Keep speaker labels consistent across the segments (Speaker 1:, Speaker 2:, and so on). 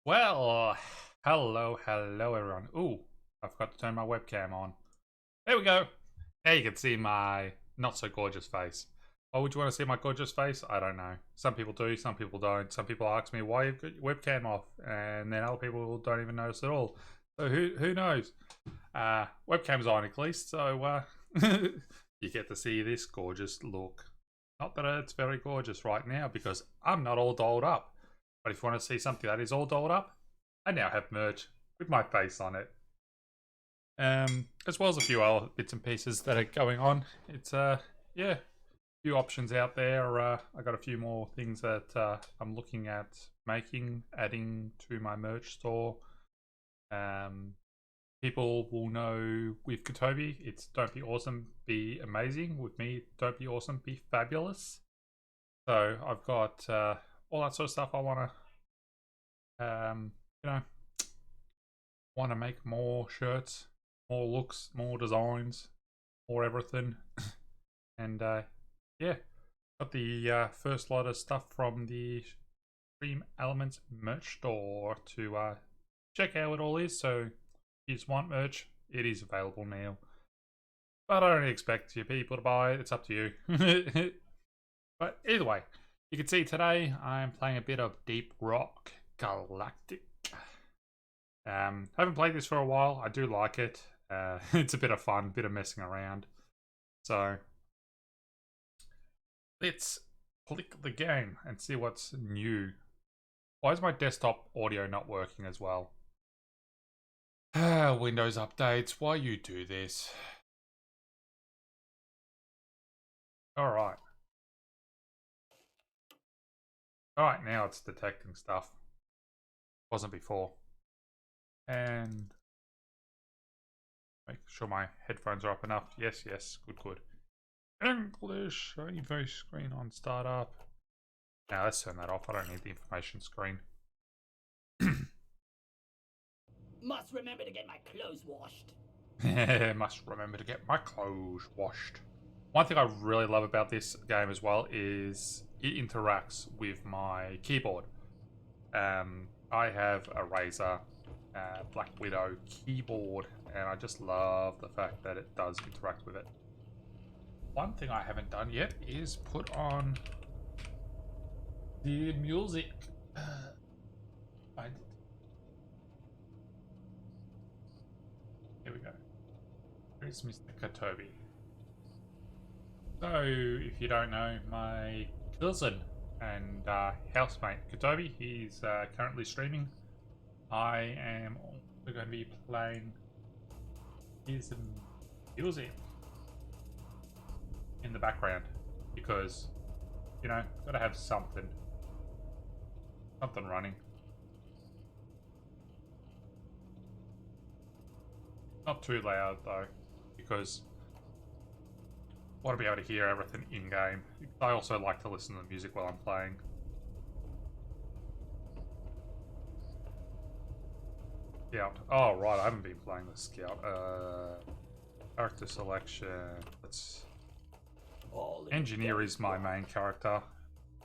Speaker 1: Well, hello everyone. Ooh, I forgot to turn my webcam on. There we go. Now you can see my not so gorgeous face. Why would you want to see my gorgeous face? I don't know. Some people do, some people don't. Some people ask me why you've got your webcam off, and then other people don't even notice at all. So who knows? Webcam's on at least, so you get to see this gorgeous look. Not that it's very gorgeous right now because I'm not all dolled up. But if you want to see something that is all dolled up, I now have merch with my face on it. As well as a few other bits and pieces that are going on. It's yeah, a few options out there. I got a few more things that I'm looking at making, adding to my merch store. People will know with Kotobi, it's don't be awesome, be amazing. With me, don't be awesome, be fabulous. So I've got all that sort of stuff I want to, want to make more shirts, more looks, more designs, more everything. And yeah, got the first lot of stuff from the Stream Elements merch store to check out what it all is. So if you just want merch, it is available now. But I don't expect you people to buy it, it's up to you. But either way, you can see today I'm playing a bit of Deep Rock Galactic. Haven't played this for a while. I do like it. It's a bit of fun, bit of messing around. So let's click the game and see what's new. Why is my desktop audio not working as well? Windows updates, why you do this? Alright. Alright, now it's detecting stuff. Wasn't before. And make sure my headphones are up enough. Yes, good. English, info screen on startup. Now let's turn that off. I don't need the information screen.
Speaker 2: Must remember to get my clothes washed.
Speaker 1: Must remember to get my clothes washed. One thing I really love about this game as well is it interacts with my keyboard. I have a Razer Black Widow keyboard, and I just love the fact that it does interact with it. One thing I haven't done yet is put on the music. Here we go. Here's Mr. Kotobi. So, if you don't know, my cousin and housemate Kotobi, he's currently streaming. I am also going to be playing his music in the background because, you know, gotta have something running. Not too loud though, because I want to be able to hear everything in game. I also like to listen to the music while I'm playing. Scout. Oh right, I haven't been playing the Scout. Character selection. Let's. Engineer is my main character.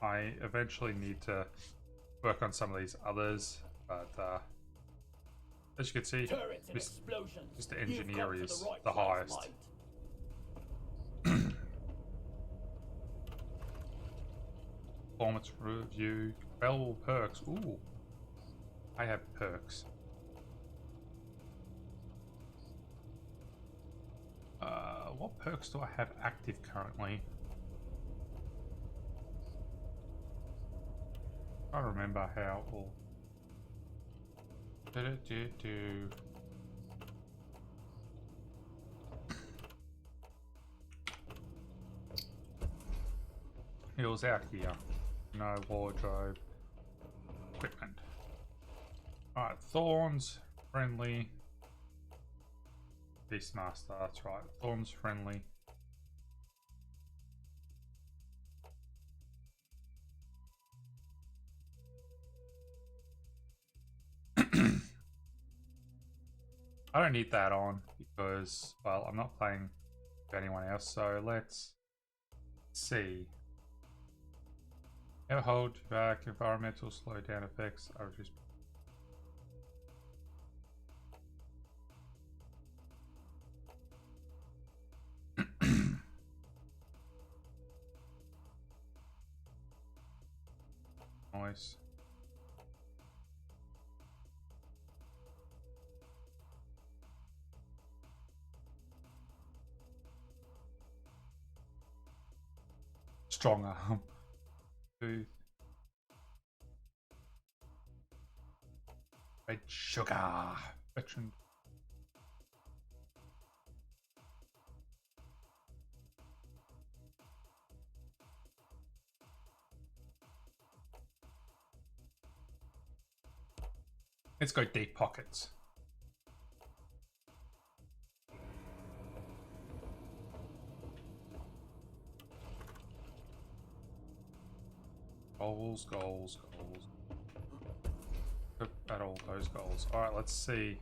Speaker 1: I eventually need to work on some of these others, but as you can see, Mr. Engineer is the highest. Performance review, available perks. Ooh, I have perks. What perks do I have active currently? I don't remember how all. It was out here. No wardrobe. Equipment. Alright, Thorns, friendly. Beastmaster, that's right. Thorns, friendly. I don't need that on because, well, I'm not playing with anyone else, so let's see. Never hold back environmental slowdown effects are reduced. Nice. Stronger. Two. Red sugar. Veteran. Let's go deep pockets. Goals, goals, goals. Look at all those goals. Alright, let's see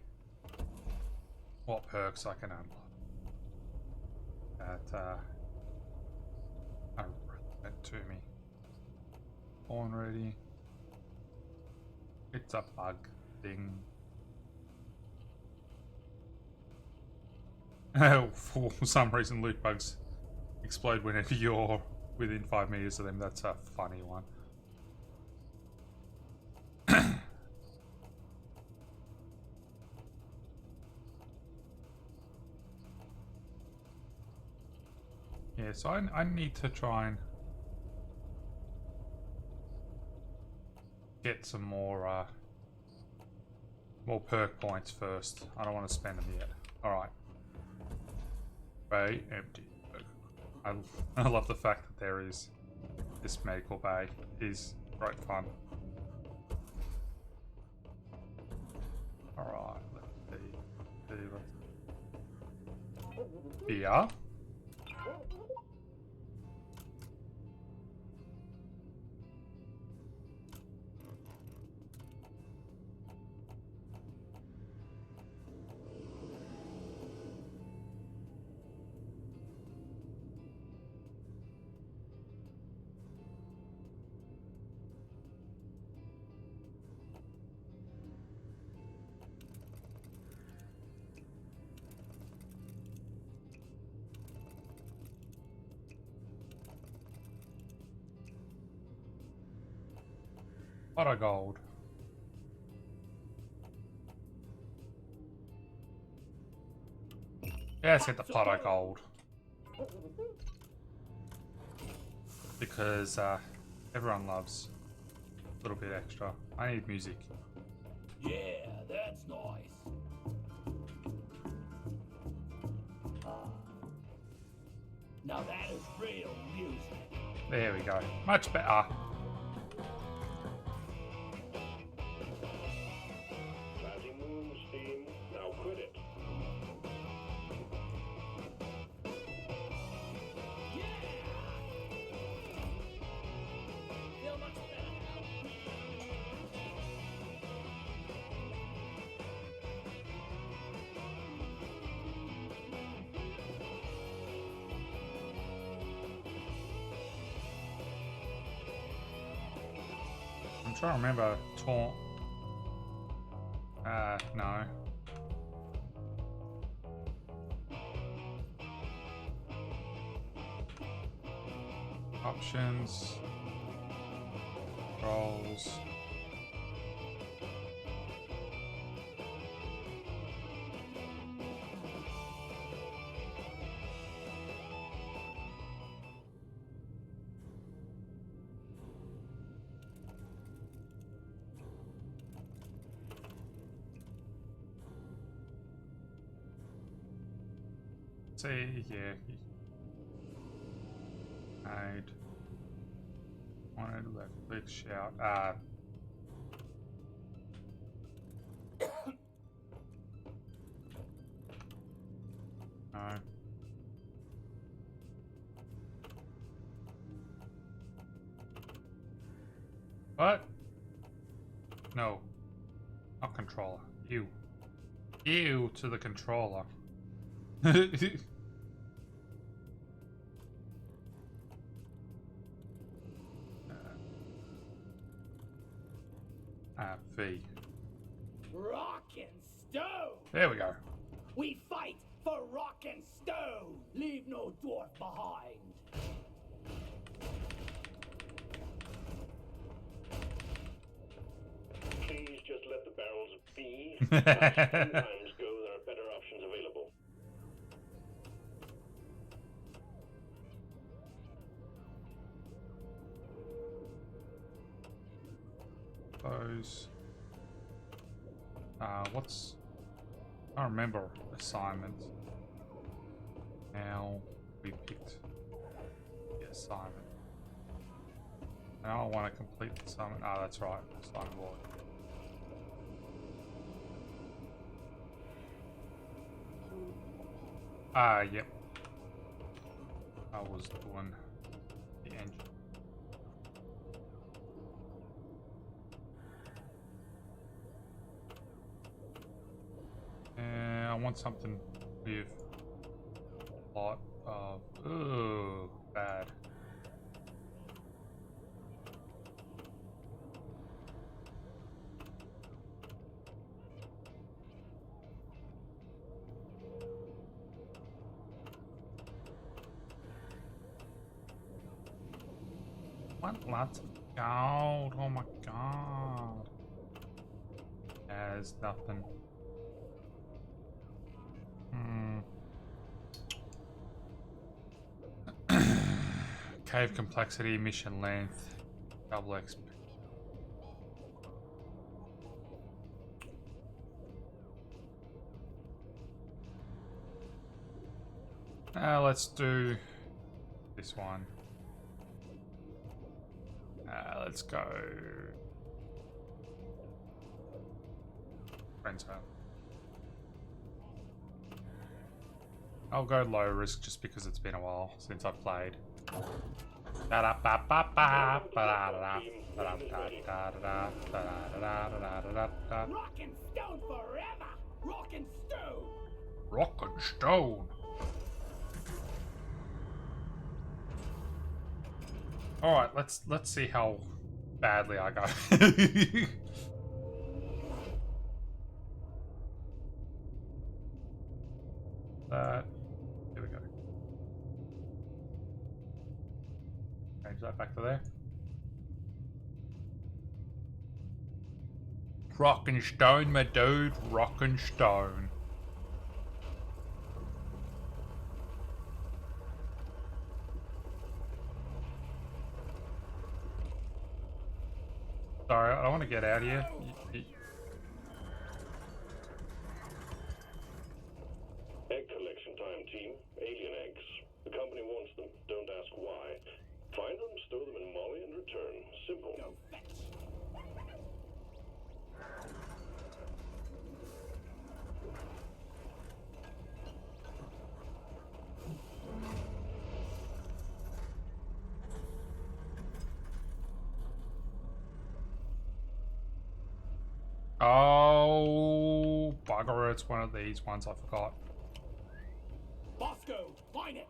Speaker 1: what perks I can unlock. That, that to me. Born ready. It's a bug thing. For some reason, loot bugs explode whenever you're within 5 meters of them. That's a funny one. Yeah, so I need to try and get some more perk points first. I don't want to spend them yet. Alright. Bay empty. I love the fact that there is this medical bay. Is great fun. Alright, let's see. Beer. Pot of gold. Yeah, let's get the pot of gold. Because everyone loves a little bit extra. I need music.
Speaker 2: Yeah, that's nice. Now that is real music.
Speaker 1: There we go. Much better. I'm trying to remember taunt. No. Options. Roles. See, yeah. I'd wanted to let click shout. No. What? No. Not controller. Ew. Ew to the controller. V.
Speaker 2: Rock and stone.
Speaker 1: There we go.
Speaker 2: We fight for rock and stone. Leave no dwarf behind.
Speaker 3: B. As times go, there are better options available.
Speaker 1: Those. What's... I don't remember assignments. Now we picked the assignment. Now I want to complete the assignment. Ah, that's right. Assignment log. Yep. I was doing the engine. And I want something with a lot of... Ooh, bad. Want lots of gold. Oh my god. There's nothing. Cave complexity, mission length, double XP. Let's do this one. Let's go. Friends home. I'll go low risk just because it's been a while since I've played.
Speaker 2: Rock and stone forever! Rock and stone!
Speaker 1: Rock and stone! Alright, let's see how badly I go. Here we go. Change that back to there. Rock and stone, my dude. Rock and stone. Sorry, I don't want to get out of here.
Speaker 3: Egg collection time, team. Alien eggs. The company wants them. Don't ask why. Find them, store them in Molly, and return. Simple.
Speaker 2: Go fetch!
Speaker 1: Oh, bugger, it's one of these ones I forgot.
Speaker 2: Bosco, find it!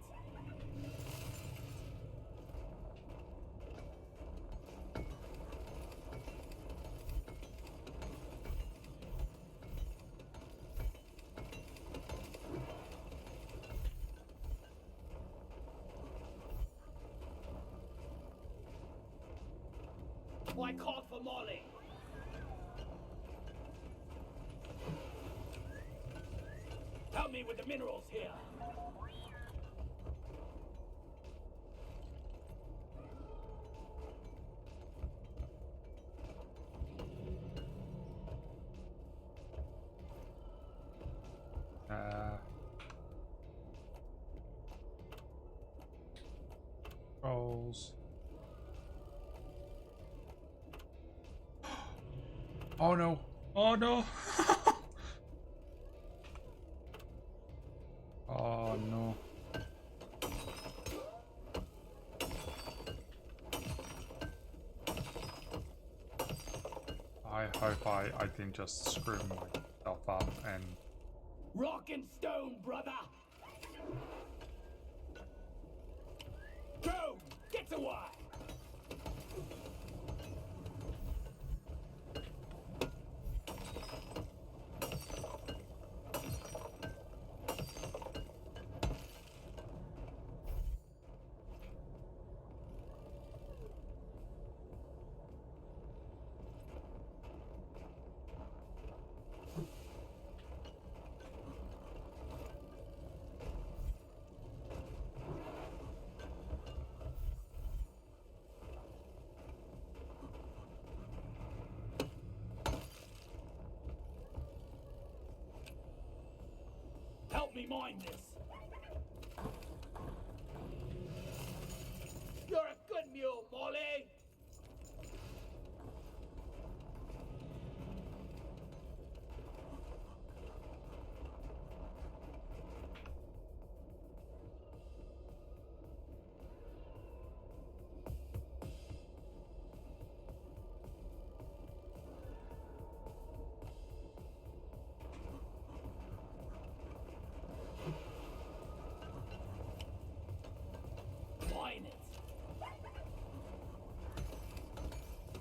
Speaker 2: I called for Molly. Help me with the minerals here.
Speaker 1: Rolls. Oh no. Oh no. Oh no. I hope I didn't just screw myself up and...
Speaker 2: Rock and stone, brother! Go! Get away! me mind this. You're a good mule, Molly.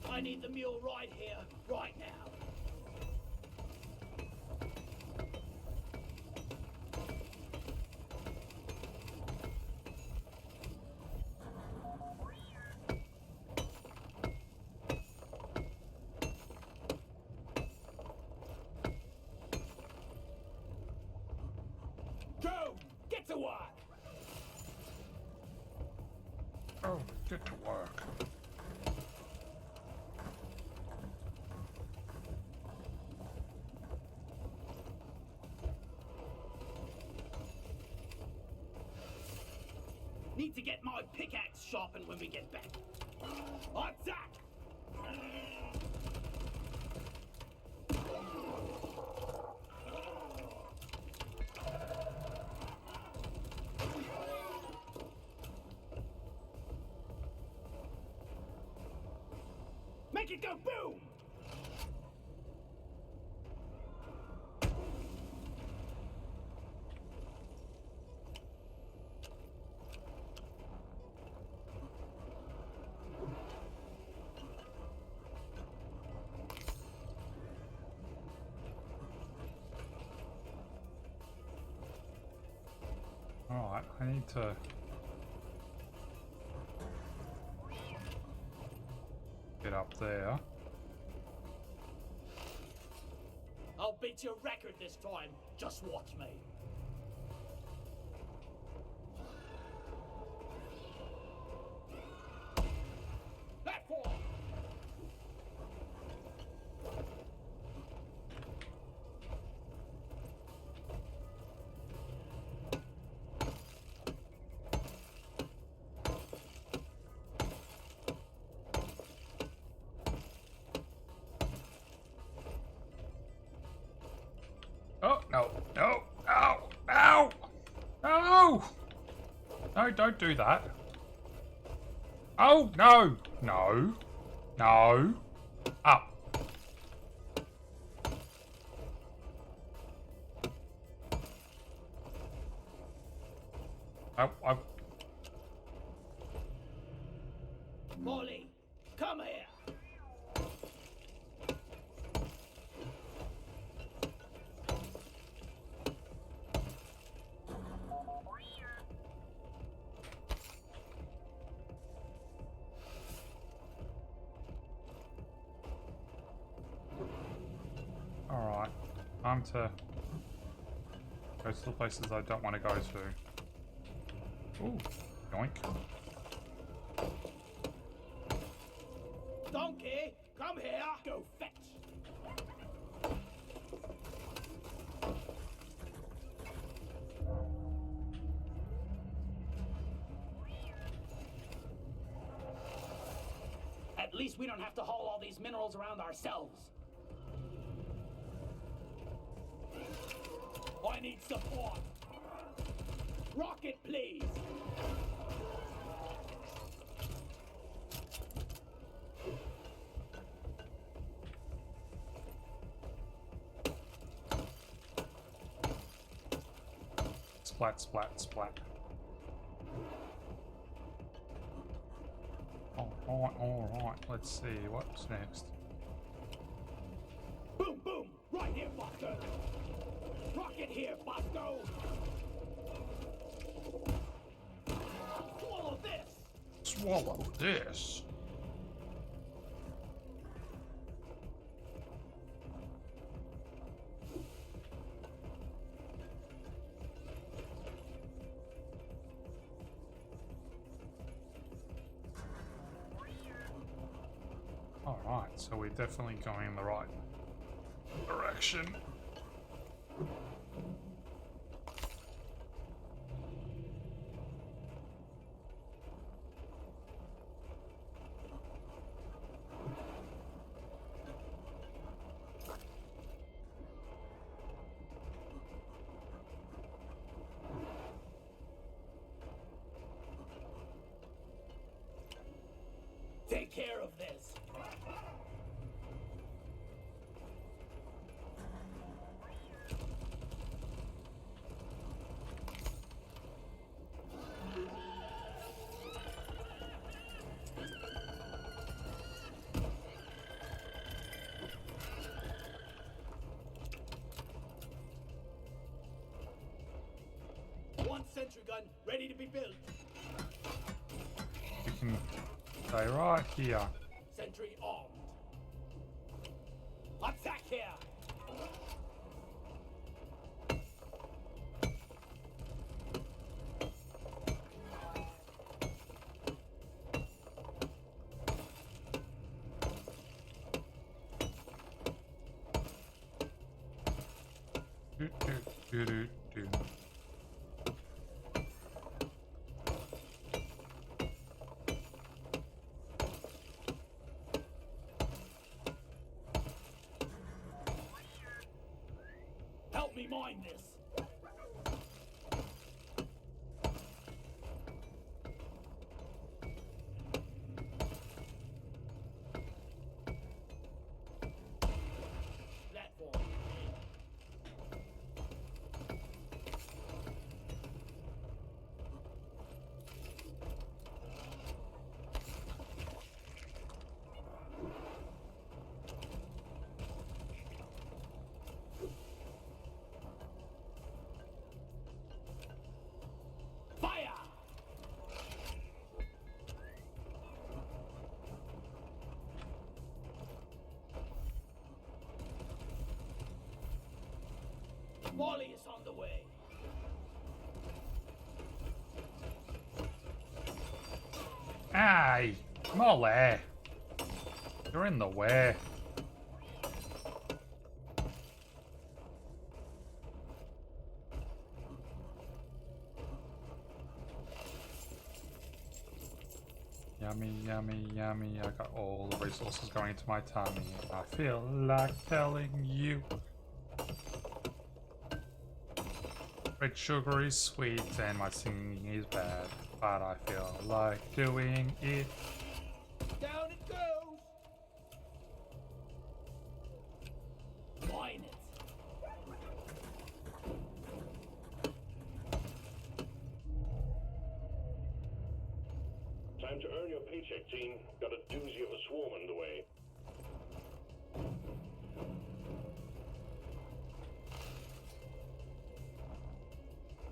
Speaker 2: I need the mule right here, right now. Go! Get to work!
Speaker 1: Oh, get to work.
Speaker 2: Need to get my pickaxe sharpened when we get back. Attack! Make it go boom!
Speaker 1: Alright, I need to get up there.
Speaker 2: I'll beat your record this time. Just watch me. That fall!
Speaker 1: Oh, no, no, ow, ow, no! No, don't do that. Oh, no, no, no, up. I...
Speaker 2: Molly, come here!
Speaker 1: Alright, time to go to the places I don't want to go to. Ooh, yoink.
Speaker 2: Donkey, come here! Go fetch! At least we don't have to haul all these minerals around ourselves. I need support. Rocket, please.
Speaker 1: Splat, splat, splat. Alright, let's see, what's next?
Speaker 2: Boom, boom, right here, Buster. Rocket here, Bosco. Swallow this.
Speaker 1: Swallow this. Alright, so we're definitely going in the right direction.
Speaker 2: sentry gun ready to be built.
Speaker 1: You can stay right here.
Speaker 2: Sentry armed. Attack here.
Speaker 1: Do, do, do, do, do.
Speaker 2: Help me mine this. Platform. Fire! Wally is on the way.
Speaker 1: Aye! Molly! You're in the way. Yummy, yummy, yummy. I got all the resources going into my tummy. I feel like telling you. Red sugar is sweet and my singing is bad. But I feel like doing it.
Speaker 2: Down it goes. Mine it.
Speaker 3: Time to earn your paycheck, team. Got a doozy of a swarm underway.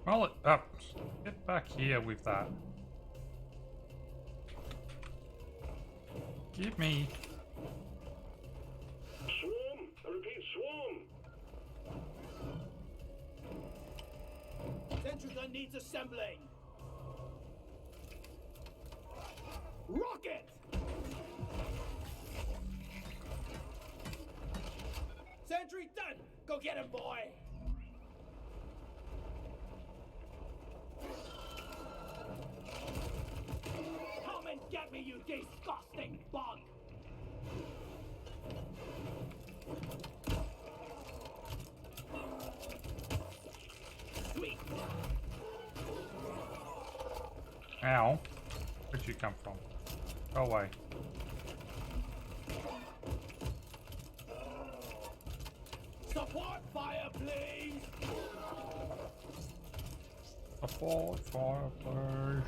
Speaker 1: Roll it up. Get back here with that. Give me.
Speaker 3: Swarm! I repeat, swarm!
Speaker 2: Sentry gun needs assembling. Rocket! Sentry done! Go get him, boy! Come and get me, you disgusting bug! Sweet!
Speaker 1: Ow. Where'd you come from? Go away.
Speaker 2: Support fire, please!
Speaker 1: Support fire, please.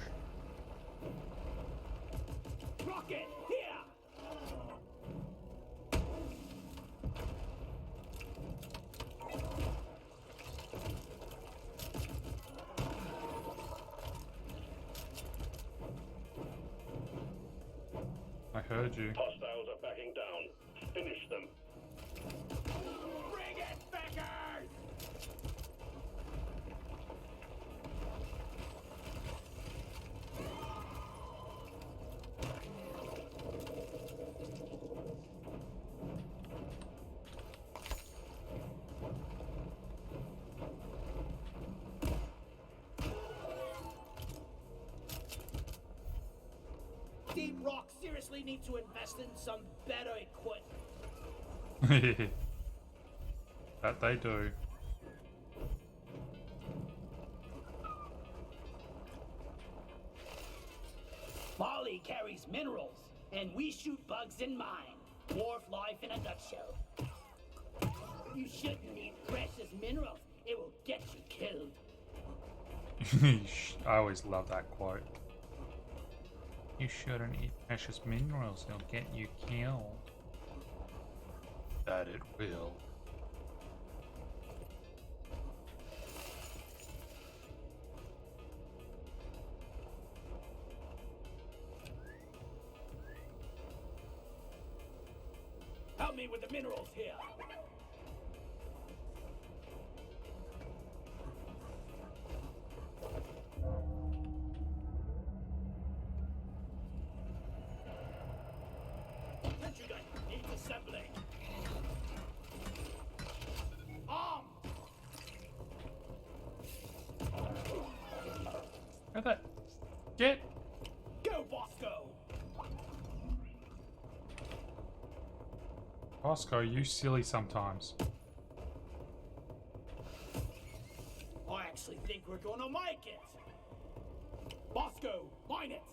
Speaker 2: Rocket, here!
Speaker 1: I heard you.
Speaker 3: Hostiles are backing down. Finish them.
Speaker 2: Bring it, Beckers! Deep Rock seriously need to invest in some better equipment.
Speaker 1: That they do.
Speaker 2: Bali carries minerals, and we shoot bugs in mine. Dwarf life in a nutshell. You shouldn't eat precious minerals. It will get you killed.
Speaker 1: I always love that quote. You shouldn't eat precious minerals, they'll get you killed. That it will.
Speaker 2: Help me with the minerals here. Sentry gun needs assembling. Arm!
Speaker 1: Where the... Get...
Speaker 2: Go, Bosco!
Speaker 1: Bosco, you silly sometimes.
Speaker 2: I actually think we're gonna make it. Bosco, mine it.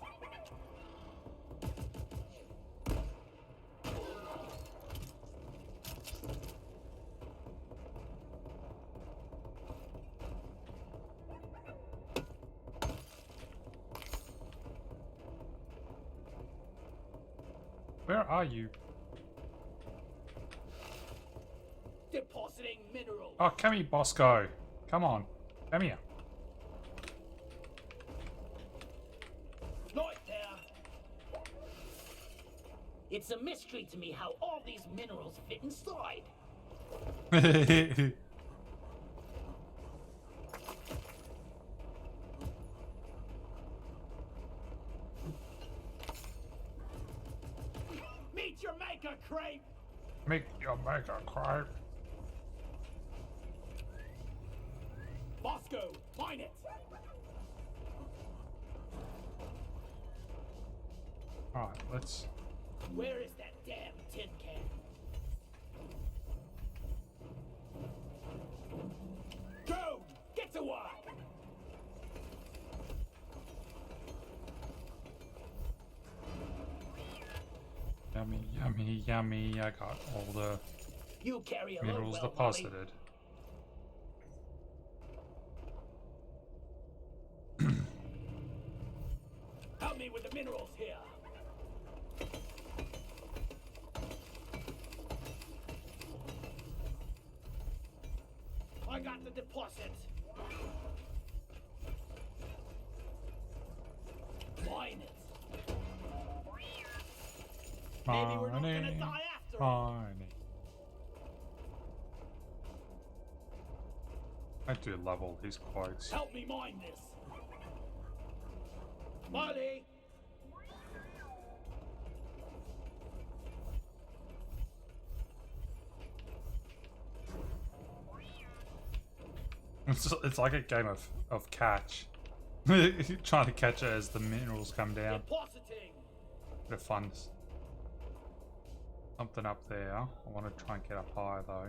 Speaker 1: Where are you?
Speaker 2: Depositing minerals.
Speaker 1: Oh, come here, Bosco. Come on. Come here.
Speaker 2: Right there. It's a mystery to me how all these minerals fit inside. Meet your maker, Crepe!
Speaker 1: Make your maker cry.
Speaker 2: Bosco, mine it!
Speaker 1: Alright, let's...
Speaker 2: Where is that damn tin can? Go! Get to work!
Speaker 1: Yummy, yummy, yummy. I got all the
Speaker 2: You carry a
Speaker 1: minerals
Speaker 2: load well,
Speaker 1: deposited.
Speaker 2: Help me with the minerals here. I got the deposit. Mine it. Maybe we're not gonna die after all.
Speaker 1: Money. I do love all these quotes.
Speaker 2: Help me mine this. Molly!
Speaker 1: It's like a game of catch. Trying to catch it as the minerals come down.
Speaker 2: Depositing.
Speaker 1: Bit of fun. Something up there. I want to try and get up higher though.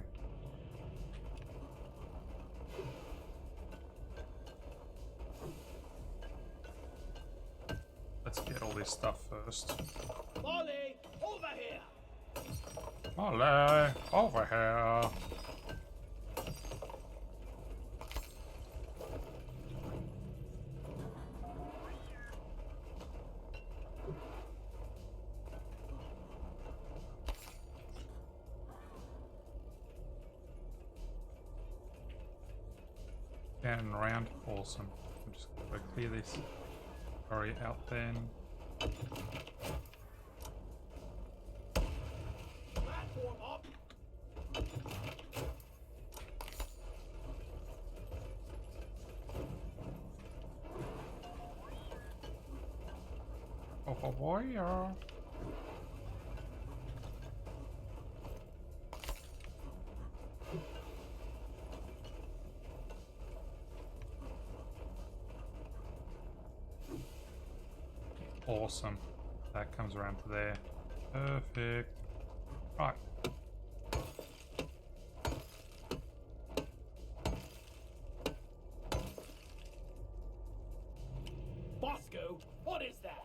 Speaker 1: Let's get all this stuff first.
Speaker 2: Molly, over here.
Speaker 1: Olé, over here. Down and around, awesome. I'm just gonna go clear this. Hurry out then.
Speaker 2: Platform up.
Speaker 1: Oh boy, awesome. That comes around to there. Perfect. Right.
Speaker 2: Bosco, what is that?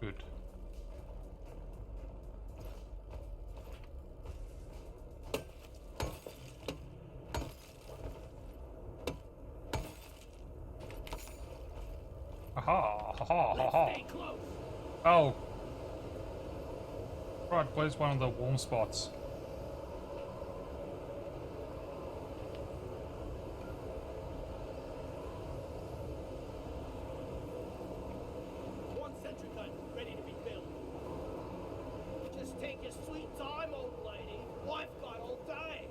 Speaker 1: Good. Aha! Ha ha ha ha!
Speaker 2: Stay close.
Speaker 1: Oh! Right, where's one of the warm spots?
Speaker 2: One sentry gun ready to be built. Just take your sweet time, old lady. I've got all day.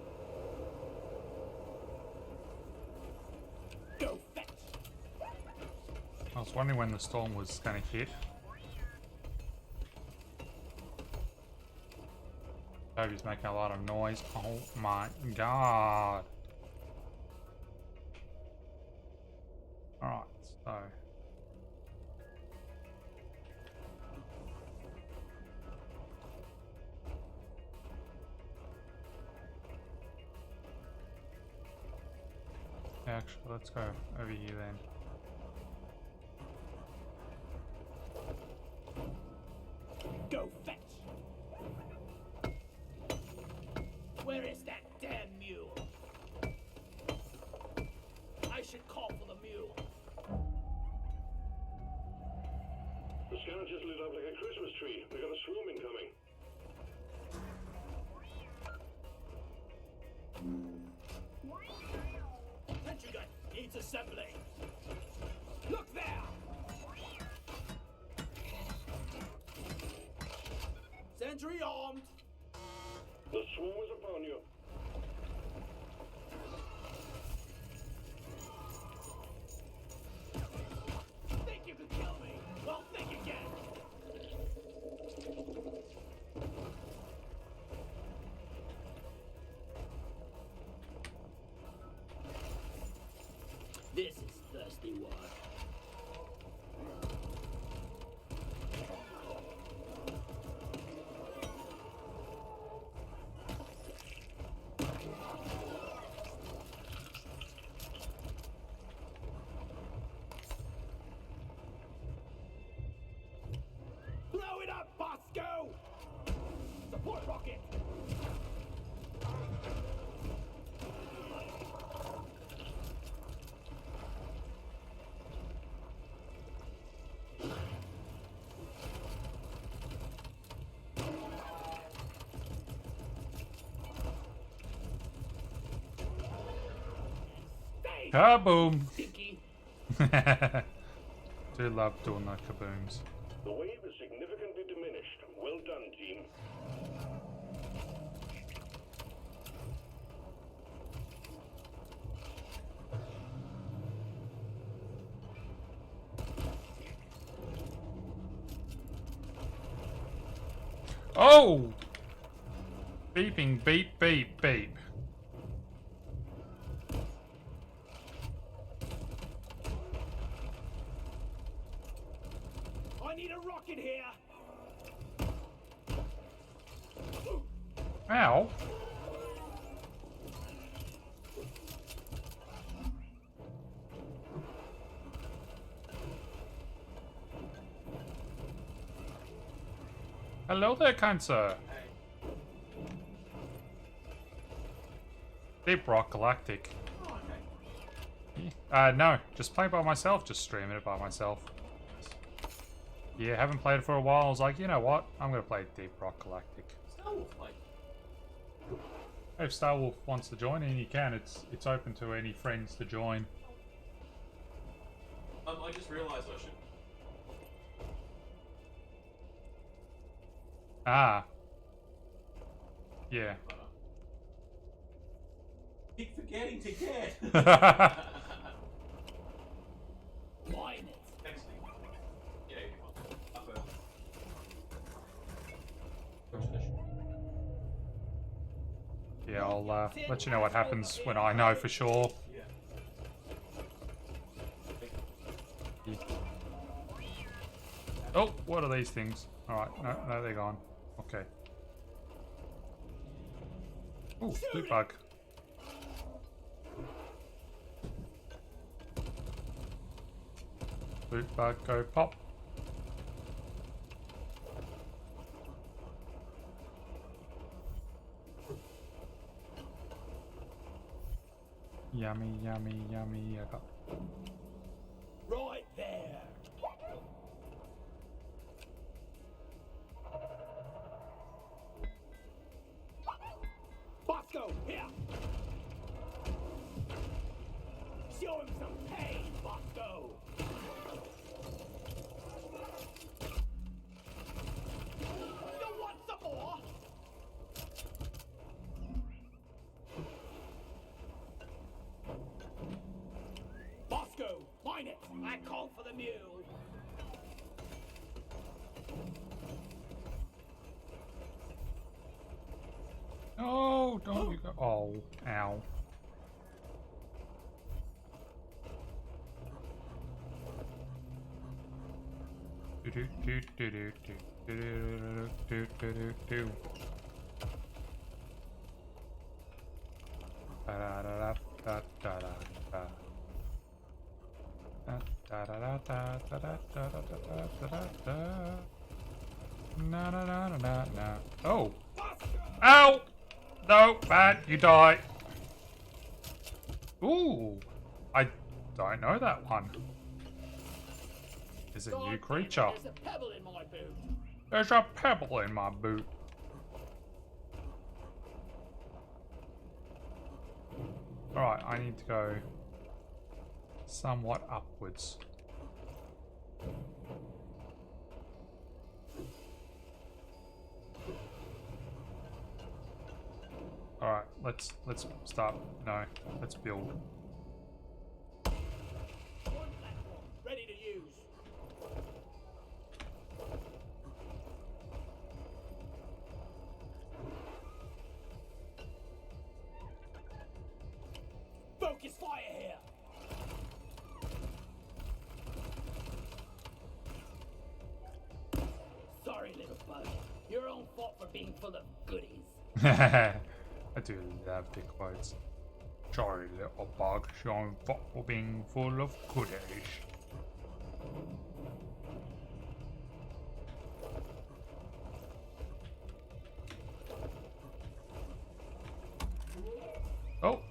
Speaker 2: Go fetch.
Speaker 1: I was wondering when the storm was going to hit. Hope he's making a lot of noise. Oh my god. Alright, so. Actually, let's go over here then.
Speaker 2: Go fetch. Where is that damn mule? I should call for the mule.
Speaker 3: The scanner just lit up like a Christmas tree. We got a swarm incoming.
Speaker 2: Sentry gun needs assembly. Look there. Sentry armed.
Speaker 3: The swarm is upon you.
Speaker 2: Think you could kill me? Well, think again. This is thirsty work. Blow it up, Bosco! Support rocket! Stay,
Speaker 1: Kaboom!
Speaker 2: Stinky!
Speaker 1: Do love doing the kabooms.
Speaker 3: The wave is significantly diminished. Well done, team.
Speaker 1: Oh! Beeping, beep, beep, beep.
Speaker 2: I need a rocket here!
Speaker 1: Ow! Hello there, kind sir. Deep Rock Galactic. No, just play by myself, just streaming it by myself. Yeah, haven't played it for a while. I was like, you know what? I'm gonna play Deep Rock Galactic. If Star Wolf wants to join in, he can. It's open to any friends to join.
Speaker 4: I just realised I should.
Speaker 1: Ah. Yeah.
Speaker 4: Keep forgetting to get.
Speaker 2: Mine it.
Speaker 4: Texting. Yeah, up
Speaker 1: Yeah, I'll let you know what happens when I know for sure.
Speaker 4: Yeah.
Speaker 1: Oh, what are these things? Alright, no, they're gone. Okay. Ooh, loot bug. Loot bug, go pop. Yummy, yummy, yummy. I got...
Speaker 2: Right there. Bosco, here. Show him some pain, Bosco. You want some more? Bosco, mine it. I called for the mule.
Speaker 1: Oh, don't you go... Oh, ow. Do do do do do do do do do do. Da da da da da da da. Da da da da da da da da da da da. Na na na na na na. Oh! Ow! No, Matt, you die. Ooh, I don't know that one. Is a new creature.
Speaker 2: There's a pebble in my boot.
Speaker 1: There's a pebble in my boot. Alright, I need to go somewhat upwards. Alright, let's start. No, let's build.
Speaker 2: One platform, ready to use. Focus fire here. Sorry, little bug. Your own fault for being full of goodies.
Speaker 1: I do love the quotes. Sorry, little bug, showing for being full of goodies. Oh!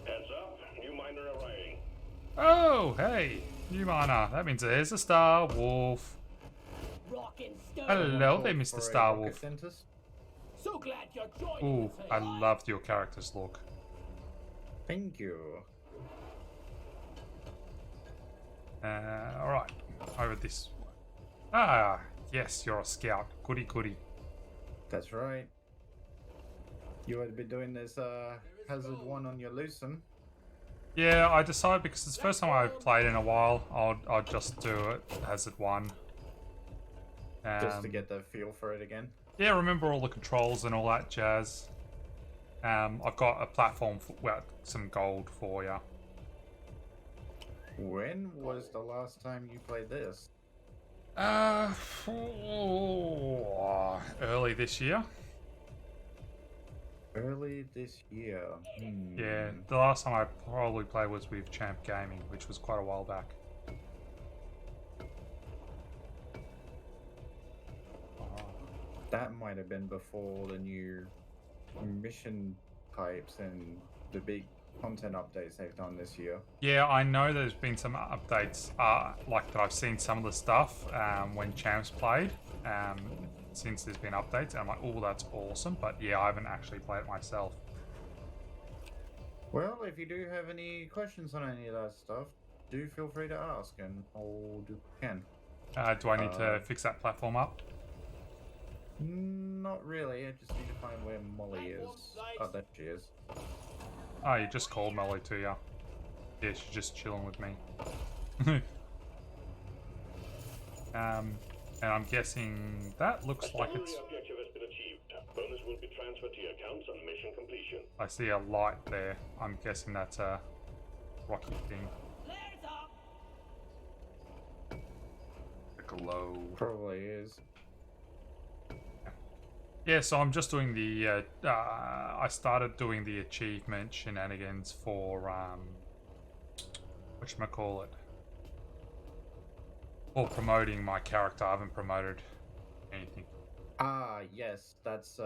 Speaker 3: Heads up, new miner arriving.
Speaker 1: Oh, hey! New miner. That means there's a Star Wolf.
Speaker 2: Rockin' stone.
Speaker 1: Hello there, Mr. Star Wolf.
Speaker 2: So glad you're joining
Speaker 1: Ooh,
Speaker 2: us.
Speaker 1: I loved your character's look.
Speaker 5: Thank you.
Speaker 1: Alright, over this way. Ah, yes, you're a scout. Goody goody.
Speaker 5: That's right. You had been doing this hazard one on your Lucen.
Speaker 1: Yeah, I decided because it's the first time I've played in a while, I'll just do it as it one.
Speaker 5: Just to get the feel for it again.
Speaker 1: Yeah, remember all the controls and all that jazz. I've got a platform for well, some gold for you.
Speaker 5: When was the last time you played this?
Speaker 1: Early this year.
Speaker 5: Early this year.
Speaker 1: Yeah, the last time I probably played was with Champ Gaming, which was quite a while back.
Speaker 5: That might have been before the new mission types and the big content updates they've done this year.
Speaker 1: Yeah, I know there's been some updates, like that I've seen some of the stuff when Champs played, since there's been updates, and I'm like, oh, that's awesome, but yeah, I haven't actually played it myself.
Speaker 5: Well, if you do have any questions on any of that stuff, do feel free to ask, and I'll do what I can.
Speaker 1: Do I need to fix that platform up?
Speaker 5: Not really, I just need to find where Molly is. Oh, there she is.
Speaker 1: Oh, you just called Molly to you. Yeah, she's just chilling with me. And I'm guessing that looks like it's...
Speaker 3: The objective has been achieved. Bonus will be transferred to your accounts on mission completion.
Speaker 1: I see a light there. I'm guessing that's a rocky thing.
Speaker 2: Flares up.
Speaker 1: A glow.
Speaker 5: Probably is.
Speaker 1: Yeah, so I'm just doing the, I started doing the achievement shenanigans for, whatchamacallit? For promoting my character. I haven't promoted anything.
Speaker 5: Ah, yes, that's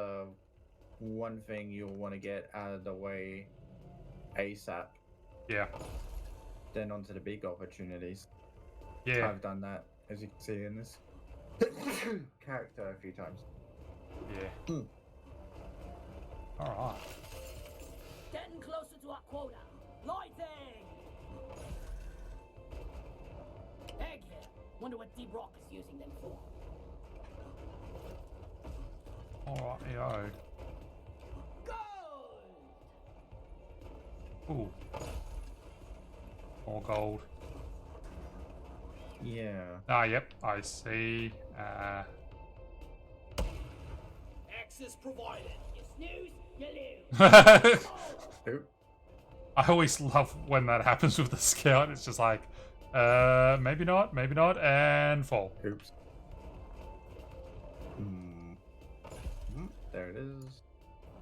Speaker 5: one thing you'll want to get out of the way ASAP.
Speaker 1: Yeah.
Speaker 5: then onto the big opportunities.
Speaker 1: Yeah.
Speaker 5: I've done that, as you can see in this character a few times.
Speaker 1: Yeah. Alright.
Speaker 2: Getting closer to our quota. Lighting! Egg here. Wonder what Deep Rock is using them for.
Speaker 1: Alright, yo.
Speaker 2: Gold!
Speaker 1: Ooh. More gold.
Speaker 5: Yeah.
Speaker 1: Ah, yep, I see.
Speaker 2: Access provided. You snooze, you lose.
Speaker 5: Oop.
Speaker 1: I always love when that happens with the scout. It's just like, maybe not, and fall.
Speaker 5: Oops. There it is.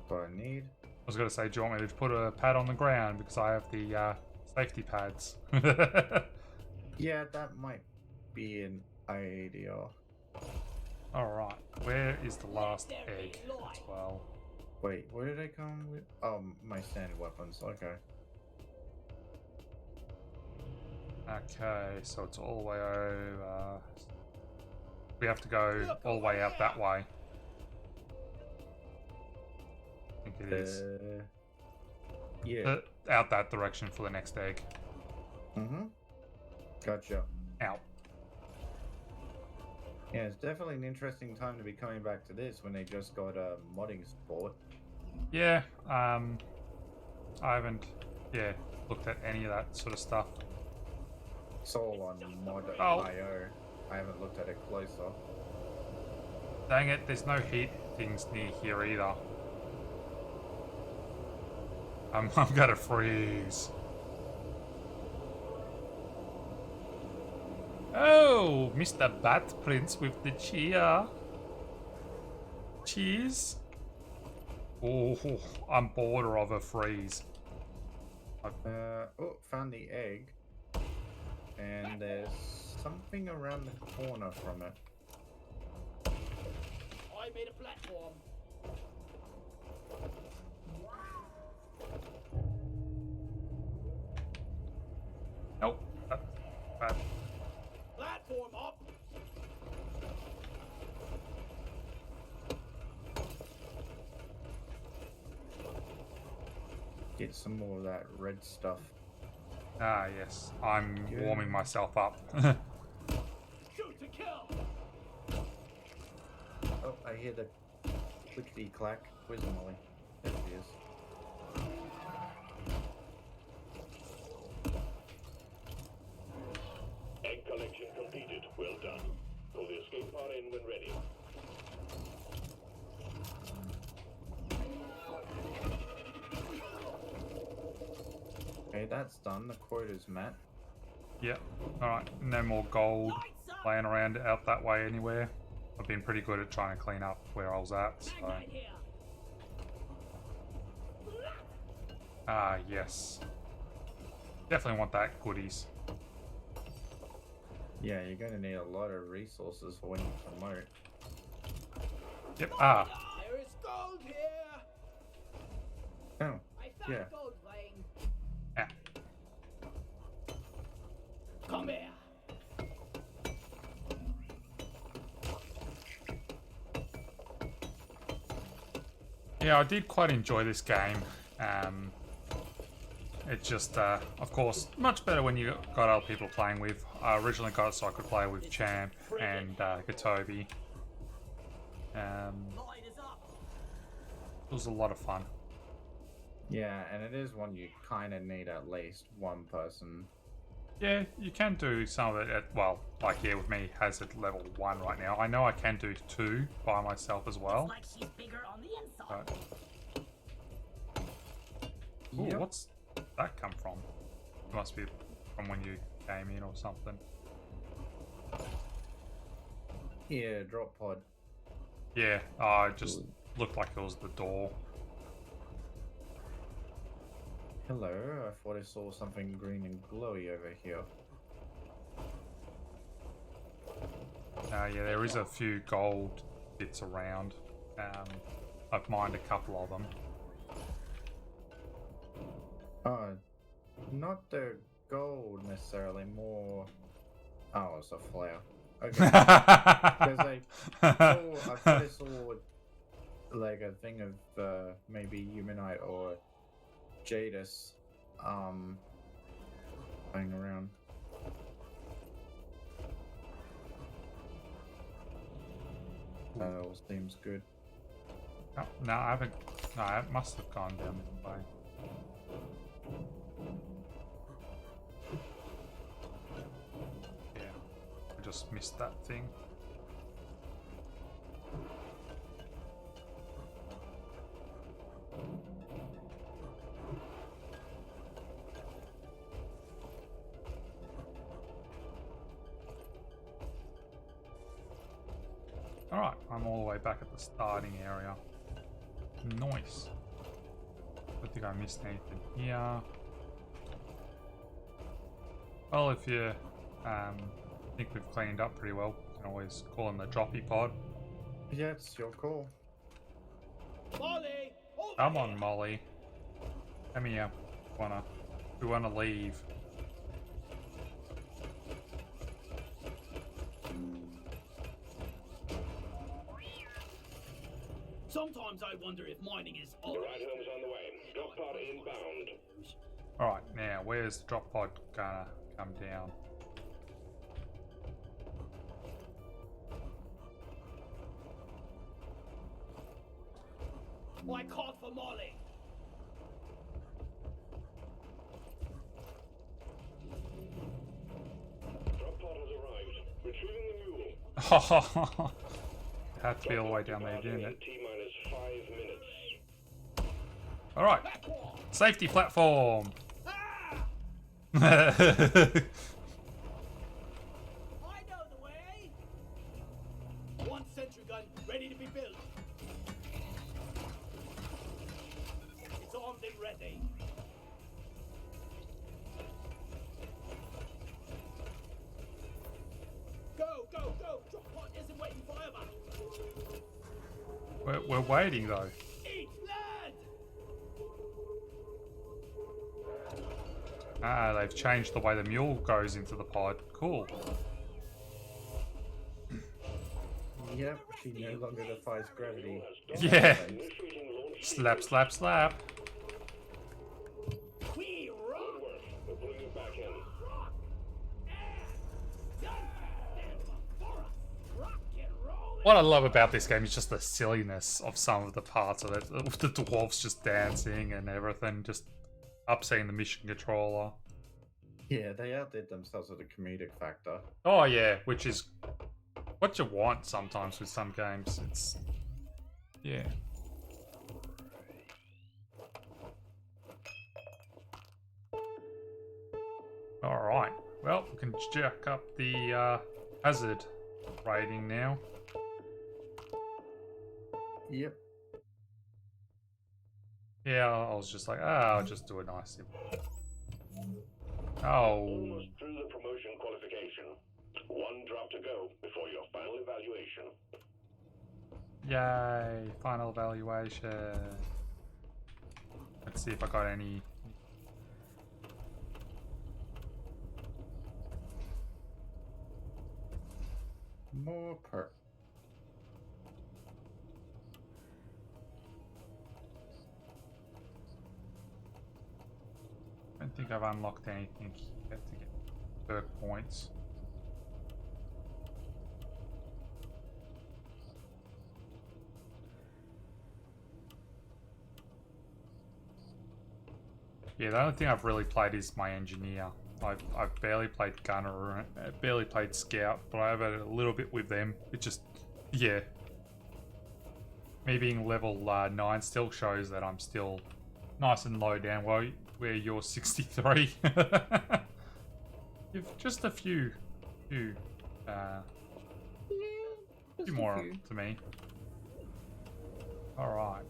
Speaker 5: What I need.
Speaker 1: I was going to say, do you want me to put a pad on the ground because I have the safety pads?
Speaker 5: Yeah, that might be an idea.
Speaker 1: Alright, where is the last egg as well?
Speaker 5: Wait, where did I come with? Oh, my standard weapons. Okay.
Speaker 1: Okay, so it's all the way over. We have to go all the way out that way. I think it is.
Speaker 5: Yeah.
Speaker 1: Out that direction for the next egg.
Speaker 5: Gotcha.
Speaker 1: Out.
Speaker 5: Yeah, it's definitely an interesting time to be coming back to this when they just got a modding support.
Speaker 1: Yeah, I haven't, looked at any of that sort of stuff.
Speaker 5: It's all on mod.io.
Speaker 1: Oh.
Speaker 5: I haven't looked at it closer.
Speaker 1: Dang it, there's no heat things near here either. I'm gonna freeze. Oh, Mr. Bat Prince with the cheese. Oh, I'm border of a freeze.
Speaker 5: Oh, found the egg. And there's something around the corner from it.
Speaker 2: I made a platform.
Speaker 1: Nope, that's bad.
Speaker 2: Platform up.
Speaker 5: Get some more of that red stuff.
Speaker 1: Ah, yes, I'm warming myself up.
Speaker 2: Shoot to kill.
Speaker 5: Oh, I hear the clickety clack. Where's Molly? There she is.
Speaker 3: Egg collection completed. Well done. Pull the escape pod in when ready.
Speaker 5: Okay, that's done. The quota's met.
Speaker 1: Yep, alright, no more gold laying around out that way anywhere. I've been pretty good at trying to clean up where I was at, so...
Speaker 2: Magnite here.
Speaker 1: Ah, yes. Definitely want that goodies.
Speaker 5: Yeah, you're going to need a lot of resources for when you promote.
Speaker 1: Yep, ah.
Speaker 2: There is gold here.
Speaker 5: Oh,
Speaker 2: I found
Speaker 5: yeah.
Speaker 2: gold vein.
Speaker 1: Ah.
Speaker 2: Come here.
Speaker 1: Yeah, I did quite enjoy this game. It just, of course, much better when you got other people playing with. I originally got it so I could play with Champ and Gatobi.
Speaker 2: Light is up.
Speaker 1: It was a lot of fun.
Speaker 5: Yeah, and it is one you kind of need at least one person.
Speaker 1: Yeah, you can do some of it at, well, like here with me, has it level 1 right now. I know I can do 2 by myself as well.
Speaker 2: Like she's bigger on the inside.
Speaker 1: Ooh,
Speaker 5: Yep.
Speaker 1: what's that come from? It must be from when you came in or something.
Speaker 5: Yeah, drop pod.
Speaker 1: Yeah, it just looked like it was the door.
Speaker 5: Hello, I thought I saw something green and glowy over here.
Speaker 1: Yeah, there is a few gold bits around. I've mined a couple of them.
Speaker 5: Oh, Not the gold necessarily, more. Oh, it's a flare. Okay. Because I thought I saw like a thing of maybe Humanite or Jadis playing around. That all seems good.
Speaker 1: Oh, no, I haven't. No, I must have gone down this way. Yeah, I just missed that thing. Alright, I'm all the way back at the starting area. Nice. I don't think I missed anything here. Well, if you think we've cleaned up pretty well, you can always call in the droppy pod.
Speaker 5: Yeah, it's your call.
Speaker 2: Molly! Over
Speaker 1: Come
Speaker 2: here.
Speaker 1: on, Molly. Come here. We wanna leave.
Speaker 2: Sometimes I wonder if mining is
Speaker 3: The
Speaker 2: always
Speaker 3: ride home's on the way. Drop pod inbound.
Speaker 1: Alright, now where's the drop pod gonna come down?
Speaker 2: I called for Molly.
Speaker 3: Drop pod has arrived. Retrieving the mule.
Speaker 1: Had to be all the way down there, didn't it?
Speaker 3: T-minus 5 minutes.
Speaker 1: Alright,
Speaker 2: Back wall.
Speaker 1: safety platform!
Speaker 2: Ah!
Speaker 1: Oh,
Speaker 2: I know the way. One sentry gun ready to be built. It's armed and ready. Go, go, go! Drop pod isn't waiting forever.
Speaker 1: we're waiting though.
Speaker 2: Eat land!
Speaker 1: Ah, they've changed the way the mule goes into the pod. Cool.
Speaker 5: Yep, she no longer defies gravity.
Speaker 1: Yeah.
Speaker 3: Initiating launch.
Speaker 1: Slap, slap, slap.
Speaker 2: We rock!
Speaker 3: Good work. We're pulling you back in.
Speaker 2: Rock! And done! For us! Rock and roll!
Speaker 1: What I love about this game is just the silliness of some of the parts of it. The dwarves just dancing and everything, just upsetting the mission controller.
Speaker 5: Yeah, they outdid themselves with a comedic factor.
Speaker 1: Oh yeah, which is what you want sometimes with some games. It's yeah. All right. Well, we can jack up the hazard rating now.
Speaker 5: Yep.
Speaker 1: Yeah, I was just like, I'll just do a nice simple. Oh,
Speaker 3: Almost through the promotion qualification. One drop to go before your final evaluation.
Speaker 1: yay! Final evaluation. Let's see if I got any.
Speaker 5: More perk.
Speaker 1: I don't think I've unlocked anything yet to get perk points. Yeah, the only thing I've really played is my engineer. I've barely played gunner, barely played scout, but I have a little bit with them. It just, yeah. Me being level 9 still shows that I'm still nice and low down. Well, where you're 63. You've just a few more to me. All right.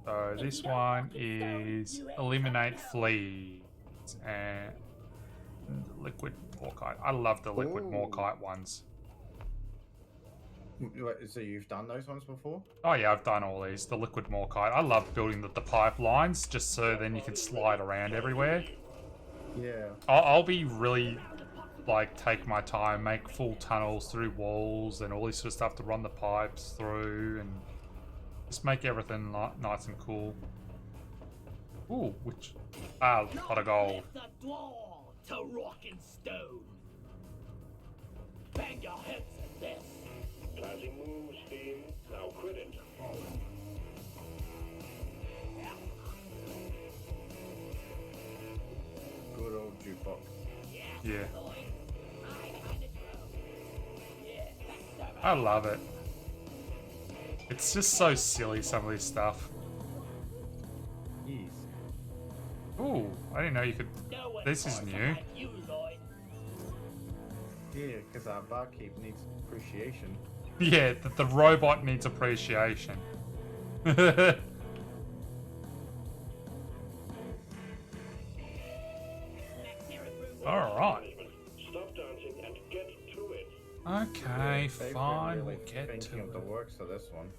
Speaker 1: So this one is eliminate fleas and liquid morkite. I love the liquid
Speaker 5: Ooh.
Speaker 1: morkite ones.
Speaker 5: So you've done those ones before?
Speaker 1: Oh yeah, I've done all these. The liquid morkite. I love building the pipelines just so then you can slide around everywhere.
Speaker 5: Yeah.
Speaker 1: I'll be really like take my time, make full tunnels through walls and all this sort of stuff to run the pipes through and just make everything nice and cool. Ooh, which pot of gold.
Speaker 2: The door to rock and stone. Bang your heads at this.
Speaker 3: Classy move, Steam. Now quit it.
Speaker 5: Good old jukebox.
Speaker 1: Yeah. I love it. It's just so silly, some of this stuff.
Speaker 5: Yes.
Speaker 1: Ooh, I didn't know you could... This is new.
Speaker 5: Yeah, because our barkeep needs appreciation.
Speaker 1: Yeah, the robot needs appreciation. Alright.
Speaker 3: Stop dancing and get to it.
Speaker 1: Okay,
Speaker 5: They've
Speaker 1: fine,
Speaker 5: been really
Speaker 1: we'll get
Speaker 5: thinking
Speaker 1: to
Speaker 5: of the
Speaker 1: it.
Speaker 5: works for this one.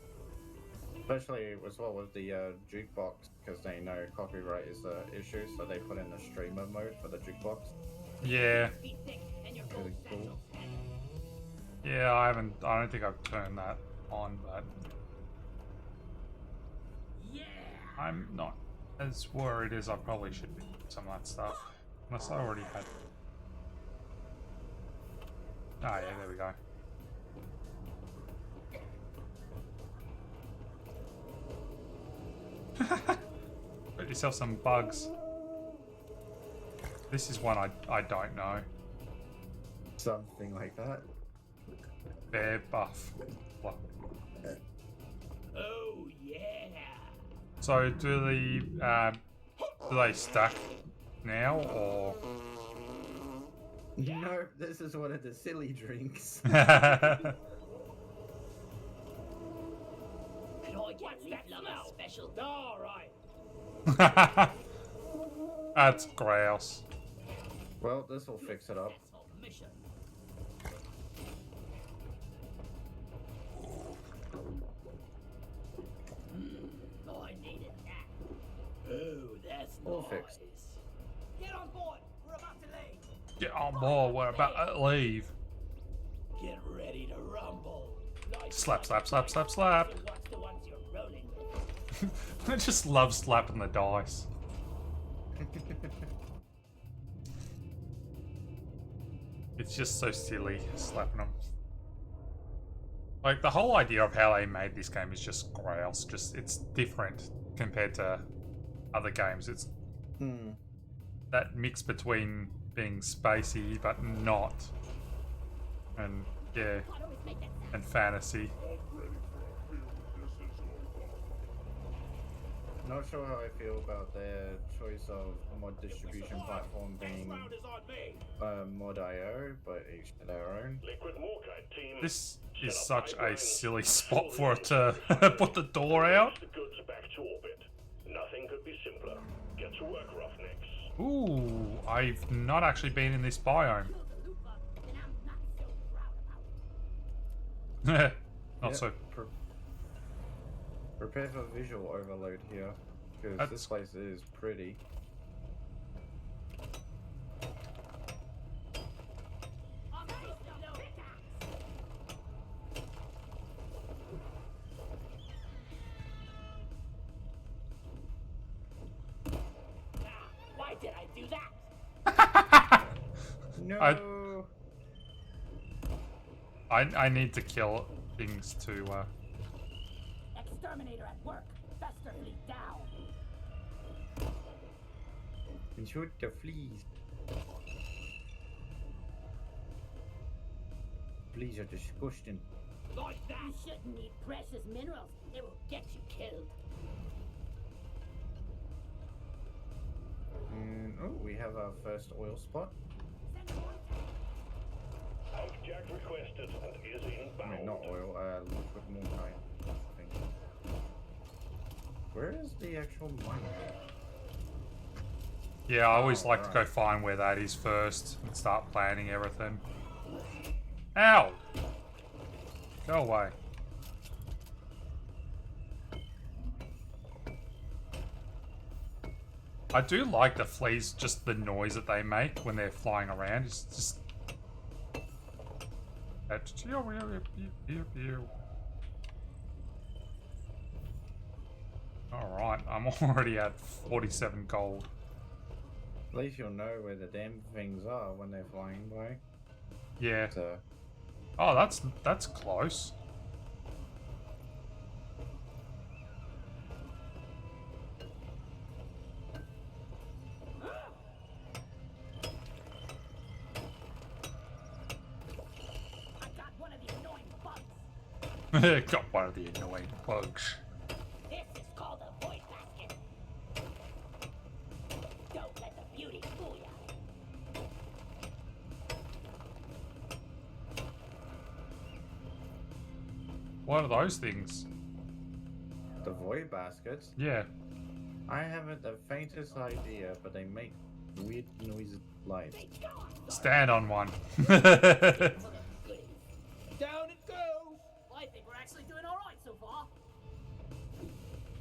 Speaker 5: Especially as well with the jukebox, because they know copyright is an issue, so they put in the streamer mode for the jukebox.
Speaker 1: Yeah.
Speaker 5: Really cool.
Speaker 1: Yeah, I don't think I've turned that on, but... I'm not as worried as I probably should be with some of that stuff. Unless I already had... Ah, yeah, there we go. Got yourself some bugs. This is one I don't know.
Speaker 5: Something like that.
Speaker 1: Bear buff. What?
Speaker 2: Oh yeah.
Speaker 1: So do they stack now or?
Speaker 5: No, this is one of the silly drinks.
Speaker 2: And I get that special. All right.
Speaker 1: That's grouse.
Speaker 5: Well, this will fix it up.
Speaker 2: Mission. I needed that. Oh, that's
Speaker 5: All
Speaker 2: nice.
Speaker 5: fixed.
Speaker 2: Get on board. We're about to leave.
Speaker 1: Get on board. We're about to leave.
Speaker 2: Get ready to rumble. Nice
Speaker 1: Slap,
Speaker 2: one.
Speaker 1: slap, slap, slap, slap.
Speaker 2: So what's the ones you're rolling with?
Speaker 1: I just love slapping the dice. It's just so silly slapping them. Like the whole idea of how they made this game is just grouse. Just it's different compared to other games. It's that mix between being spacey but not, and yeah, and fantasy.
Speaker 5: Not sure how I feel about their choice of mod distribution platform being mod.io, but each to their own.
Speaker 3: Liquid Morkite team.
Speaker 1: This is such a silly spot for it to put the door out.
Speaker 3: The goods back to orbit. Nothing could be simpler. Get to work, Roughnecks.
Speaker 1: Ooh, I've not actually been in this biome. Not
Speaker 5: Yep,
Speaker 1: so.
Speaker 5: Prepare for visual overload here, because this place is pretty.
Speaker 2: Why did I do that?
Speaker 5: No.
Speaker 1: I need to kill things to.
Speaker 2: Exterminator at work. Fester fleet down.
Speaker 5: And shoot the fleas. Fleas are disgusting.
Speaker 2: Like that. You shouldn't need precious minerals. They will get you killed.
Speaker 5: And oh, we have our first oil spot.
Speaker 3: Pump jack requested and is
Speaker 5: I
Speaker 3: inbound.
Speaker 5: mean, not oil, liquid morkite, I think. Where is the actual mine?
Speaker 1: Yeah, I always like to go find where that is first and start planning everything. Ow! Go away. I do like the fleas, just the noise that they make when they're flying around. It's just... Alright, I'm already at 47 gold.
Speaker 5: At least you'll know where the damn things are when they're flying by.
Speaker 1: Yeah.
Speaker 5: So,
Speaker 1: Oh, that's close.
Speaker 2: I got one of the annoying bugs.
Speaker 1: Got one of the annoying bugs.
Speaker 2: This is called a void basket. Don't let the beauty fool ya.
Speaker 1: What are those things?
Speaker 5: the void baskets.
Speaker 1: Yeah.
Speaker 5: I haven't the faintest idea, but they make weird noises like.
Speaker 1: Stand on one.
Speaker 2: Down it goes! Well, I think we're actually doing alright so far.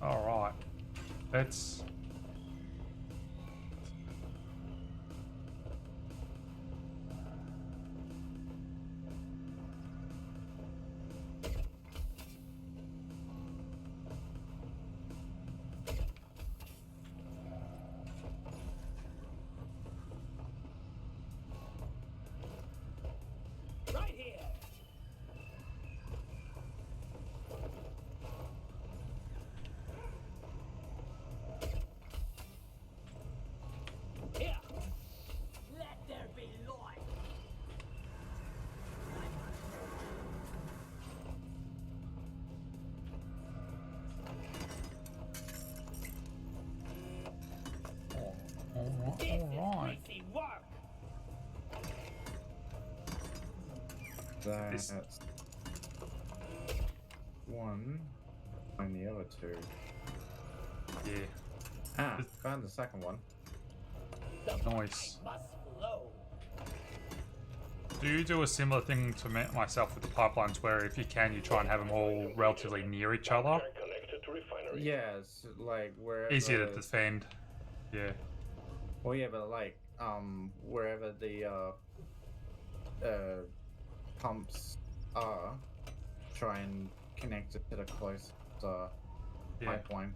Speaker 1: Alright. Let's...
Speaker 2: Right here! Here! Let there be light! This is
Speaker 1: Alright.
Speaker 2: greasy work!
Speaker 1: This-
Speaker 5: That's one. And the other two.
Speaker 1: Yeah.
Speaker 5: Ah, found the second one.
Speaker 2: The
Speaker 1: Nice.
Speaker 2: must flow.
Speaker 1: Do you do a similar thing to myself with the pipelines where if you can, you try and have them all relatively near each other?
Speaker 3: Connected to refinery.
Speaker 5: Yes, like wherever.
Speaker 1: Easier to defend. Yeah.
Speaker 5: Well, yeah, but like wherever the pumps are, try and connect it to the closest
Speaker 1: Yeah.
Speaker 5: pipeline.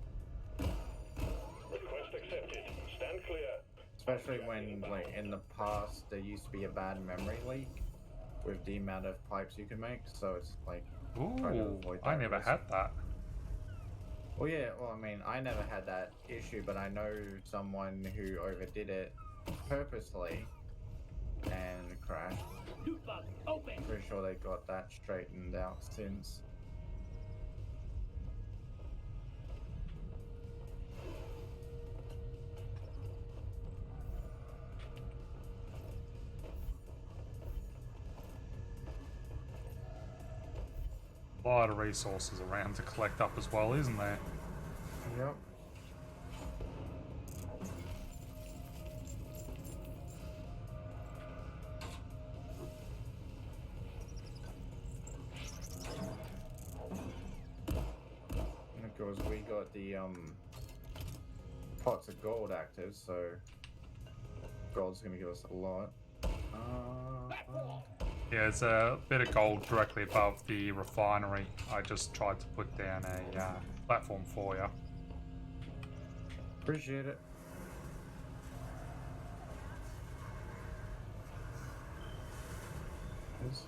Speaker 3: Request accepted. Stand clear.
Speaker 5: Especially when, like, in the past, there used to be a bad memory leak with the amount of pipes you can make, so it's like, try to
Speaker 1: Ooh,
Speaker 5: avoid
Speaker 1: I
Speaker 5: that
Speaker 1: never
Speaker 5: risk.
Speaker 1: had that.
Speaker 5: Well, yeah, well, I mean, I never had that issue, but I know someone who overdid it purposely and crashed.
Speaker 2: Loot bug, open!
Speaker 5: Pretty sure they got that straightened out since.
Speaker 1: A lot of resources around to collect up as well, isn't there?
Speaker 5: Yep. And of course, we got the pots of gold active, so gold's gonna give us a lot.
Speaker 1: Yeah, there's a bit of gold directly above the refinery. I just tried to put down a platform for you.
Speaker 5: Appreciate it. Yes.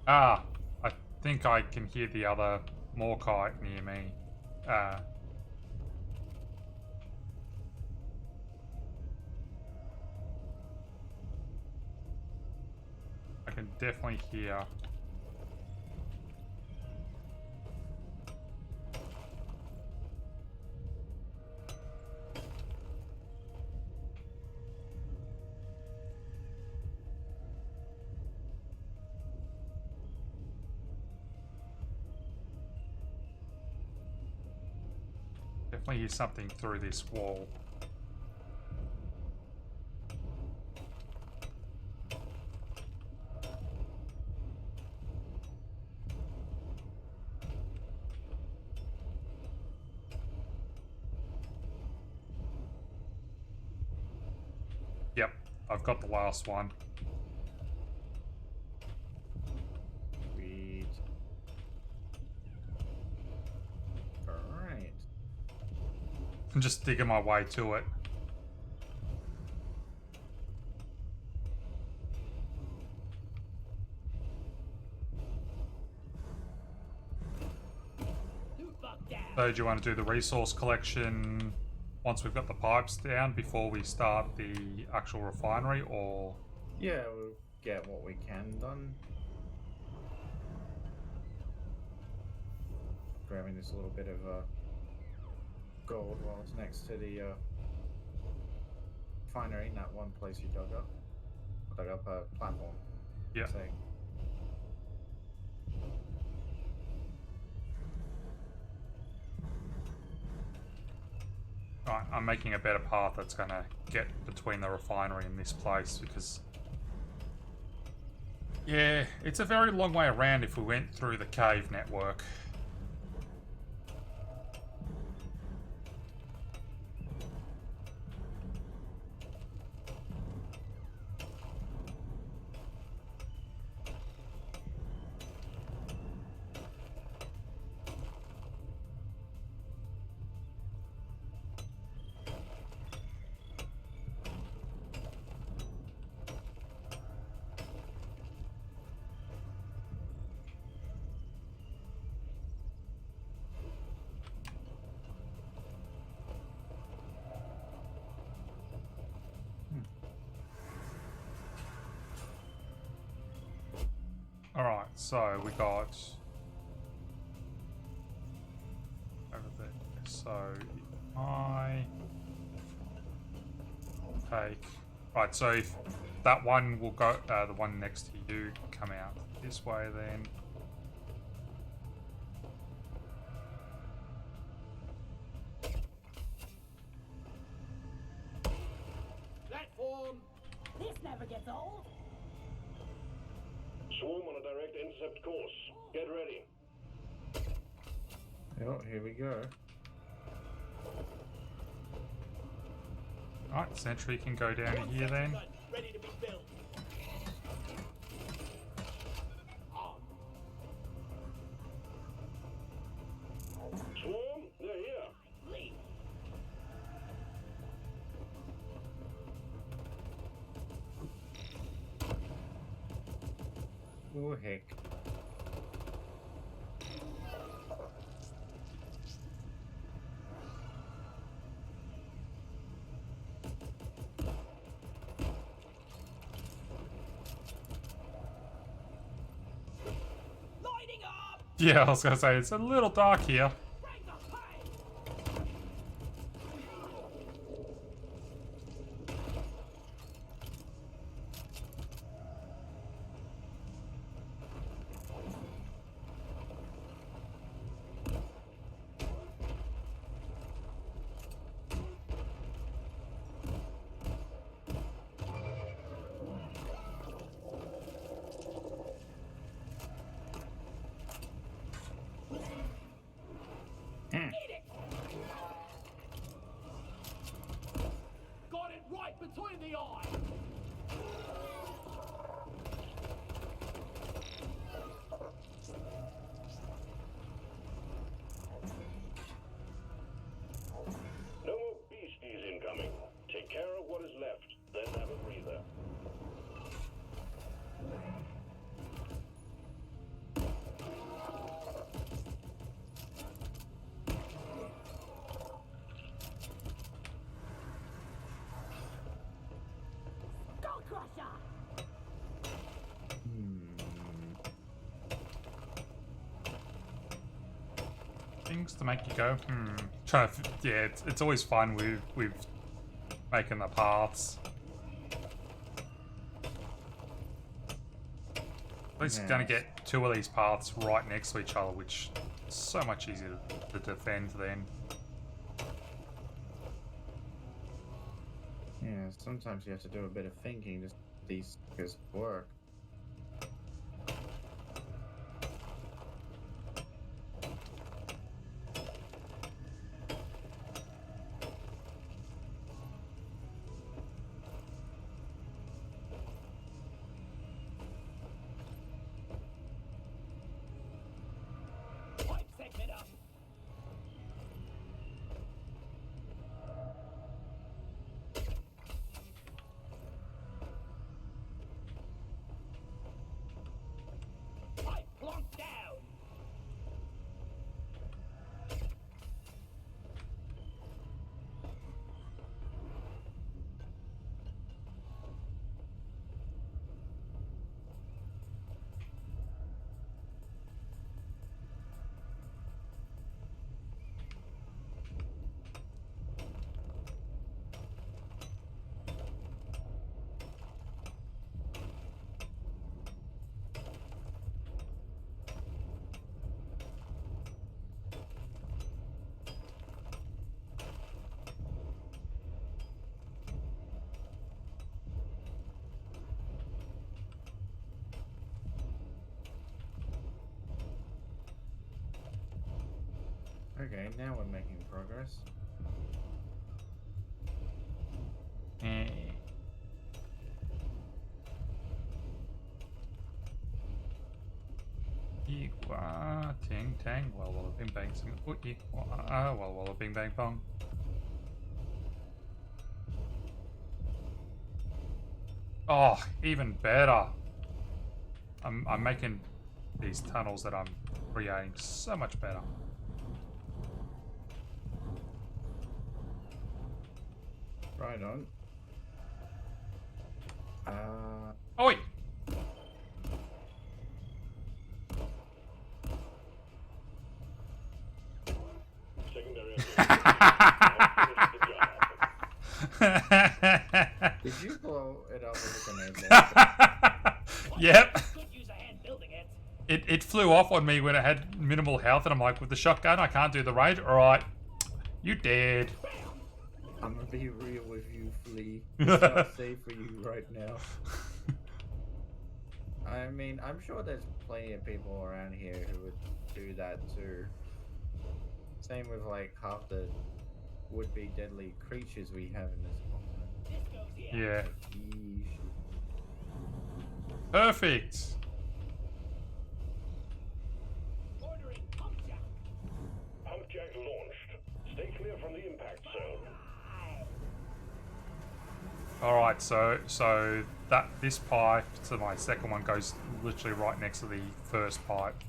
Speaker 1: Ah, I think I can hear the other Morkite near me. I can definitely hear. Definitely hear something through this wall. Yep, I've got the last one.
Speaker 5: Sweet. Alright.
Speaker 1: I'm just digging my way to it.
Speaker 2: Who fucked that?
Speaker 1: So do you want to do the resource collection once we've got the pipes down before we start the actual refinery, or...
Speaker 5: Yeah, we'll get what we can done. Grabbing this little bit of gold while it's next to the refinery in that one place you dug up. Dug up a platform.
Speaker 1: Yeah.
Speaker 5: Say.
Speaker 1: Right, I'm making a better path that's gonna get between the refinery and this place because... Yeah, it's a very long way around if we went through the cave network. Alright, so we got... over there. So, I... take... Right, so if that one will go... the one next to you come out this way then.
Speaker 2: Platform. This never gets old.
Speaker 3: Swarm on a direct intercept course. Get ready.
Speaker 5: Oh, here we go.
Speaker 1: Alright, sentry can go down here then.
Speaker 2: Ready to be built.
Speaker 3: Swarm, they're here.
Speaker 2: Leave.
Speaker 5: Oh, heck.
Speaker 2: Lighting up.
Speaker 1: Yeah, I was gonna say, it's a little dark here.
Speaker 2: Bring the pain. Eat it. Got it right between the eyes.
Speaker 3: No more beasties incoming. Take care of what is left, then have a breather.
Speaker 2: Skull crusher.
Speaker 1: Things to make you go, Trying to, yeah, it's always fun with making the paths. At least you're gonna get two of these paths right next to each other, which is so much easier to defend then.
Speaker 5: Yeah, sometimes you have to do a bit of thinking to these things work. Okay, now we're making progress.
Speaker 1: Eh. Equa, ting tang, walla walla bing bang, sing, walla walla bing bang bong. Oh, even better. I'm making these tunnels that I'm creating so much better.
Speaker 5: Right on.
Speaker 1: Oi!
Speaker 3: Secondary finished the job.
Speaker 5: Did you blow it up with a grenade launcher?
Speaker 1: Yep.
Speaker 2: Could use a hand building it.
Speaker 1: It flew off on me when it had minimal health, and I'm like, with the shotgun, I can't do the range. Alright. You dead.
Speaker 5: I'm gonna be real with you, Flea. It's not safe for you right now. I mean, I'm sure there's plenty of people around here who would do that too. Same with like half the would-be deadly creatures we have in this continent.
Speaker 2: This goes here.
Speaker 1: Yeah.
Speaker 5: Yeesh.
Speaker 1: Perfect.
Speaker 2: Ordering pump jack.
Speaker 3: Pump jack launched. Stay clear from the impact zone.
Speaker 1: Alright, so that this pipe to my second one goes literally right next to the first pipe.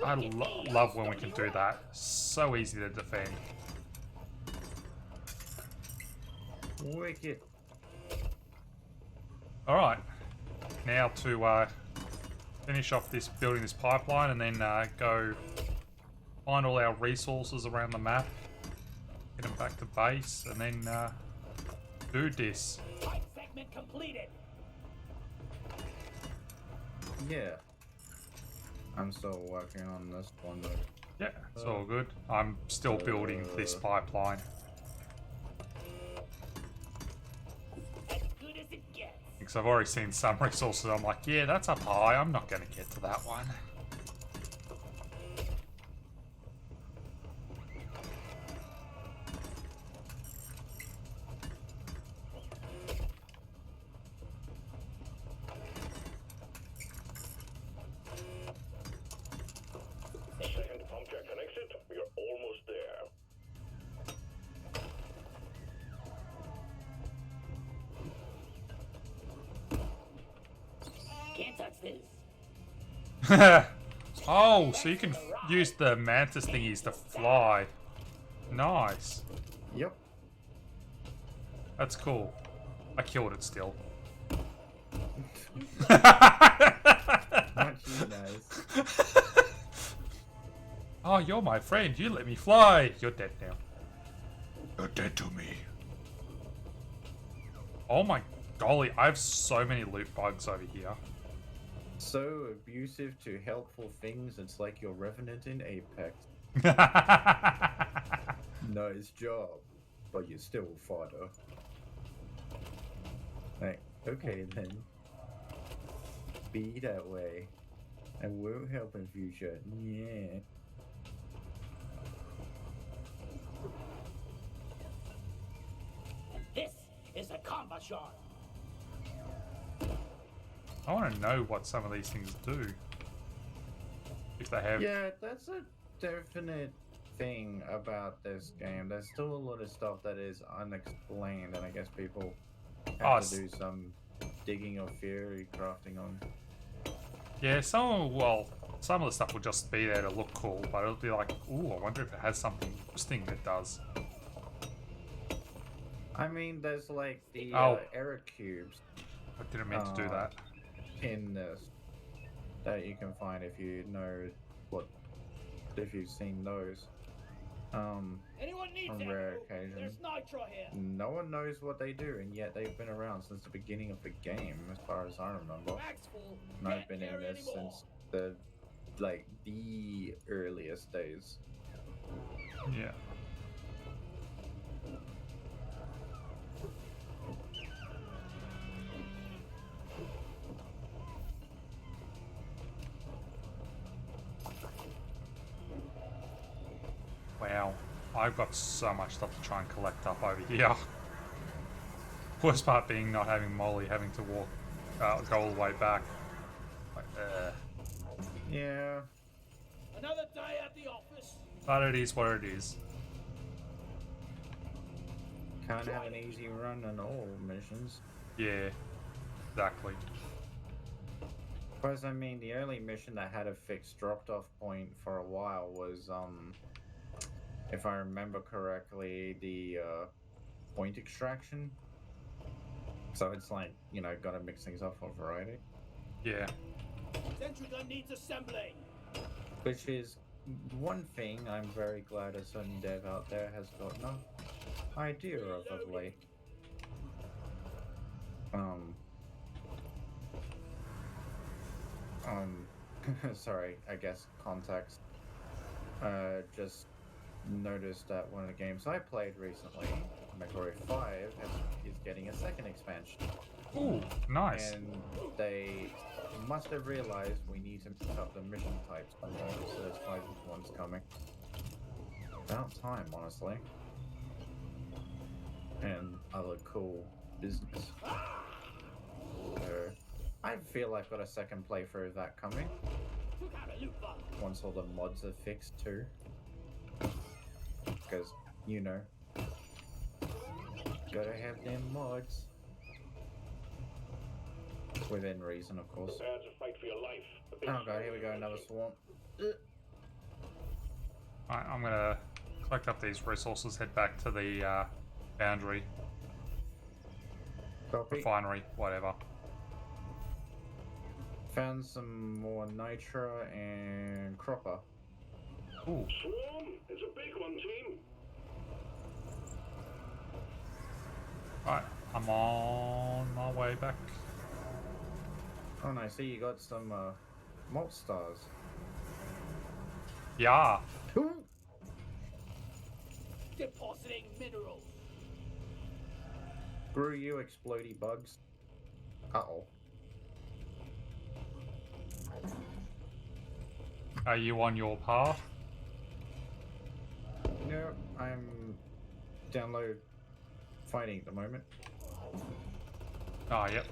Speaker 1: I love when we can do that. So easy to defend.
Speaker 5: Wicked.
Speaker 1: Alright. Now to finish off this building this pipeline and then go find all our resources around the map. Get them back to base and then do this.
Speaker 2: Pipe segment completed.
Speaker 5: Yeah. I'm still working on this one though.
Speaker 1: Yeah, it's all good. I'm still building this pipeline.
Speaker 2: As good as it gets.
Speaker 1: Because I've already seen some resources. I'm like, yeah, that's up high. I'm not going to get to that one.
Speaker 3: Second pump jack connected. We are almost there.
Speaker 2: Can't touch this.
Speaker 1: Oh, so you can use the mantis thingies to fly. Nice.
Speaker 5: Yep.
Speaker 1: That's cool. I killed it still.
Speaker 5: Not you guys.
Speaker 1: Oh, you're my friend. You let me fly. You're dead now. You're dead to me. Oh my golly, I have so many loot bugs over here.
Speaker 5: So abusive to helpful things, it's like you're Revenant in Apex. Nice job, but you're still fodder. Like, okay then. Be that way. I will help in future. Yeah.
Speaker 2: This is a combat shard.
Speaker 1: I want to know what some of these things do. If they have...
Speaker 5: Yeah, that's a definite thing about this game. There's still a lot of stuff that is unexplained, and I guess people have to do some digging or theory crafting on.
Speaker 1: Yeah, some of the stuff will just be there to look cool, but it'll be like, ooh, I wonder if it has something interesting that does.
Speaker 5: I mean, there's like the error cubes
Speaker 1: I didn't mean to do that.
Speaker 5: in this that you can find if you know if you've seen those.
Speaker 2: Anyone needs
Speaker 5: On
Speaker 2: ammo?
Speaker 5: rare occasion.
Speaker 2: There's nitro here.
Speaker 5: No one knows what they do, and yet they've been around since the beginning of the game, as far as I remember.
Speaker 2: Mag's full.
Speaker 5: And I've
Speaker 2: Can't
Speaker 5: been in
Speaker 2: carry
Speaker 5: this
Speaker 2: anymore.
Speaker 5: since the earliest days.
Speaker 1: Yeah. Wow. I've got so much stuff to try and collect up over here. Worst part being not having Molly, having to walk, go all the way back. Like,
Speaker 5: Yeah.
Speaker 2: Another day at the office.
Speaker 1: but it is what it is.
Speaker 5: Can't have an easy run on all missions.
Speaker 1: Yeah, exactly.
Speaker 5: Because I mean, the only mission that had a fixed dropped-off point for a while was, if I remember correctly, the point extraction. So it's like, you know, gotta mix things up for variety.
Speaker 1: Yeah.
Speaker 2: Sentry gun needs assembling.
Speaker 5: Which is one thing I'm very glad a certain dev out there has got no idea of late. Sorry, I guess context. Just noticed that one of the games I played recently, MechWarrior 5, is getting a second expansion.
Speaker 1: Ooh, nice.
Speaker 5: And they must have realized we need to mix up the mission types so there's 5 ones coming. About time, honestly. And other cool business. So, I feel I've got a second playthrough of that coming.
Speaker 2: Took out a loot bug.
Speaker 5: Once all the mods are fixed too. Because, you know, gotta have them mods. Within reason, of course.
Speaker 3: Prepare to fight for your life.
Speaker 5: Oh god, here we go, another swarm.
Speaker 1: Alright, I'm gonna collect up these resources, head back to the boundary,
Speaker 5: Copy.
Speaker 1: refinery, whatever.
Speaker 5: Found some more nitro and cropper.
Speaker 1: Ooh,
Speaker 3: Swarm, it's a big one, team.
Speaker 1: alright, I'm on my way back.
Speaker 5: Oh, and I see you got some malt stars.
Speaker 1: Yeah.
Speaker 5: Ooh.
Speaker 2: Depositing minerals.
Speaker 5: Screw you, explodey bugs. Uh-oh.
Speaker 1: Are you on your path?
Speaker 5: No, I'm download fighting at the moment.
Speaker 1: Oh, yep.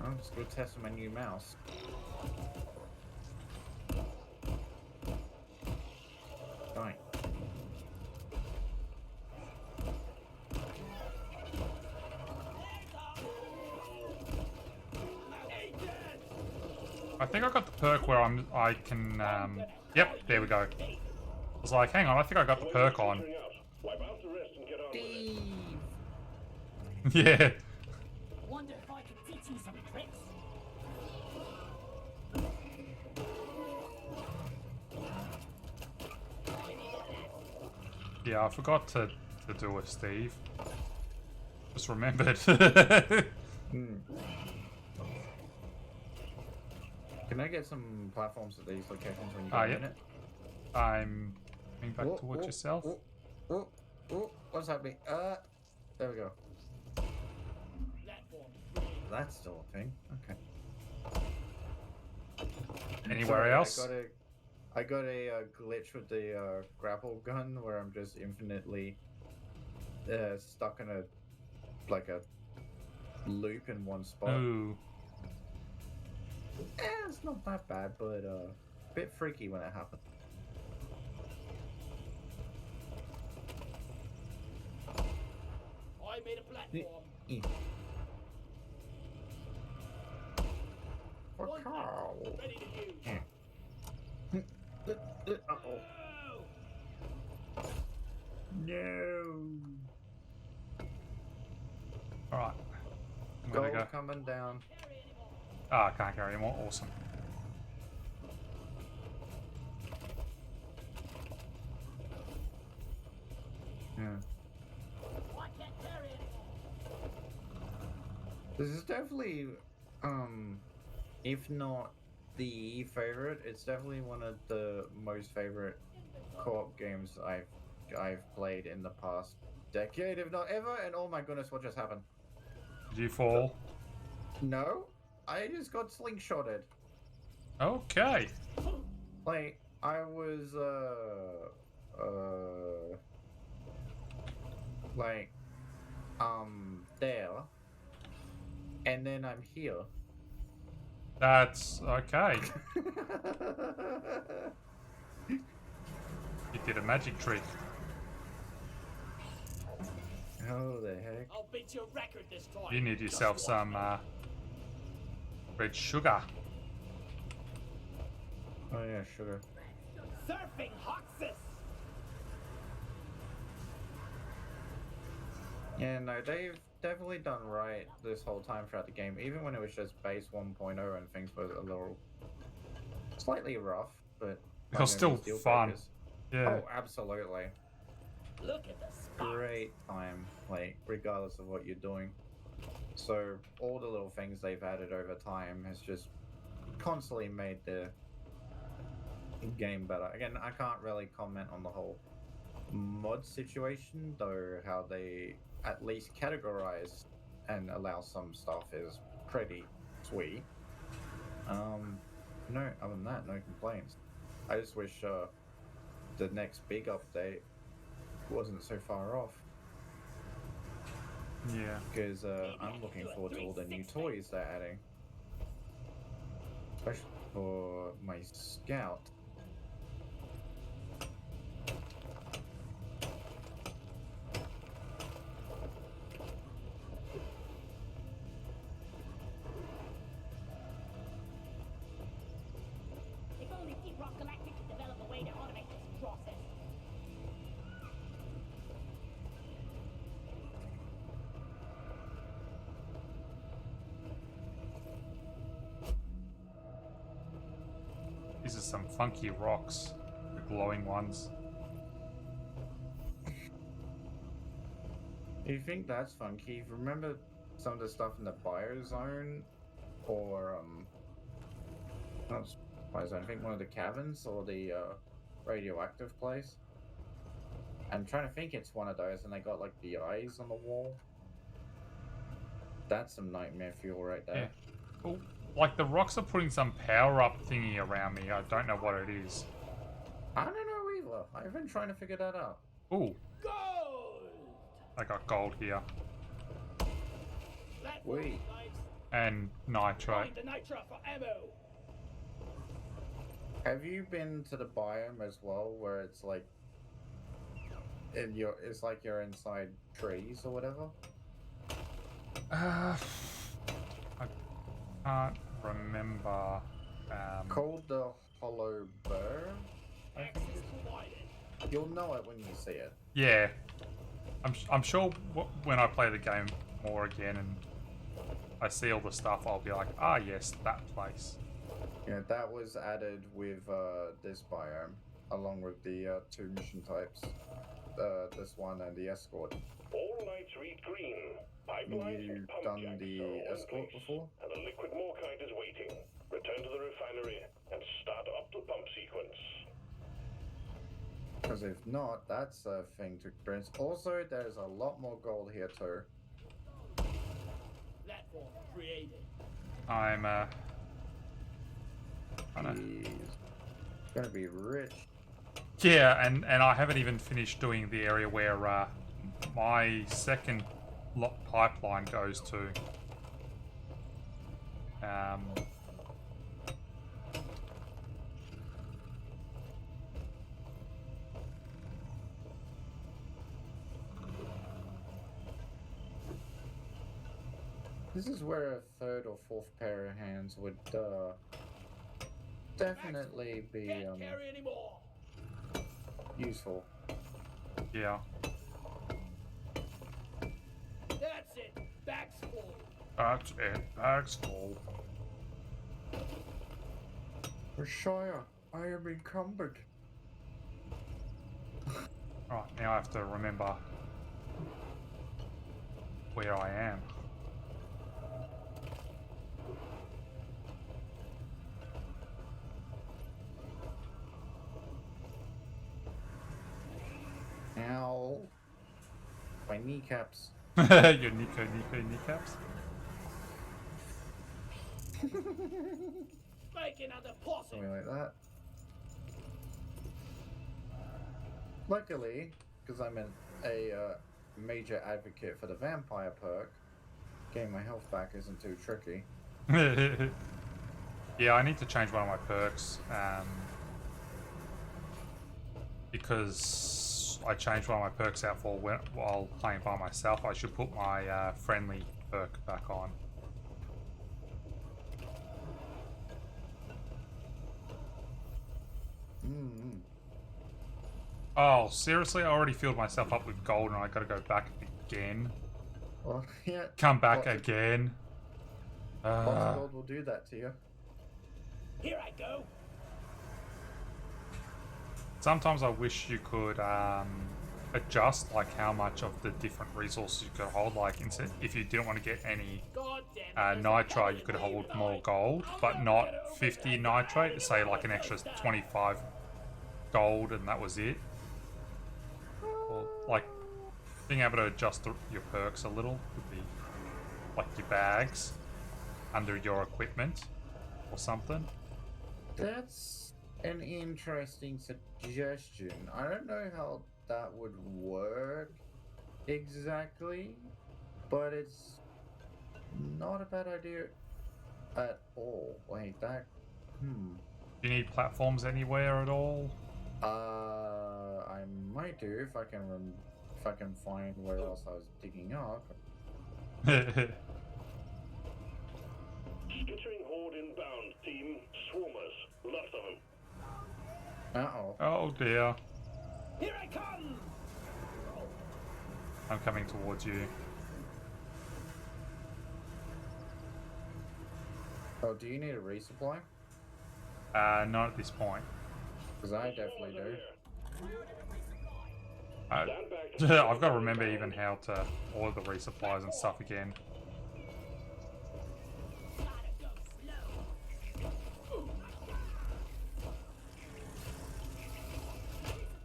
Speaker 5: I'm just gonna test my new mouse. Right.
Speaker 1: I think I got the perk where I can, yep, there we go. I was like, hang on, I think I got the perk on.
Speaker 3: Filtering out. Wipe out the rest and get on with it.
Speaker 1: Yeah.
Speaker 2: Wonder if I can teach you some tricks.
Speaker 1: Yeah, I forgot to do it, Steve. Just remembered.
Speaker 5: Can I get some platforms at these locations when you
Speaker 1: Ah,
Speaker 5: get
Speaker 1: yep.
Speaker 5: in it?
Speaker 1: I'm coming back towards yourself.
Speaker 5: Oh, what's happening? There we go.
Speaker 2: Platform.
Speaker 5: That's still a thing. Okay.
Speaker 1: Anywhere
Speaker 5: Sorry,
Speaker 1: else?
Speaker 5: I got a glitch with the grapple gun where I'm just infinitely stuck in a loop in one spot.
Speaker 1: Ooh.
Speaker 5: It's not that bad, but a bit freaky when it happens.
Speaker 2: I made a platform.
Speaker 5: For
Speaker 2: One
Speaker 5: Carl.
Speaker 2: platform ready to use.
Speaker 5: Uh-oh.
Speaker 2: Oh!
Speaker 5: No.
Speaker 1: Alright. I'm gonna
Speaker 5: Gold
Speaker 1: go.
Speaker 5: coming down.
Speaker 1: Ah, I can't carry anymore. Awesome.
Speaker 5: Yeah.
Speaker 2: I can't carry anymore.
Speaker 5: This is definitely, if not the favorite, it's definitely one of the most favorite co-op games I've played in the past decade, if not ever. And oh my goodness, what just happened?
Speaker 1: Did you fall?
Speaker 5: No, I just got slingshotted.
Speaker 1: Okay.
Speaker 5: Like, I was, like, there, and then I'm here.
Speaker 1: That's okay. You did a magic trick.
Speaker 5: Oh, the heck?
Speaker 2: I'll beat your record this time.
Speaker 1: You need yourself
Speaker 2: Just watch
Speaker 1: some
Speaker 2: me.
Speaker 1: red sugar.
Speaker 5: Oh yeah, sugar.
Speaker 2: Surfing Hoxus.
Speaker 5: Yeah, no, they've definitely done right this whole time throughout the game, even when it was just base 1.0 and things were a little slightly rough, but
Speaker 1: It was still
Speaker 5: deal
Speaker 1: fun.
Speaker 5: breakers.
Speaker 1: Yeah.
Speaker 5: Oh, absolutely.
Speaker 2: Look at the sparks.
Speaker 5: Great time, like, regardless of what you're doing. So, all the little things they've added over time has just constantly made the game better. Again, I can't really comment on the whole mod situation, though how they at least categorize and allow some stuff is pretty sweet. No, other than that, no complaints. I just wish the next big update wasn't so far off,
Speaker 1: Yeah.
Speaker 5: because I'm looking forward to all the new toys they're adding, especially for my scout.
Speaker 2: If only Deep Rock Galactic could develop a way to automate this process.
Speaker 1: These are some funky rocks. The glowing ones.
Speaker 5: You think that's funky? Remember some of the stuff in the biozone, or not biozone. I think one of the caverns or the radioactive place. I'm trying to think it's one of those, and they got like the eyes on the wall. That's some nightmare fuel right there.
Speaker 1: Oh, like the rocks are putting some power up thingy around me. I don't know what it is.
Speaker 5: I don't know either. I've been trying to figure that out.
Speaker 1: Ooh,
Speaker 2: Gold!
Speaker 1: I got gold here.
Speaker 2: Platform
Speaker 5: Wait.
Speaker 2: knives.
Speaker 1: And nitrate.
Speaker 2: Find the nitra for ammo.
Speaker 5: Have you been to the biome as well, where it's like, it's like you're inside trees or whatever?
Speaker 1: I can't remember.
Speaker 5: Called the Hollow Burr. I think
Speaker 2: Access provided.
Speaker 5: you'll know it when you see it.
Speaker 1: Yeah, I'm sure when I play the game more again and I see all the stuff, I'll be like, ah, yes, that place.
Speaker 5: Yeah, that was added with this biome, along with the two mission types, this one and the escort.
Speaker 3: All lights read green. Pipelines
Speaker 5: You've
Speaker 3: and pump
Speaker 5: done
Speaker 3: jacks
Speaker 5: the
Speaker 3: are all in
Speaker 5: escort
Speaker 3: place,
Speaker 5: before?
Speaker 3: and the liquid morkite is waiting. Return to the refinery and start up the pump sequence.
Speaker 5: Because if not, that's a thing to experience. Also, there's a lot more gold here too.
Speaker 2: Platform created.
Speaker 1: I'm
Speaker 5: He's gonna be rich.
Speaker 1: yeah, and I haven't even finished doing the area where my second pipeline goes to.
Speaker 5: This is where a third or fourth pair of hands would definitely be
Speaker 2: Can't carry anymore.
Speaker 5: useful.
Speaker 1: Yeah.
Speaker 2: That's it. Back's full.
Speaker 1: That's it. Bag's full.
Speaker 5: Rashaya, I am encumbered.
Speaker 1: Right, now I have to remember where I am.
Speaker 5: Ow. My kneecaps.
Speaker 1: Your Nico kneecaps?
Speaker 2: Make another possum.
Speaker 5: Something like that. Luckily, because I'm a major advocate for the vampire perk, getting my health back isn't too tricky.
Speaker 1: Yeah, I need to change one of my perks because I changed one of my perks out for while playing by myself. I should put my friendly perk back on. Oh, seriously? I already filled myself up with gold and I gotta go back again.
Speaker 5: Well, yeah.
Speaker 1: Come back
Speaker 5: Lots of-
Speaker 1: again.
Speaker 5: Lots of gold will do that to you.
Speaker 2: Here I go.
Speaker 1: Sometimes I wish you could adjust like how much of the different resources you could hold. Like instead, if you didn't want to get any
Speaker 2: God damn it, there's a
Speaker 1: nitrite,
Speaker 2: devil
Speaker 1: you could
Speaker 2: in me
Speaker 1: hold
Speaker 2: tonight.
Speaker 1: more gold,
Speaker 2: I'll
Speaker 1: but
Speaker 2: never
Speaker 1: not
Speaker 2: get over
Speaker 1: 50
Speaker 2: that.
Speaker 1: nitrate. Say like an extra 25 gold, and that was it. Or like being able to adjust your perks a little would be like your bags under your equipment or something.
Speaker 5: That's an interesting suggestion. I don't know how that would work exactly, but it's not a bad idea at all. Wait, that.
Speaker 1: Do you need platforms anywhere at all?
Speaker 5: I might do if I can find where else I was digging up.
Speaker 3: Skittering horde inbound, team. Swarmers. Lots of them.
Speaker 5: Uh-oh.
Speaker 1: Oh dear.
Speaker 2: Here I come.
Speaker 1: I'm coming towards you.
Speaker 5: Oh, do you need a resupply?
Speaker 1: Not at this point.
Speaker 5: Because I definitely do.
Speaker 1: I've got to remember even how to order the resupplies and stuff again.
Speaker 2: Gotta go slow.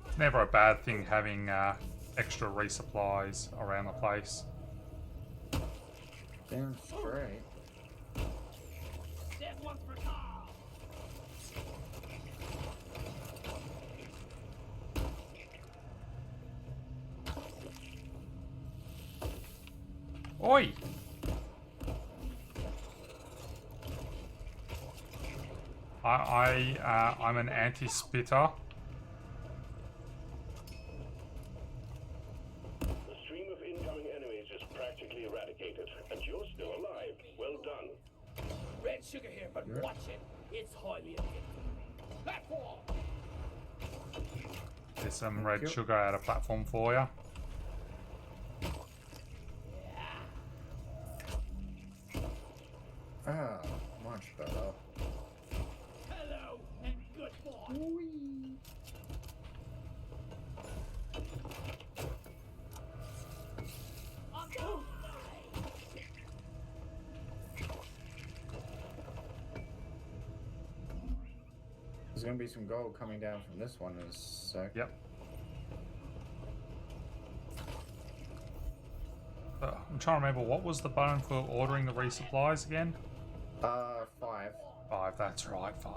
Speaker 1: It's never a bad thing having extra resupplies around the place.
Speaker 5: Damn straight.
Speaker 2: Death once for Carl.
Speaker 1: Oi! I'm an anti-spitter.
Speaker 3: The stream of incoming enemies is practically eradicated, and you're still alive. Well done.
Speaker 2: Red sugar here, but watch it. It's highly addictive. Platform.
Speaker 1: There's some red sugar at a platform for you.
Speaker 5: Ah, much better.
Speaker 2: Hello and goodbye.
Speaker 5: There's gonna be some gold coming down from this one in a sec.
Speaker 1: Yep. I'm trying to remember, what was the button for ordering the resupplies again?
Speaker 5: 5.
Speaker 1: 5, that's right, 5.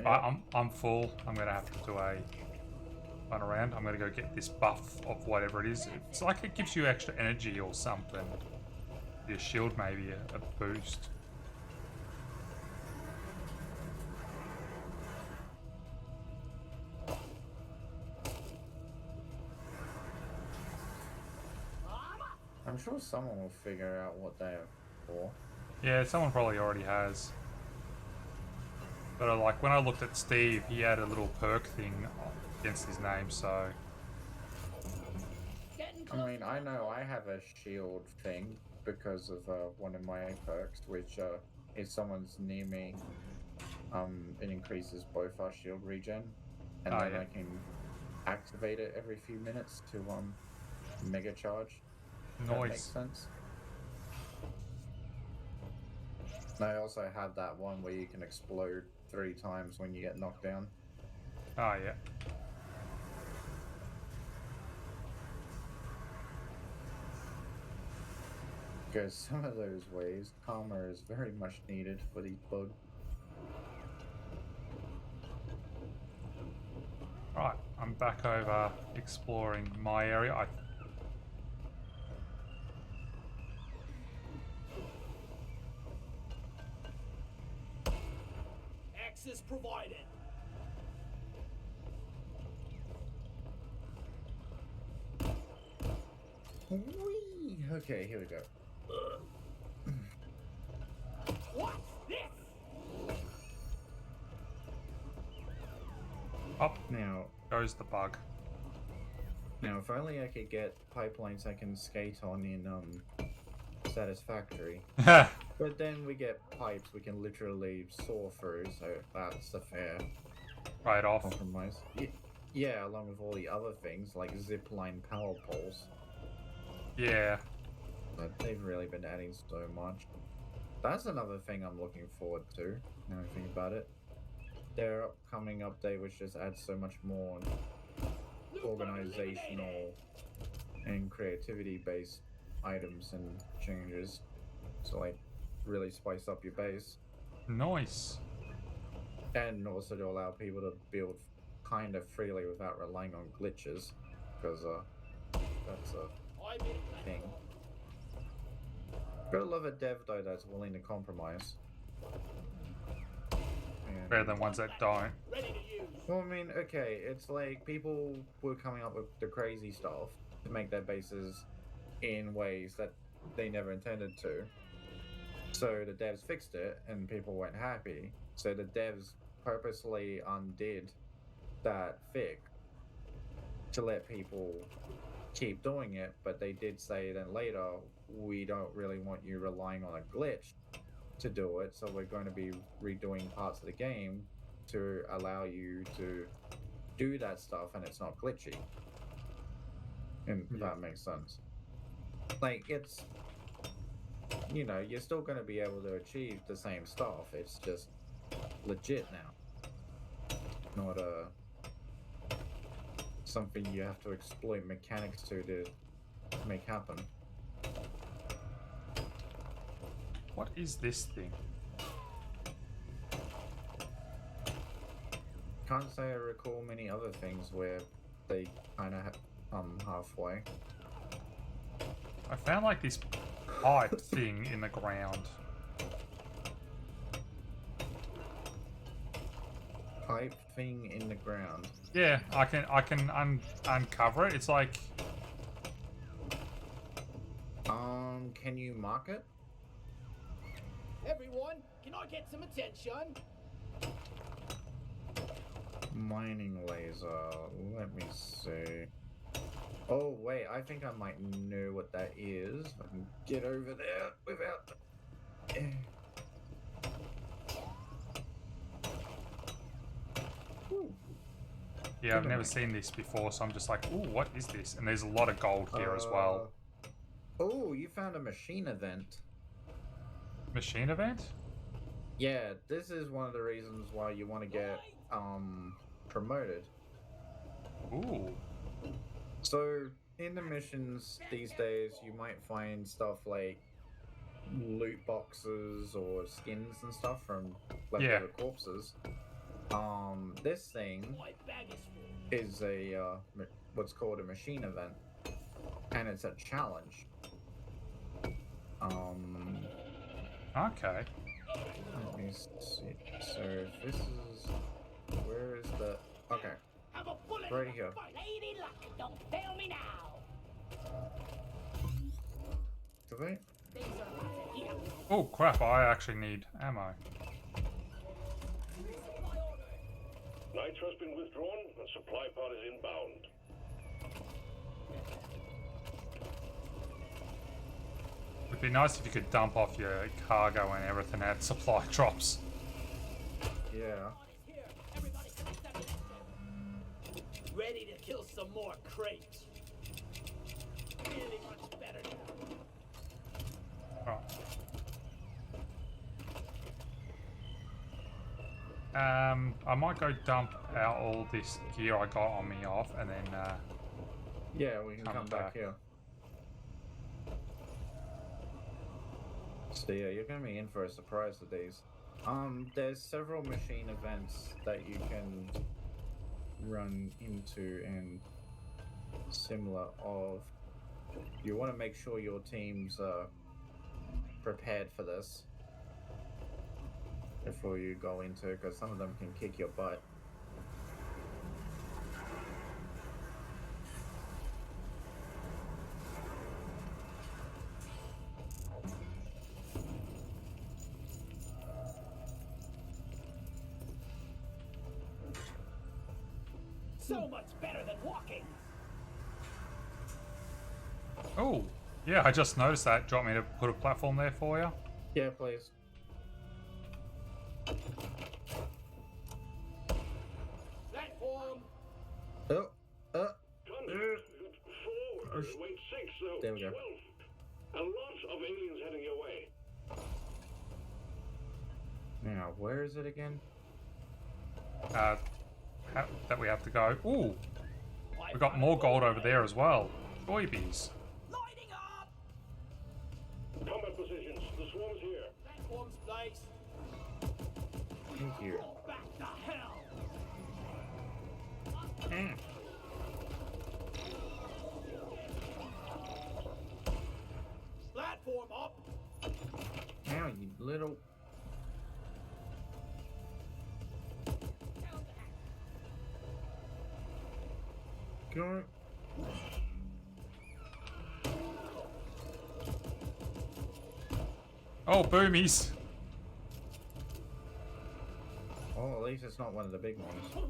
Speaker 5: Yeah.
Speaker 1: I'm full. I'm gonna have to do a run around. I'm gonna go get this buff of whatever it is. It's like it gives you extra energy or something. Your shield maybe a boost.
Speaker 5: I'm sure someone will figure out what they are for.
Speaker 1: Yeah, someone probably already has. But like when I looked at Steve, he had a little perk thing against his name, so
Speaker 2: Getting
Speaker 5: I
Speaker 2: close.
Speaker 5: mean, I know I have a shield thing because of one of my perks, which if someone's near me, it increases both our shield regen, and then
Speaker 1: yeah.
Speaker 5: I can activate it every few minutes to mega charge. That makes
Speaker 1: noise.
Speaker 5: sense. And I also have that one where you can explode 3 times when you get knocked down.
Speaker 1: Oh yeah.
Speaker 5: Because some of those ways, karma is very much needed for these bugs.
Speaker 1: back over exploring my area.
Speaker 2: Access provided.
Speaker 5: Whee! Okay, here we go.
Speaker 2: What's this?
Speaker 1: Up
Speaker 5: Now,
Speaker 1: goes the bug.
Speaker 5: if only I could get pipelines I can skate on in Satisfactory. But then we get pipes we can literally saw through, so that's a fair
Speaker 1: Right off.
Speaker 5: compromise. Yeah, along with all the other things like zipline power poles.
Speaker 1: Yeah.
Speaker 5: But they've really been adding so much. That's another thing I'm looking forward to, now I think about it. Their upcoming update, which just adds so much more organizational and creativity based items and changes. So like really spice up your base.
Speaker 1: Nice.
Speaker 5: And also to allow people to build kind of freely without relying on glitches. Because that's a thing. Gotta love a dev though that's willing to compromise. And,
Speaker 1: Better than ones that don't.
Speaker 2: Ready to use.
Speaker 5: well, I mean, okay, it's like people were coming up with the crazy stuff to make their bases in ways that they never intended to. So the devs fixed it and people weren't happy. So the devs purposely undid that fix to let people keep doing it, but they did say then later, we don't really want you relying on a glitch to do it, so we're going to be redoing parts of the game to allow you to do that stuff and it's not glitchy. And that makes sense. Like, it's, you know, you're still going to be able to achieve the same stuff, it's just legit now. Not something you have to exploit mechanics to make happen.
Speaker 1: What is this thing?
Speaker 5: Can't say I recall many other things where they kind of halfway.
Speaker 1: I found like this pipe thing in the ground.
Speaker 5: Pipe thing in the ground.
Speaker 1: Yeah, I can uncover it. It's like
Speaker 5: Can you mark it?
Speaker 2: Everyone, can I get some attention?
Speaker 5: Mining laser. Let me see. Oh wait, I think I might know what that is. I can get over there without. Ooh.
Speaker 1: yeah, I've never seen this before, so I'm just like, ooh, what is this? And there's a lot of gold here as well.
Speaker 5: Oh, you found a machine event.
Speaker 1: Machine event?
Speaker 5: Yeah, this is one of the reasons why you want to get promoted.
Speaker 1: Ooh.
Speaker 5: So in the missions these days, you might find stuff like loot boxes or skins and stuff from leftover corpses. This thing
Speaker 2: My bag is full.
Speaker 5: is a what's called a machine event, and it's a challenge.
Speaker 1: Okay.
Speaker 5: Let me see. So if this is where is the okay?
Speaker 2: Have a bullet
Speaker 5: Right
Speaker 2: in
Speaker 5: here.
Speaker 2: my Lady Luck, don't fail me now.
Speaker 5: Do they?
Speaker 2: Things are about to heat up.
Speaker 1: Oh crap! I actually need ammo.
Speaker 3: Nitro's been withdrawn and supply pod is inbound.
Speaker 1: It'd be nice if you could dump off your cargo and everything at supply drops.
Speaker 5: Yeah.
Speaker 2: Here, everybody collect ammunition. Ready to kill some more crates. Really much better now.
Speaker 1: I might go dump out all this gear I got on me off, and then
Speaker 5: Yeah, we can come back
Speaker 1: back.
Speaker 5: here. So yeah, you're gonna be in for a surprise with these. There's several machine events that you can run into and similar of you want to make sure your teams are prepared for this before you go into it, because some of them can kick your butt.
Speaker 2: So much better than walking.
Speaker 1: Oh, yeah, I just noticed that. Do you want me to put a platform there for you?
Speaker 5: Yeah, please.
Speaker 2: Platform.
Speaker 5: Oh,
Speaker 3: Gun, forward. Wait, 6, so
Speaker 5: there we go.
Speaker 3: 12. A lot of aliens heading your way.
Speaker 5: Now, where is it again?
Speaker 1: That we have to go. Ooh, we got more gold over there as well. Soybeans.
Speaker 2: Lighting up.
Speaker 3: Combat positions. The swarm's here.
Speaker 2: Platform's place.
Speaker 5: Thank you.
Speaker 2: Go back to hell. Platform up.
Speaker 5: Now, you little. Go.
Speaker 1: Oh, boomies.
Speaker 5: Oh, at least it's not one of the big ones.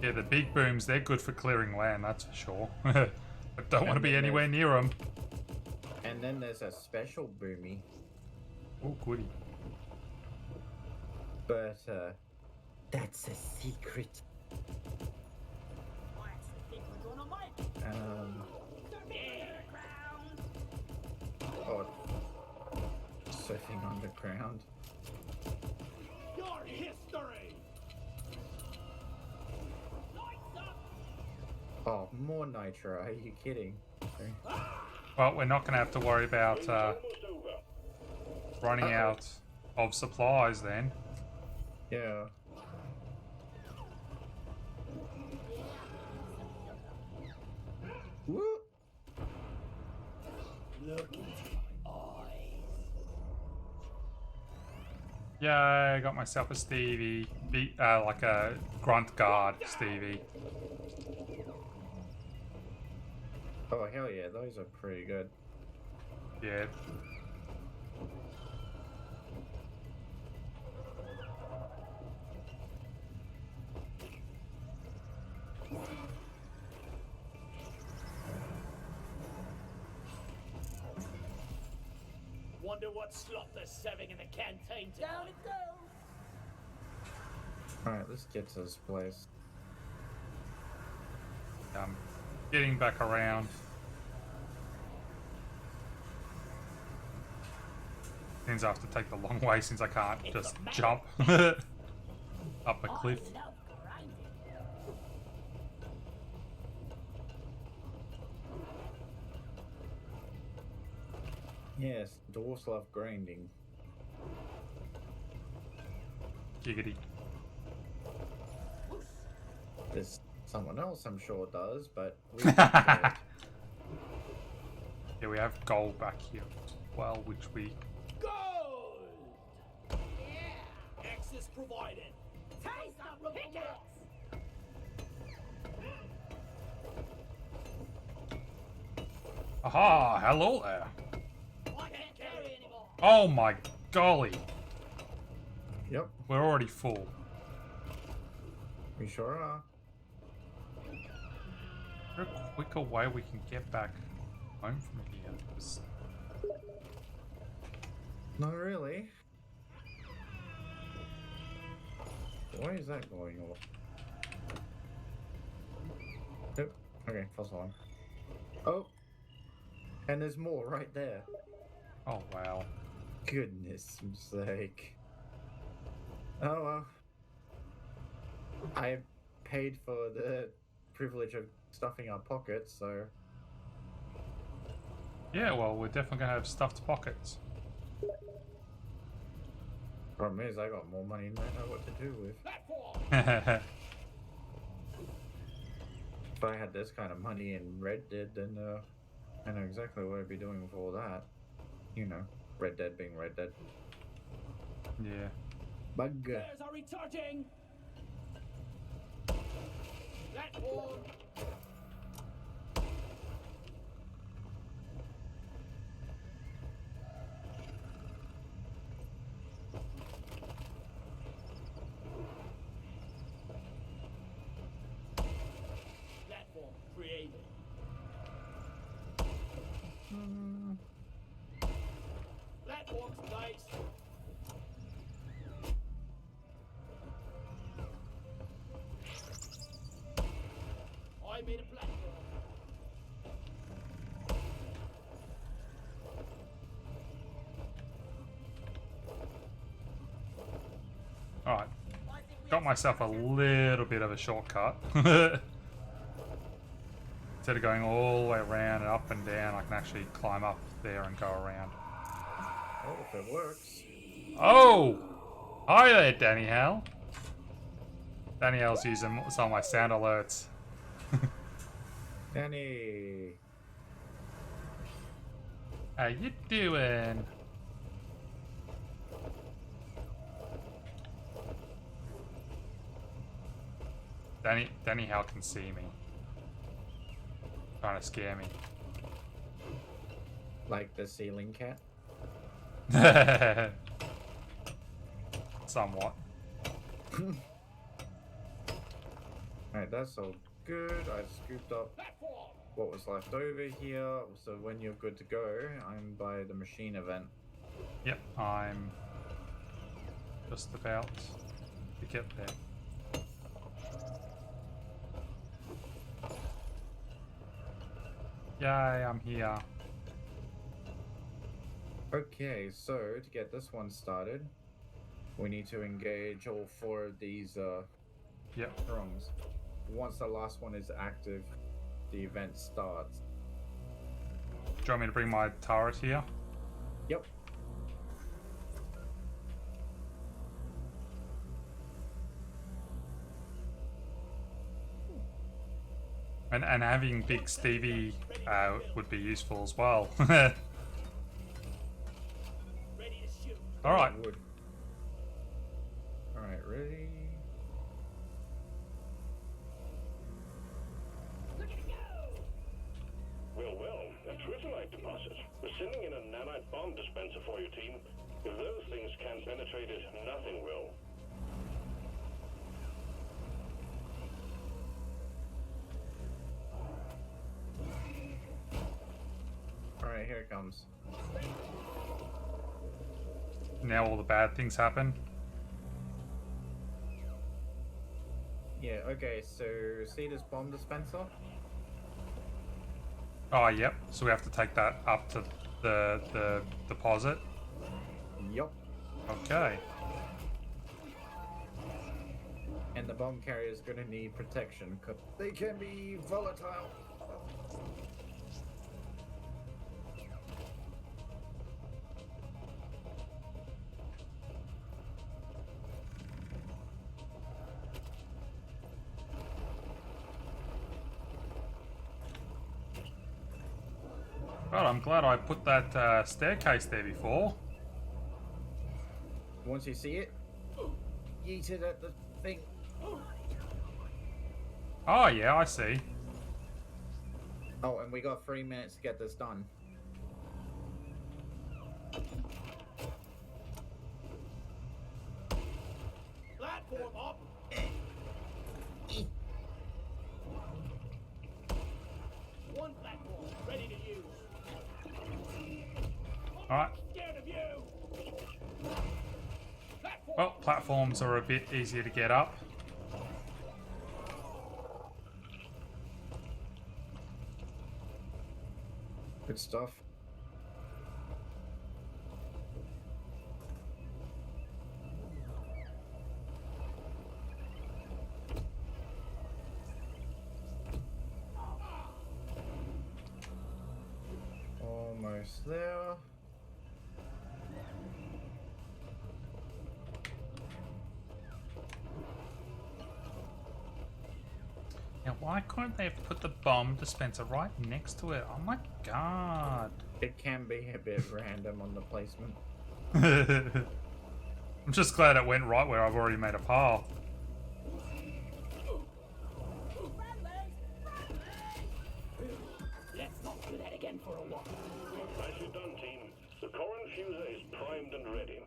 Speaker 1: Yeah, the big booms, they're good for clearing land, that's for sure. I don't want to be anywhere near them.
Speaker 5: And then there's a special boomy,
Speaker 1: Oh, goody.
Speaker 5: but that's a secret. Oh, surfing underground.
Speaker 2: Your history.
Speaker 5: Oh, more nitro. Are you kidding?
Speaker 1: Well, we're not going to have to worry about
Speaker 3: Almost over.
Speaker 1: running out of supplies then.
Speaker 5: Yeah. Woo!
Speaker 2: Look into my eyes.
Speaker 1: Yeah, I got myself a Stevie. Like a grunt guard Stevie.
Speaker 5: Oh, hell yeah, those are pretty good.
Speaker 1: Yeah.
Speaker 2: Wonder what slop they're serving in the canteen tonight. Down it goes.
Speaker 5: Alright, let's get to this place.
Speaker 1: Getting back around. Seems I have to take the long way since I can't just jump up a cliff.
Speaker 2: I love grinding.
Speaker 5: Yes, dwarves love grinding.
Speaker 1: Giggity.
Speaker 5: There's someone else I'm sure does, but we don't do it.
Speaker 1: Yeah, we have gold back here as well, which we...
Speaker 2: Gold! Yeah! Access provided. Taste the pickaxe!
Speaker 1: Aha! Hello there!
Speaker 2: I can't carry anymore.
Speaker 1: Oh my golly!
Speaker 5: Yep,
Speaker 1: We're already full.
Speaker 5: we sure are.
Speaker 1: Is there a quicker way we can get back home from here? 'Cause
Speaker 5: Not really. Why is that going off? Nope. Okay, false alarm. Oh! And there's more right there.
Speaker 1: Oh wow.
Speaker 5: Goodness sake. Oh well. I paid for the privilege of stuffing our pockets, so
Speaker 1: Yeah, well, we're definitely gonna have stuffed pockets.
Speaker 5: Problem is, I got more money than I know what to do with.
Speaker 2: Platform!
Speaker 5: If I had this kind of money in Red Dead, then I know exactly what I'd be doing with all that. You know, Red Dead being Red Dead.
Speaker 1: Yeah.
Speaker 5: Bug.
Speaker 2: Flares are recharging! Platform! Platform created. Platform's nice. I made a platform.
Speaker 1: Alright. Got myself a little bit of a shortcut. Instead of going all the way around and up and down, I can actually climb up there and go around.
Speaker 5: Oh, if it works.
Speaker 1: Oh! Hi there, Danny Hal. Danny Hal's using some of my sound alerts.
Speaker 5: Danny.
Speaker 1: How you doing? Danny Hal can see me. Trying to scare me.
Speaker 5: Like the ceiling cat.
Speaker 1: Somewhat.
Speaker 5: Alright, that's all good. I scooped up
Speaker 2: Platform!
Speaker 5: what was left over here. So when you're good to go, I'm by the machine event.
Speaker 1: Yep, I'm just about to get there. Yay, I'm here.
Speaker 5: Okay, so to get this one started, we need to engage all 4 of these
Speaker 1: Yep.
Speaker 5: rungs. Once the last one is active, the event starts.
Speaker 1: Do you want me to bring my turret here?
Speaker 5: Yep.
Speaker 1: And having Big Stevie would be useful as well.
Speaker 2: Ready to shoot.
Speaker 1: Alright.
Speaker 5: Wood. Alright, ready?
Speaker 2: Look at it go!
Speaker 3: Well, a Tritonite deposit. We're sending in a nanite bomb dispenser for you, team. If those things can't penetrate it, nothing will.
Speaker 5: Alright, here it comes.
Speaker 1: Now all the bad things happen.
Speaker 5: Yeah, okay, so see this bomb dispenser?
Speaker 1: Oh, yep. So we have to take that up to the deposit.
Speaker 5: Yup.
Speaker 1: Okay.
Speaker 5: And the bomb carrier is gonna need protection because they can be volatile.
Speaker 1: Well, I'm glad I put that staircase there before.
Speaker 5: Once you see it, yeet it at the thing.
Speaker 1: Oh, yeah, I see.
Speaker 5: Oh, and we got 3 minutes to get this done.
Speaker 2: Platform up! One platform ready to use.
Speaker 1: Alright.
Speaker 2: Scared of you! Platform!
Speaker 1: Well, platforms are a bit easier to get up.
Speaker 5: Good stuff. almost there.
Speaker 1: Now, why couldn't they have put the bomb dispenser right next to it? Oh my god.
Speaker 5: It can be a bit random on the placement.
Speaker 1: I'm just glad it went right where I've already made a path.
Speaker 2: Let's not do that again for a while.
Speaker 3: Nicely done, team. The core infuser is primed and ready.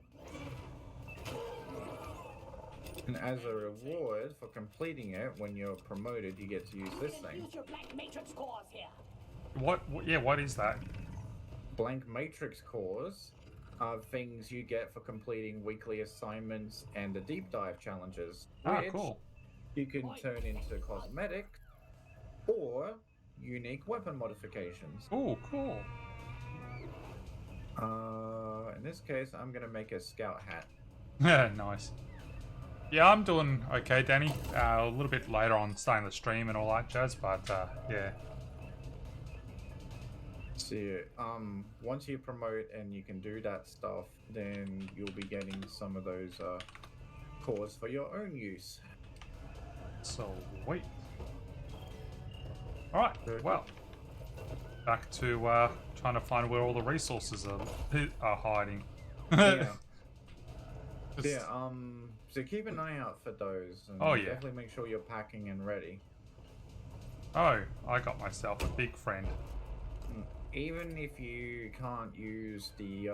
Speaker 5: And as a reward for completing it, when you're promoted, you get to use this thing.
Speaker 2: Use your black matrix cores here.
Speaker 1: Yeah, what is that?
Speaker 5: Blank matrix cores are things you get for completing weekly assignments and the deep dive challenges,
Speaker 1: Ah,
Speaker 5: which
Speaker 1: cool.
Speaker 5: you can turn into cosmetic or unique weapon modifications.
Speaker 1: Oh, cool.
Speaker 5: In this case, I'm gonna make a scout hat.
Speaker 1: Yeah, nice. Yeah, I'm doing okay, Danny. A little bit later on starting the stream and all that jazz, but yeah.
Speaker 5: So, once you promote and you can do that stuff, then you'll be getting some of those cores for your own use.
Speaker 1: So wait. Alright, well. Back to trying to find where all the resources are hiding.
Speaker 5: Yeah.
Speaker 1: Just-
Speaker 5: Yeah, so keep an eye out for those. And
Speaker 1: Oh, yeah.
Speaker 5: definitely make sure you're packing and ready.
Speaker 1: Oh, I got myself a big friend.
Speaker 5: Even if you can't use the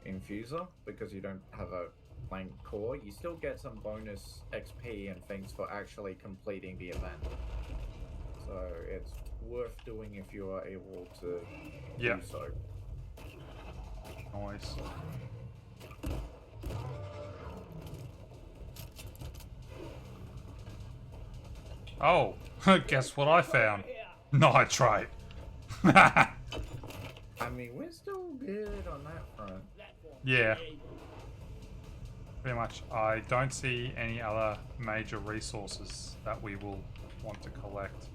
Speaker 5: infuser because you don't have a blank core, you still get some bonus XP and things for actually completing the event. So it's worth doing if you are able to
Speaker 1: Yeah.
Speaker 5: do so.
Speaker 1: Nice. Oh, guess what I found? Nitrate.
Speaker 5: I mean, we're still good on that front.
Speaker 1: Yeah. Pretty much. I don't see any other major resources that we will want to collect.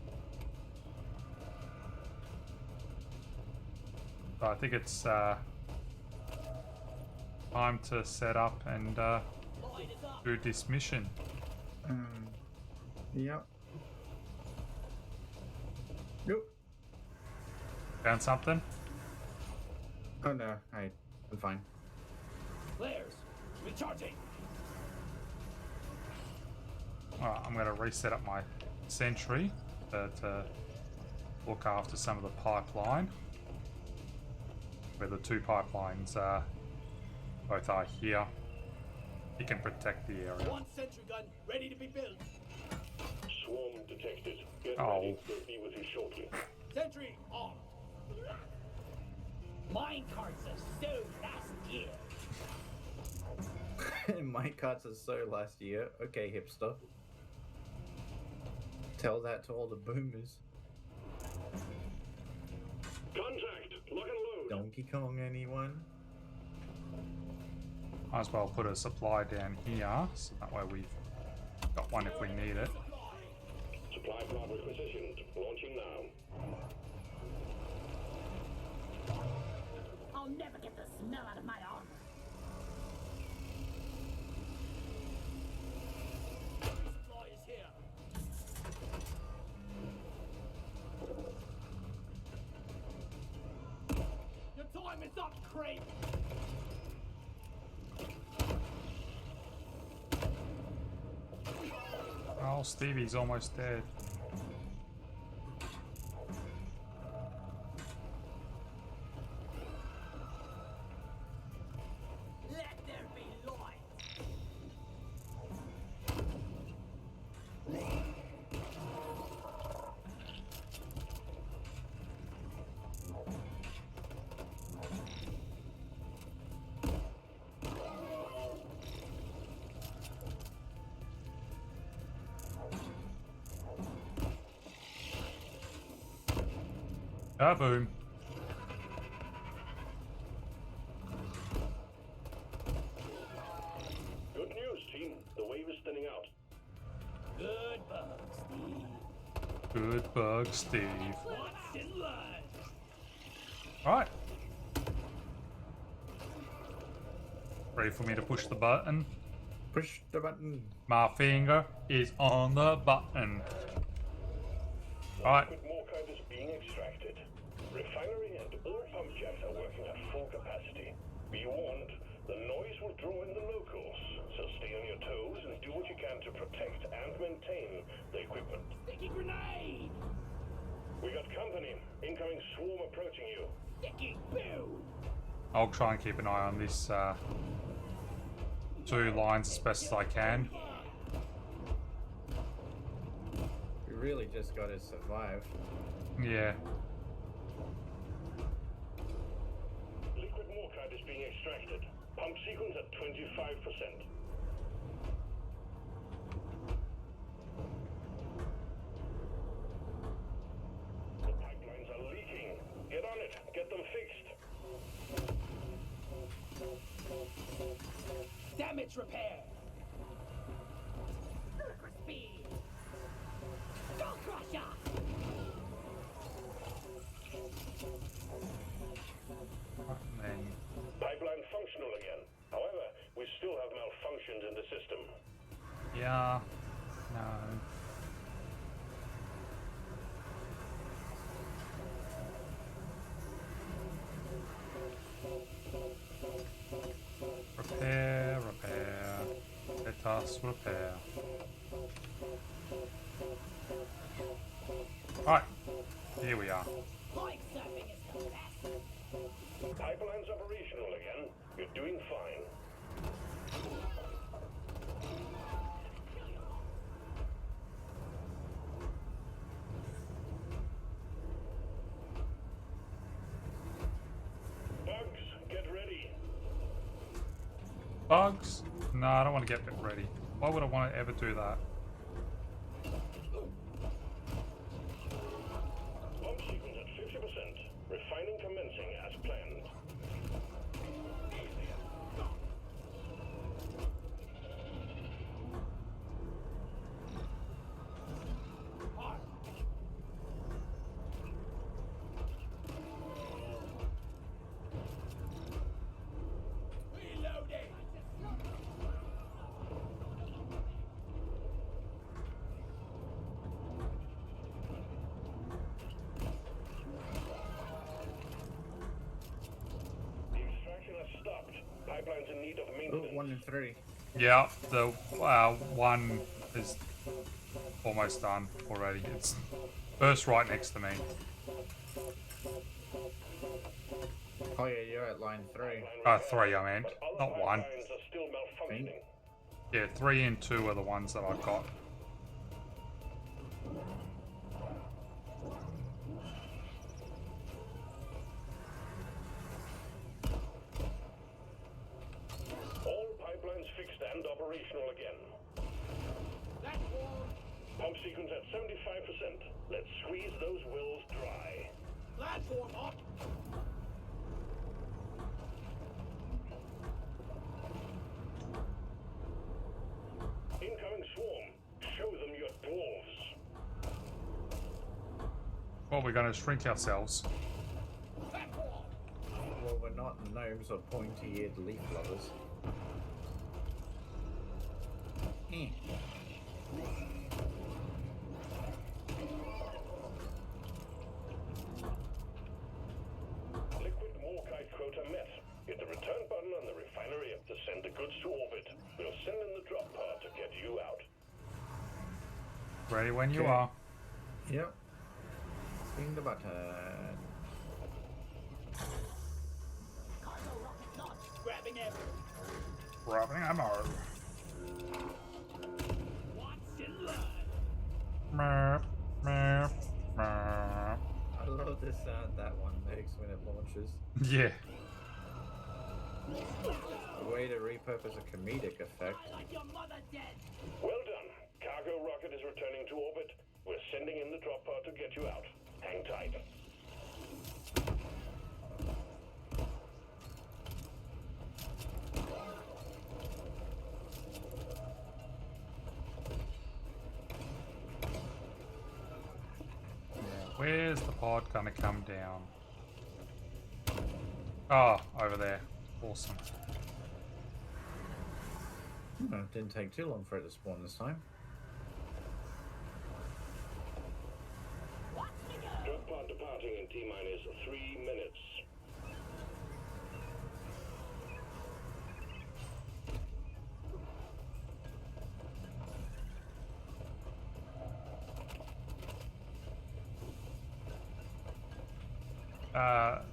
Speaker 1: So I think it's time to set up and do this mission.
Speaker 5: Yep. Nope.
Speaker 1: Found something?
Speaker 5: Oh no, I'm fine.
Speaker 2: Flares, recharging.
Speaker 1: Alright, I'm going to reset up my sentry to look after some of the pipeline. Where the two pipelines both are here. You can protect the area.
Speaker 2: One sentry gun ready to be built.
Speaker 3: Swarm detected. Get
Speaker 1: Oh.
Speaker 3: ready. We'll be with you shortly.
Speaker 2: Sentry on. Mine carts are so last year.
Speaker 5: My cuts are so last year. Okay, hipster. Tell that to all the boomers.
Speaker 3: Contact. Lock and load.
Speaker 5: Donkey Kong, anyone?
Speaker 1: Might as well put a supply down here, so that way we've got one if we need it.
Speaker 3: Supply pod requisitioned. Launching now.
Speaker 2: I'll never get the smell out of my armor. Supply is here. Your time is up, Crate.
Speaker 1: Oh, Stevie's almost dead.
Speaker 2: Let there be light.
Speaker 1: Ah, boom.
Speaker 3: Good news, team. The wave is thinning out.
Speaker 2: Good bugs, Steve.
Speaker 1: Good bug, Steve.
Speaker 2: What's in line?
Speaker 1: Alright, Ready for me to push the button?
Speaker 5: Push the button.
Speaker 1: My finger is on the button. Alright.
Speaker 3: Liquid morkite is being extracted. Refinery and all pump jacks are working at full capacity. Be warned, the noise will draw in the locals, so stay on your toes and do what you can to protect and maintain the equipment.
Speaker 2: Sticky grenade!
Speaker 3: We got company. Incoming swarm approaching you.
Speaker 2: Sticky boo!
Speaker 1: I'll try and keep an eye on this 2 lines as best as I can.
Speaker 5: We really just gotta survive.
Speaker 1: Yeah.
Speaker 3: Liquid morkite is being extracted. Pump sequence at 25%. The pipelines are leaking. Get on it. Get them fixed.
Speaker 2: Damage repair! Super speed! Skull crusher!
Speaker 1: And then,
Speaker 3: Pipeline functional again. However, we still have malfunctions in the system.
Speaker 1: yeah. No. Repair, repair. Let us repair. Right. Here we are.
Speaker 2: Bike surfing is the best!
Speaker 3: Pipeline's operational again. You're doing fine. Bugs, get ready.
Speaker 1: Bugs? No, I don't want to get ready. Why would I want to ever do that?
Speaker 3: Pump sequence at 50%. Refining commencing as planned.
Speaker 2: Reloading!
Speaker 3: The extraction has stopped. Pipeline's in need of
Speaker 5: Oh,
Speaker 3: maintenance.
Speaker 5: 1 and 3.
Speaker 1: Yeah, the one is almost done already. It's first right next to me.
Speaker 5: Oh yeah, you're at line 3.
Speaker 1: 3 I meant,
Speaker 3: Other
Speaker 1: not 1.
Speaker 3: pipelines are still malfunctioning.
Speaker 1: Yeah, 3 and 2 are the ones that I've got.
Speaker 3: All pipelines fixed and operational again.
Speaker 2: Platform!
Speaker 3: Pump sequence at 75%. Let's squeeze those wells dry.
Speaker 2: Platform up!
Speaker 3: Incoming swarm. Show them your dwarves.
Speaker 1: Well, we're going to shrink ourselves.
Speaker 2: Platform!
Speaker 5: Well, we're not gnomes or pointy-eared leaf lovers.
Speaker 3: Liquid morkite quota met. Hit the return button on the refinery to send the goods to orbit. We'll send in the drop pod to get you out.
Speaker 1: Ready when you
Speaker 5: Okay.
Speaker 1: are.
Speaker 5: Yep. Ding the button.
Speaker 2: Cargo rocket launch! Grabbing ammo!
Speaker 1: Grabbing ammo.
Speaker 2: What's in line?
Speaker 1: Merp, merp, merp.
Speaker 5: I love the sound that one makes when it launches.
Speaker 1: Yeah.
Speaker 5: A way to repurpose a comedic effect.
Speaker 2: I like your mother dead!
Speaker 3: Well done. Cargo rocket is returning to orbit. We're sending in the drop pod to get you out. Hang tight.
Speaker 1: Where's the pod gonna come down? Oh, over there. Awesome.
Speaker 5: It didn't take too long for it to spawn this time.
Speaker 2: Watch me go.
Speaker 3: Drug pod departing in T-minus 3 minutes.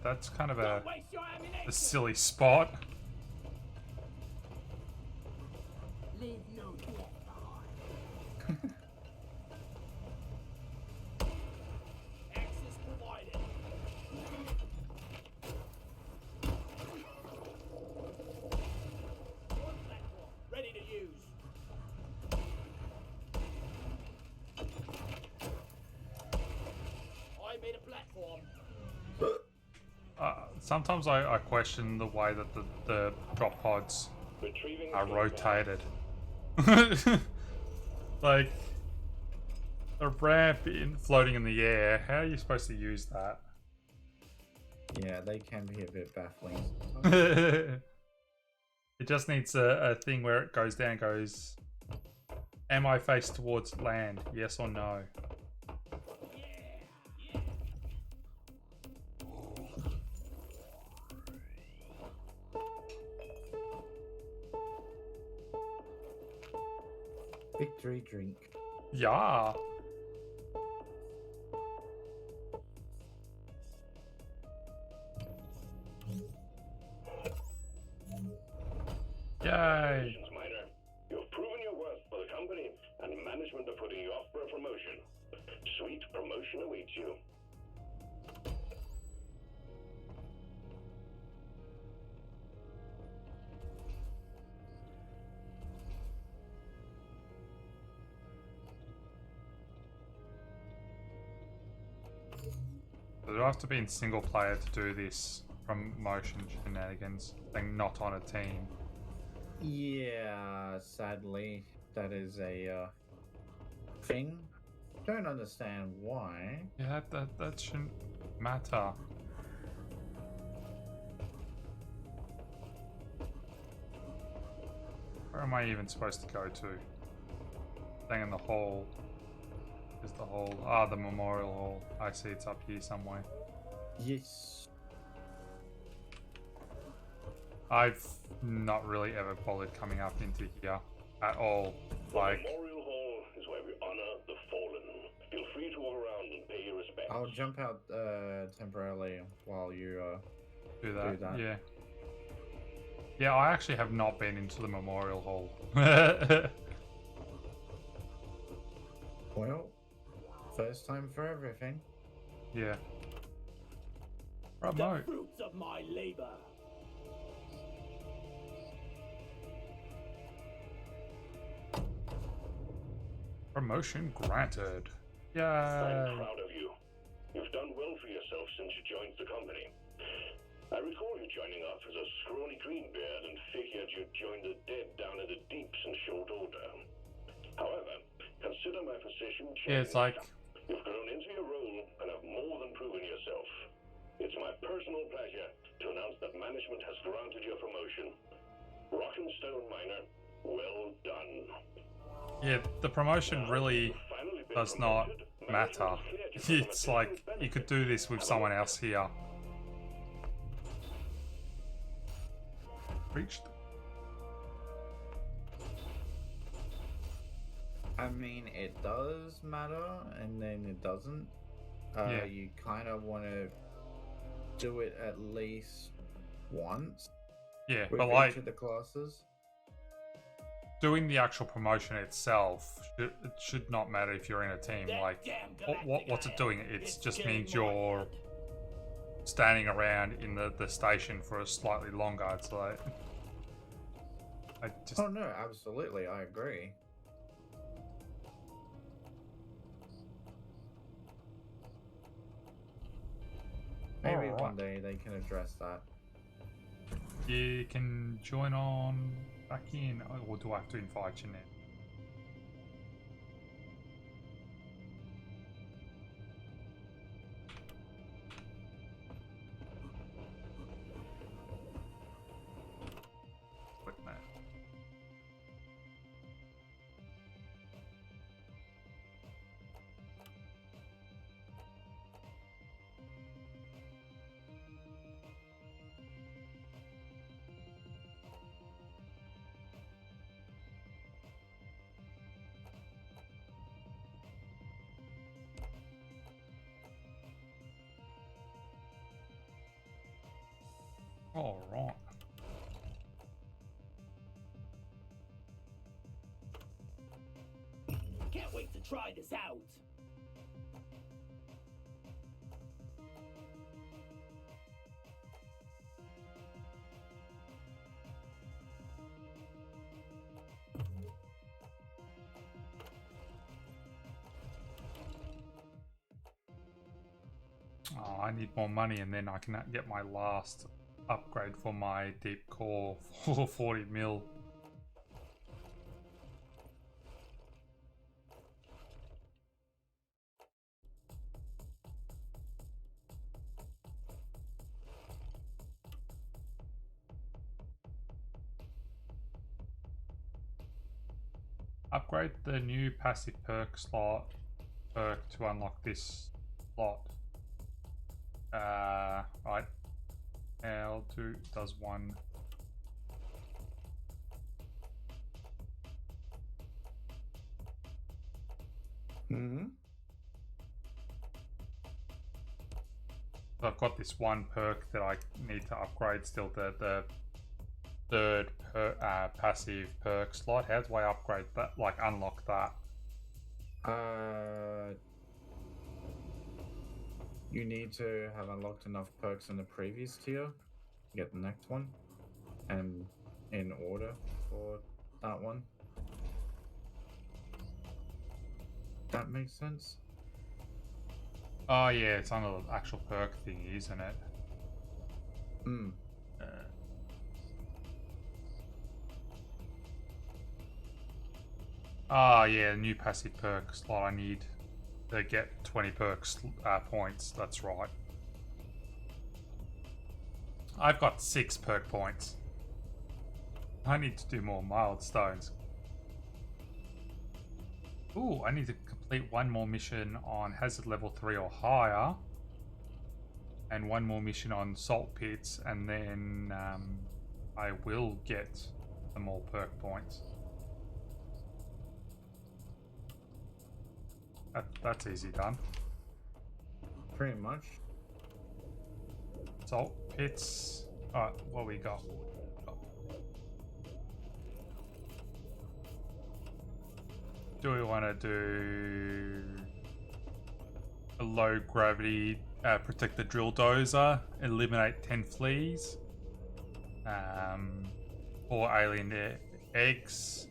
Speaker 1: That's kind of a
Speaker 2: Don't waste your ammunition.
Speaker 1: silly spot.
Speaker 2: Leave no death behind. Access provided. One platform ready to use. I made a platform.
Speaker 1: Sometimes I question the way that the drop pods
Speaker 3: Retrieving
Speaker 1: are
Speaker 3: feedback.
Speaker 1: rotated. Like a ramp floating in the air. How are you supposed to use that?
Speaker 5: Yeah, they can be a bit baffling sometimes.
Speaker 1: It just needs a thing where it goes down, goes, am I faced towards land? Yes or no?
Speaker 5: Victory drink.
Speaker 1: Yeah. Yay.
Speaker 3: Congratulations, Miner. You've proven your worth for the company, and management are putting you off for a promotion. Sweet promotion awaits you.
Speaker 1: Do I have to be in single player to do this promotion shenanigans thing, not on a team?
Speaker 5: Yeah, sadly, that is a thing. Don't understand why.
Speaker 1: Yeah, that shouldn't matter. Where am I even supposed to go to? Thing in the hall. Is the hall? Ah, the memorial hall. I see it's up here somewhere.
Speaker 5: Yes.
Speaker 1: I've not really ever bothered coming up into here at all.
Speaker 3: The
Speaker 1: Like,
Speaker 3: Memorial Hall is where we honor the fallen. Feel free to walk around and pay your respects.
Speaker 5: I'll jump out temporarily while you
Speaker 1: do that.
Speaker 5: do that.
Speaker 1: Yeah. Yeah, I actually have not been into the memorial hall.
Speaker 5: Well, first time for everything.
Speaker 1: Yeah.
Speaker 2: The
Speaker 1: Remote.
Speaker 2: fruits of my labor.
Speaker 1: Promotion granted.
Speaker 3: I'm
Speaker 1: Yay.
Speaker 3: proud of you. You've done well for yourself since you joined the company. I recall you joining up as a scrawny greenbeard and figured you'd join the dead down in the deeps in short order. However, consider my position changed.
Speaker 1: Yeah, it's like,
Speaker 3: You've grown into your role and have more than proven yourself. It's my personal pleasure to announce that management has granted you a promotion. Rock'n'Stone Miner, well done.
Speaker 1: yeah, the promotion really
Speaker 3: You've finally been
Speaker 1: does not
Speaker 3: promoted.
Speaker 1: matter.
Speaker 3: Management has cleared you from
Speaker 1: It's
Speaker 3: a
Speaker 1: like,
Speaker 3: different
Speaker 1: you could
Speaker 3: benefit.
Speaker 1: do this with someone else here. Reached.
Speaker 5: I mean, it does matter, and then it doesn't.
Speaker 1: Yeah.
Speaker 5: You kind of want to do it at least once
Speaker 1: Yeah,
Speaker 5: with
Speaker 1: but
Speaker 5: each
Speaker 1: like,
Speaker 5: of the classes.
Speaker 1: doing the actual promotion itself, it should not matter if you're in a team.
Speaker 2: That
Speaker 1: Like,
Speaker 2: damn
Speaker 1: what's it
Speaker 2: Galactic
Speaker 1: doing?
Speaker 2: iron
Speaker 1: It
Speaker 2: is
Speaker 1: just
Speaker 2: killing
Speaker 1: means
Speaker 2: my
Speaker 1: you're
Speaker 2: blood.
Speaker 1: standing around in the station for a slightly longer. It's like, I just,
Speaker 5: Oh no, absolutely, I agree. Maybe
Speaker 1: Alright.
Speaker 5: one day they can address that.
Speaker 1: you can join on back in, or do I have to invite you now? Click that. All right.
Speaker 2: Can't wait to try this out.
Speaker 1: Oh, I need more money, and then I can get my last upgrade for my deep core for 40 mil. Upgrade the new passive perk to unlock this slot. Right. L2 does one.
Speaker 5: Hmm.
Speaker 1: So I've got this one perk that I need to upgrade still, the third passive perk slot. How do I upgrade that, like unlock that?
Speaker 5: You need to have unlocked enough perks in the previous tier. Get the next one, and in order for that one. That makes sense.
Speaker 1: Oh yeah, it's on the actual perk thing, isn't it?
Speaker 5: Hmm.
Speaker 1: Oh yeah, new passive perk slot. I need to get 20 perks points. That's right. I've got 6 perk points. I need to do more milestones. Ooh, I need to complete one more mission on hazard level 3 or higher, and one more mission on salt pits, and then I will get some more perk points. That's easy done.
Speaker 5: Pretty much.
Speaker 1: Salt pits. Alright, what we got? Do we want to do a low gravity protect the drill dozer, eliminate 10 fleas, 4 alien eggs,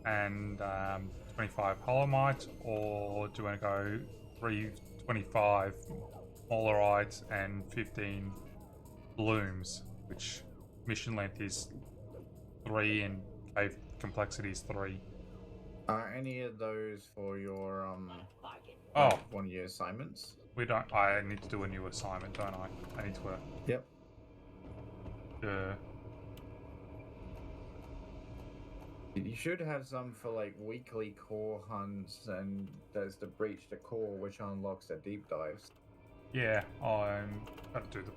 Speaker 1: and 25 holomite, or do you want to go 325 molarites and 15 blooms, which mission length is 3 and cave complexity is 3.
Speaker 5: Are any of those for your
Speaker 1: Oh,
Speaker 5: one of your assignments?
Speaker 1: we don't. I need to do a new assignment, don't I? I need to.
Speaker 5: Yep. You should have some for like weekly core hunts, and there's the breach the core, which unlocks the deep dives.
Speaker 1: Yeah, I'm gonna do the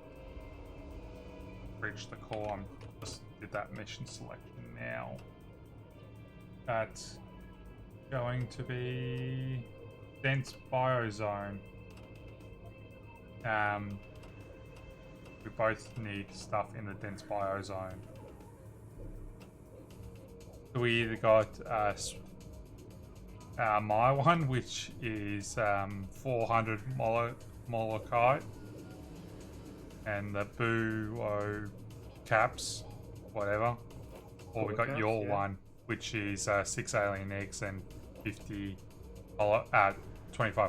Speaker 1: breach the core. I'm just did that mission selection now. That's going to be dense biozone. We both need stuff in the dense biozone. We either got my one, which is 400 molokite, and the boo caps, whatever, or we got
Speaker 5: caps,
Speaker 1: your
Speaker 5: yeah.
Speaker 1: one, which is 6 alien eggs and 25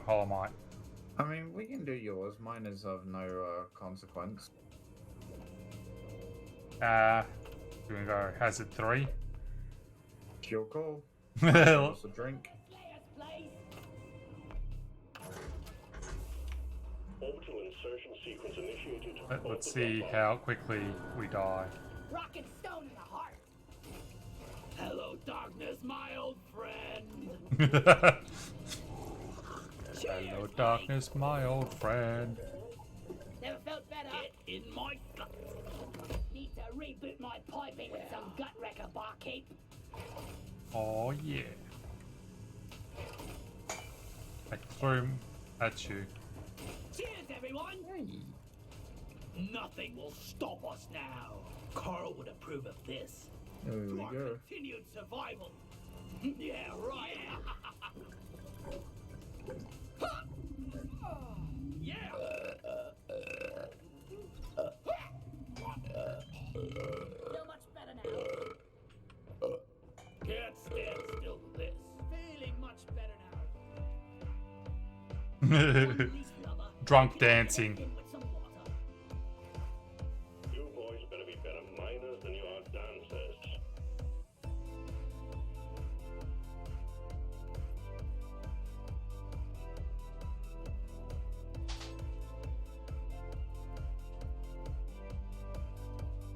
Speaker 1: holomite.
Speaker 5: I mean, we can do yours. Mine is of no consequence.
Speaker 1: We're gonna go hazard 3.
Speaker 5: It's your call.
Speaker 1: Well,
Speaker 5: What's a drink?
Speaker 3: Orbital insertion sequence initiated.
Speaker 1: let's see how quickly we die.
Speaker 2: Rock and stone in the heart. Hello, darkness, my old friend.
Speaker 1: Hello, darkness, my old friend.
Speaker 2: Never felt better. Get in my gut. Need to reboot my piping with some gut wrecker, barkeep.
Speaker 1: Oh yeah. I threw him at you.
Speaker 2: Cheers, everyone. Nothing will stop us now. Carl would approve of this.
Speaker 5: There we
Speaker 2: To our
Speaker 5: go.
Speaker 2: continued survival. Yeah, right. Yeah.
Speaker 6: Feel much better now.
Speaker 2: Can't stand still to this.
Speaker 6: Feeling much better
Speaker 2: Please, lover.
Speaker 1: Drunk dancing.
Speaker 2: In with some water.
Speaker 3: You boys better be better miners than you are dancers.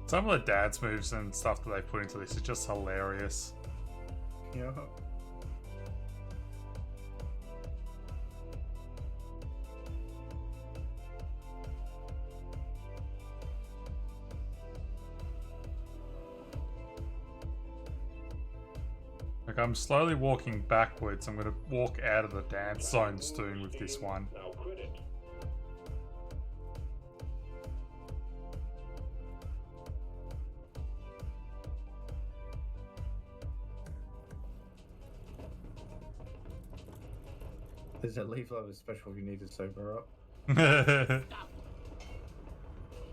Speaker 1: Some of the dance moves and stuff that they put into this is just hilarious.
Speaker 5: Yeah.
Speaker 1: Like, I'm slowly walking backwards. I'm gonna walk out of the dance zone soon with this one.
Speaker 3: Now quit it.
Speaker 5: There's a leaf level special if you need to sober up.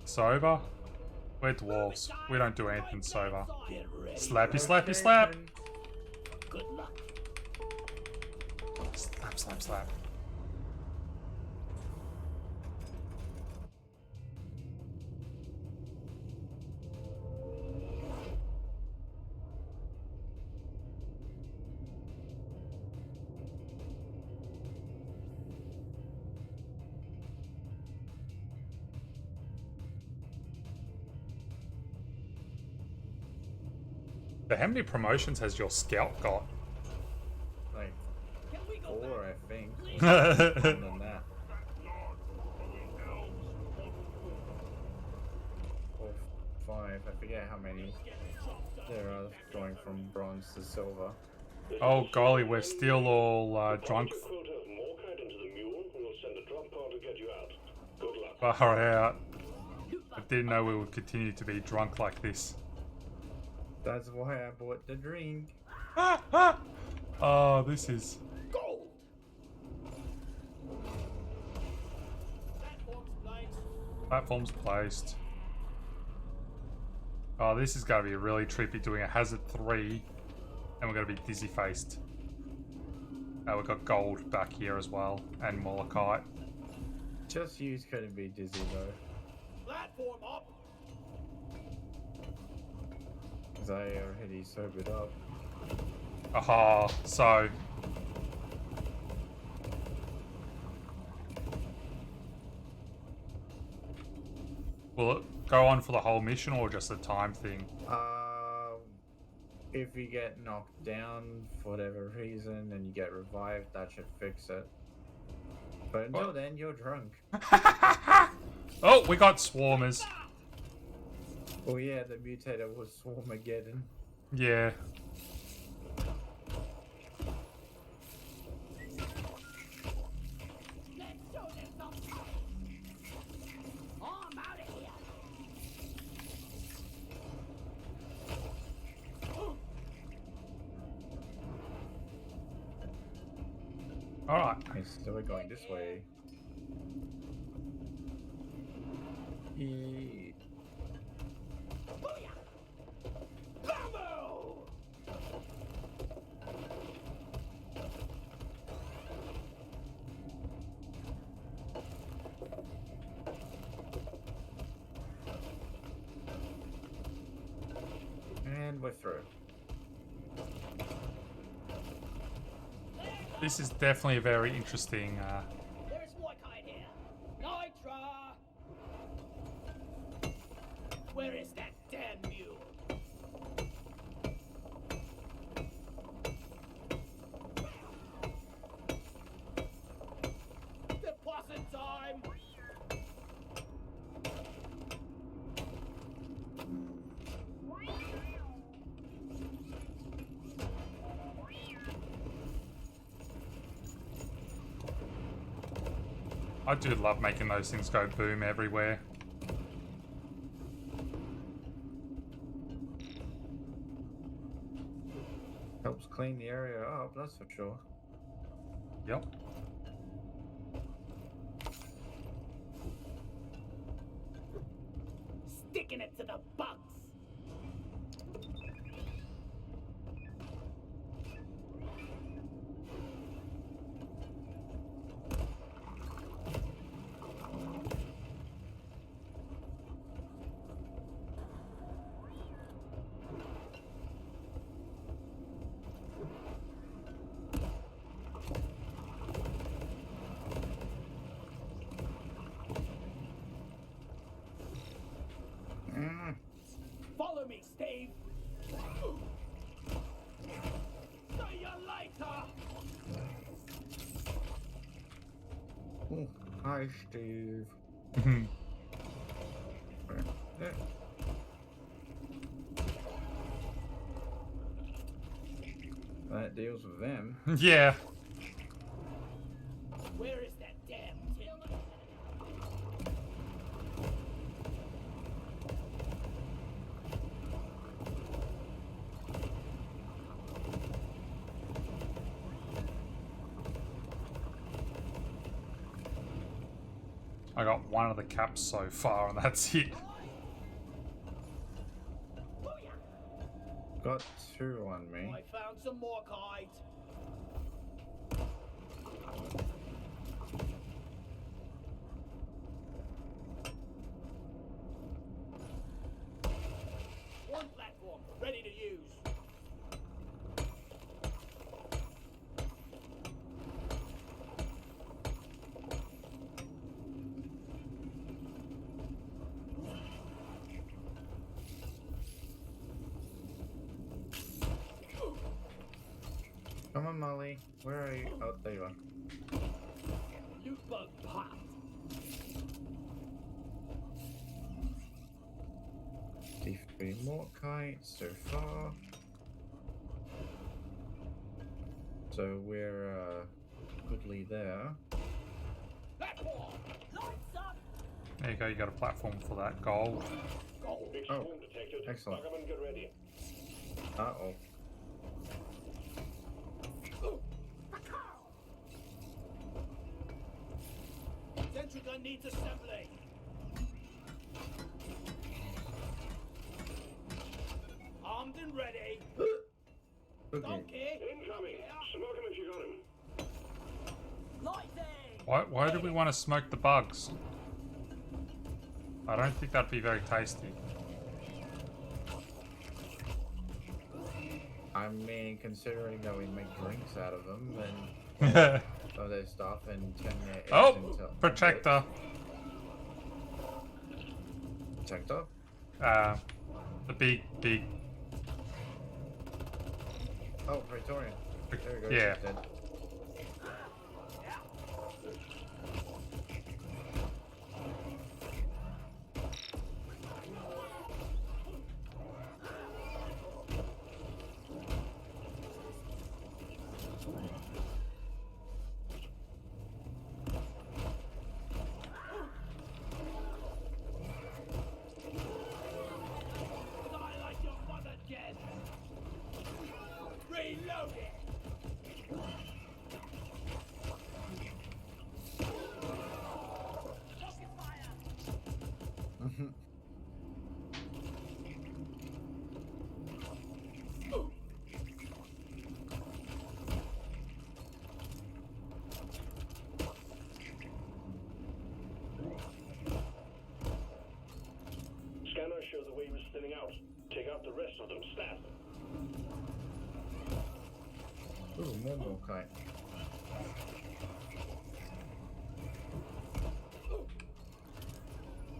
Speaker 1: Sober? We're dwarves. We don't do anything sober.
Speaker 2: Get ready.
Speaker 1: Slappy, slappy, slap!
Speaker 2: Good luck.
Speaker 1: Slap, slap, slap. So how many promotions has your scout got?
Speaker 5: Like
Speaker 2: Can we go
Speaker 5: 4,
Speaker 2: back?
Speaker 5: I think.
Speaker 2: Please?
Speaker 5: More than that. 4, 5. I forget how many there are going from bronze to silver.
Speaker 1: Oh golly, we're still all drunk.
Speaker 3: Your quota of more kind into the mule, and we'll send a drop pod to get you out. Good luck.
Speaker 1: Far out. I didn't know we would continue to be drunk like this.
Speaker 5: That's why I bought the drink.
Speaker 1: Oh, this is...
Speaker 2: Gold.
Speaker 1: Platforms placed. Oh, this is going to be really trippy doing a hazard 3. And we're going to be dizzy faced. We've got gold back here as well. And Molokite.
Speaker 5: Just use couldn't be dizzy though.
Speaker 2: Platform up.
Speaker 5: Because I already sobered up.
Speaker 1: Aha, so... Will it go on for the whole mission or just a time thing?
Speaker 5: If you get knocked down for whatever reason and you get revived, that should fix it. But until
Speaker 1: What?
Speaker 5: then, you're drunk.
Speaker 1: Oh, we got swarmers.
Speaker 5: Oh yeah, the mutator was Swarmageddon.
Speaker 1: Yeah.
Speaker 2: Let's show them something. Oh, I'm out of here.
Speaker 1: Alright.
Speaker 5: Okay, so we're going this way. E-
Speaker 2: Booyah! Bamboo!
Speaker 5: And we're through.
Speaker 1: This is definitely a very interesting...
Speaker 2: There's Warkite here. Nitra! Where is that damn mule? Deposit time!
Speaker 1: I do love making those things go boom everywhere.
Speaker 5: Helps clean the area up, that's for sure.
Speaker 1: Yep.
Speaker 2: Sticking it to the bugs. Follow me, Steve. See you later.
Speaker 5: Oh, hi, Steve. Yeah. That deals with them.
Speaker 1: Yeah.
Speaker 2: Where is that damn tin?
Speaker 1: I got one of the caps so far, and that's it.
Speaker 5: Got 2 on me.
Speaker 2: I found some more kite. One platform, ready to use.
Speaker 5: Come on, Molly. Where are you? Oh, there you are.
Speaker 2: Loot bug popped.
Speaker 5: D3 more kites so far. So we're goodly there.
Speaker 2: Platform. Lights up.
Speaker 1: There you go, you got a platform for that gold.
Speaker 2: Go.
Speaker 3: Big
Speaker 5: Oh,
Speaker 3: swarm detected.
Speaker 5: excellent.
Speaker 3: Buggerman, get ready.
Speaker 5: Uh-oh.
Speaker 2: Sentry gun needs assembly. Armed and ready.
Speaker 5: Okay.
Speaker 2: Donkey.
Speaker 3: Incoming. Smoke him if you got him.
Speaker 2: Lighting.
Speaker 1: Why do we want to smoke the bugs? I don't think that'd be very tasty.
Speaker 5: I mean, considering that we make drinks out of them and some of their stuff and turn their eggs
Speaker 1: Oh!
Speaker 5: into
Speaker 1: Protector.
Speaker 5: Protector?
Speaker 1: The big...
Speaker 5: Oh, Praetorian. There we go.
Speaker 1: Yeah.
Speaker 5: She's dead.
Speaker 2: Die like your mother, Jen. Reload it. Rocket fire.
Speaker 3: Scanners show the wave is thinning out. Take out the rest of them. Stat.
Speaker 5: Ooh, more kite.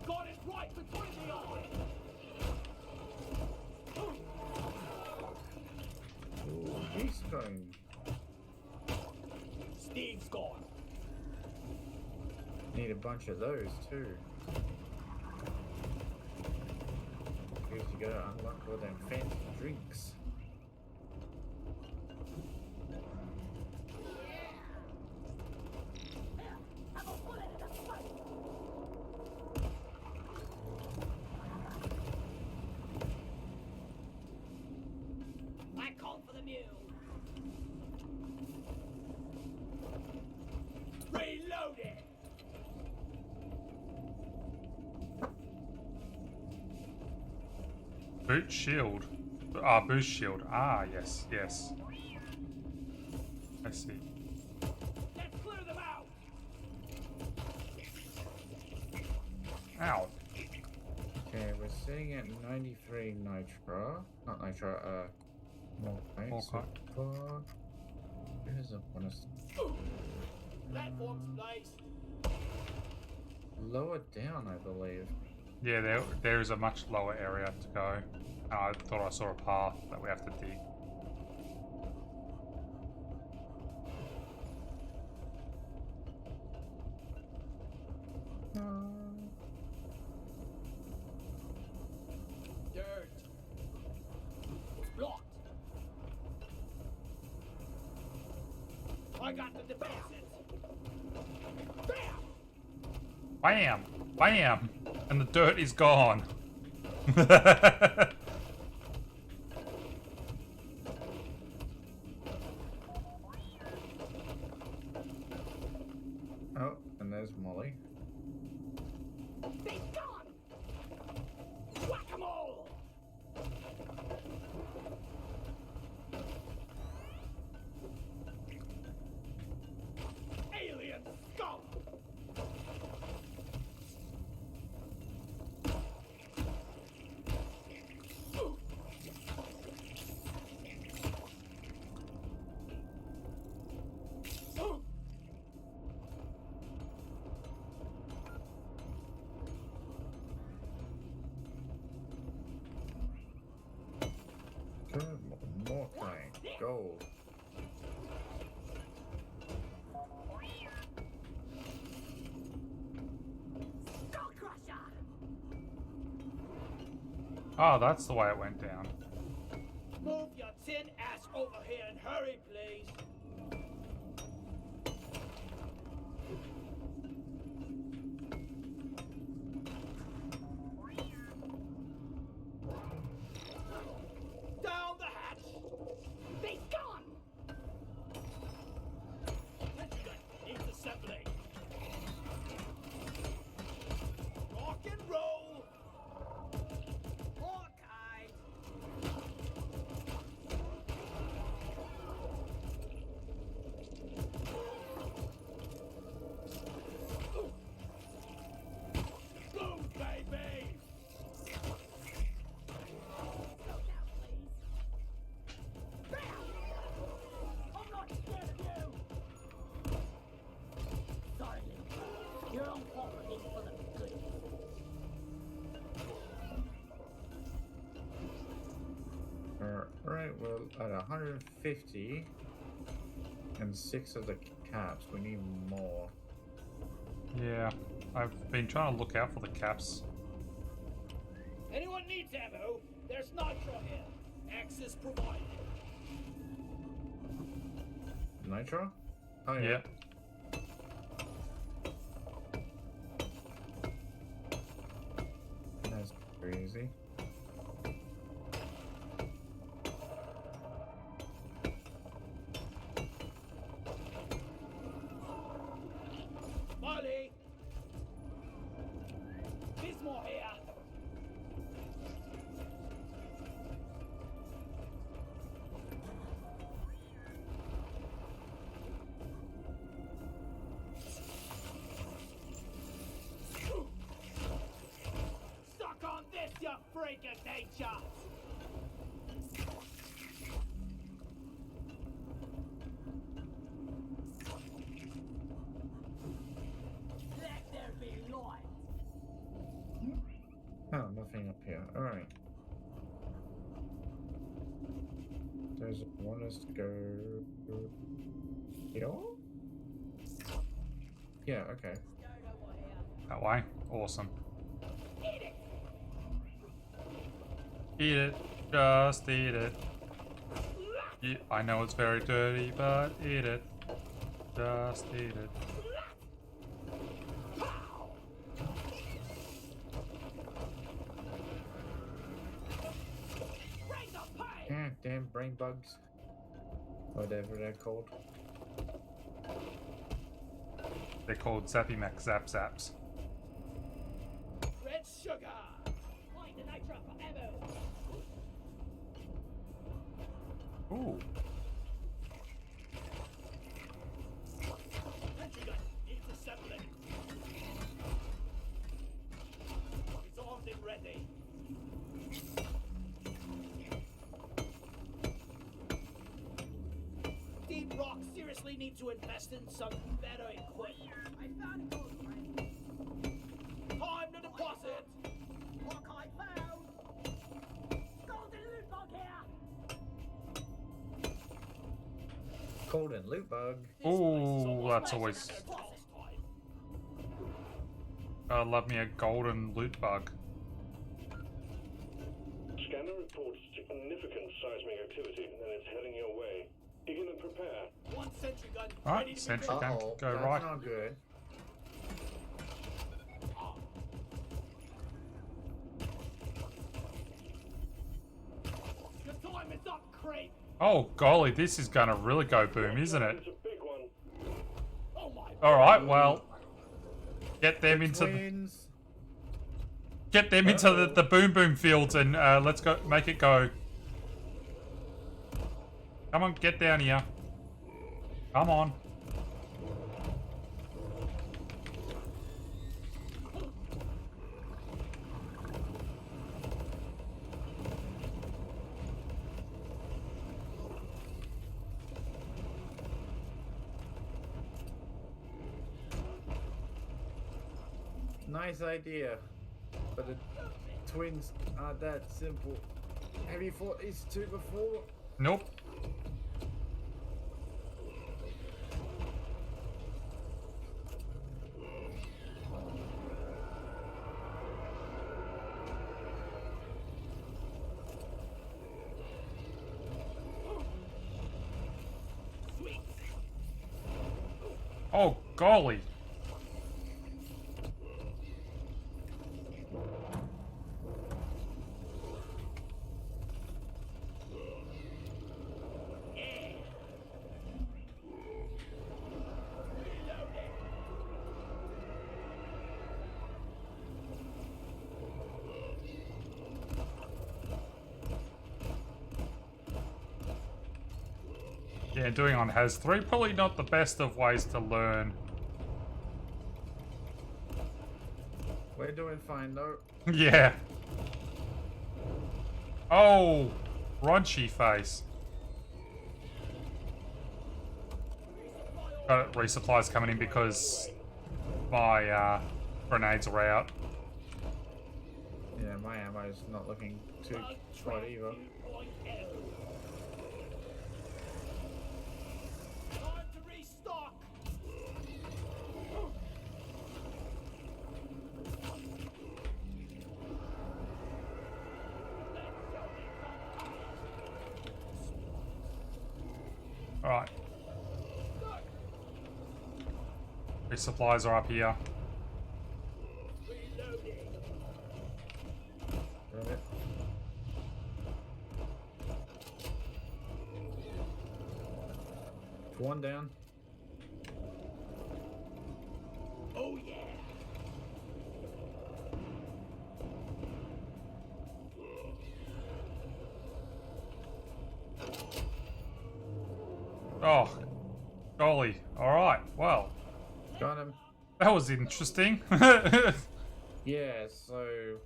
Speaker 2: Got it right between the eyes.
Speaker 5: Ooh, he's going.
Speaker 2: Steve's gone.
Speaker 5: Need a bunch of those too. Because you gotta unlock all them fancy drinks.
Speaker 2: I called for the mule.
Speaker 1: Boot shield. Ah, boost shield. Ah, yes, yes. I see.
Speaker 2: Let's clear them out.
Speaker 1: Ow.
Speaker 5: Okay, we're sitting at 93 nitro. Not nitro, more paint.
Speaker 1: More
Speaker 5: So far. Here's a bonus.
Speaker 2: Platforms placed.
Speaker 5: Lower down, I believe.
Speaker 1: Yeah, there is a much lower area to go. I thought I saw a path that we have to dig.
Speaker 2: Dirt. Blocked. I got the defenses. Bam!
Speaker 1: Bam! Bam! And the dirt is gone.
Speaker 5: Oh, and there's Molly.
Speaker 2: Be gone! Whack-a-mole! Alien scum!
Speaker 5: Good, more paint. Gold.
Speaker 2: Skull crusher!
Speaker 1: Oh, that's the way it went down.
Speaker 2: Move your tin ass over here and hurry, please. Down the hatch! Be gone! Needs assembly. Rock and roll! Hawkeye! Boom, baby! Look out, please. Bam! I'm not scared of you! Sorry, Luke. Your own property is for the good.
Speaker 5: Alright, well, at 150 and 6 of the caps, we need more.
Speaker 1: Yeah, I've been trying to look out for the caps.
Speaker 2: Anyone needs ammo? There's nitro here. Access provided.
Speaker 5: Nitro? Oh,
Speaker 1: Yeah.
Speaker 5: That's crazy.
Speaker 2: Molly! Bismore here. Suck on this, you freak of nature! Let there be light!
Speaker 5: Oh, nothing up here. Alright. Does it want us to go here? Yeah, okay.
Speaker 1: That way? Awesome.
Speaker 2: Eat it!
Speaker 1: Eat it. Just eat it. Yeah, I know it's very dirty, but eat it. Just eat it.
Speaker 2: Raise a pie!
Speaker 5: Yeah, damn brain bugs. Whatever they're called.
Speaker 1: They're called Zappy Mac Zap Zaps.
Speaker 2: Red sugar! Find the nitro for ammo!
Speaker 1: Ooh.
Speaker 2: Sentry gun needs assembling. It's armed and ready. Deep Rock seriously need to invest in some better equipment.
Speaker 6: I found gold mine.
Speaker 2: Time to deposit.
Speaker 6: Rock I found. Golden loot bug here.
Speaker 5: Golden loot bug.
Speaker 1: Ooh, that's always.
Speaker 2: Time.
Speaker 1: I love me a golden loot bug.
Speaker 3: Scanner reports significant seismic activity, and it's heading your way. Begin and prepare.
Speaker 2: One sentry gun ready
Speaker 1: Alright,
Speaker 2: to be
Speaker 1: sentry
Speaker 2: built.
Speaker 1: gun,
Speaker 5: Uh-oh,
Speaker 1: go
Speaker 5: that's
Speaker 1: right.
Speaker 5: not good.
Speaker 2: Your time is up, Crate.
Speaker 1: Oh, golly, this is gonna really go boom, isn't it?
Speaker 3: It's a big one.
Speaker 2: Oh my.
Speaker 1: Alright, well. Get them into the,
Speaker 5: Twins.
Speaker 1: get them into the boom boom fields and let's go make it go. Come on, get down here. Come on.
Speaker 5: Nice idea. But the twins aren't that simple. Have you fought these two before?
Speaker 1: Nope. Oh, golly. Yeah, doing on has 3, probably not the best of ways to learn.
Speaker 5: We're doing fine though.
Speaker 1: Yeah. Oh, raunchy face. Got it, resupplies coming in because my grenades are out.
Speaker 5: Yeah, my ammo's not looking too
Speaker 2: Bug
Speaker 5: bright
Speaker 2: trap
Speaker 5: either.
Speaker 2: 2.0. Time to restock.
Speaker 1: Alright. Resupplies are up here.
Speaker 2: Reloading.
Speaker 5: Got it. One down.
Speaker 2: Oh yeah.
Speaker 1: Oh, golly. Alright, well,
Speaker 5: Got him.
Speaker 1: that was interesting.
Speaker 5: Yeah, so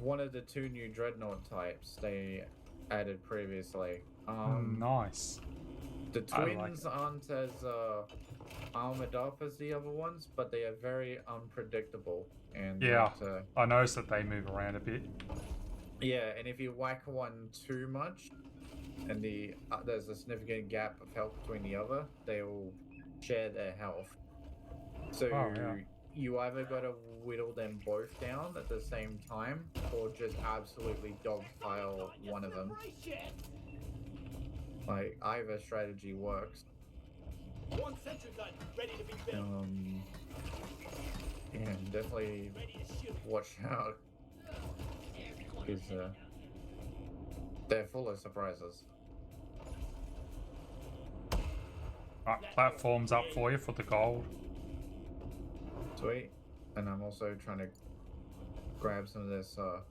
Speaker 5: one of the 2 new dreadnought types they added previously.
Speaker 1: Nice.
Speaker 5: The
Speaker 1: I like
Speaker 5: twins aren't as armored up as the other ones, but they are very unpredictable. And
Speaker 1: Yeah.
Speaker 5: that,
Speaker 1: I noticed that they move around a bit.
Speaker 5: yeah, and if you whack one too much, and there's a significant gap of health between the other, they will share their health. So
Speaker 1: Oh, yeah.
Speaker 5: you either got to whittle them both down at the same time, or just absolutely dogpile one of them. Like, either strategy works.
Speaker 2: One sentry gun ready to be built.
Speaker 5: Yeah, definitely
Speaker 2: Ready to shoot.
Speaker 5: watch out, because they're full of surprises.
Speaker 1: Right, platforms up for you for the gold.
Speaker 5: Sweet. And I'm also trying to grab some of this more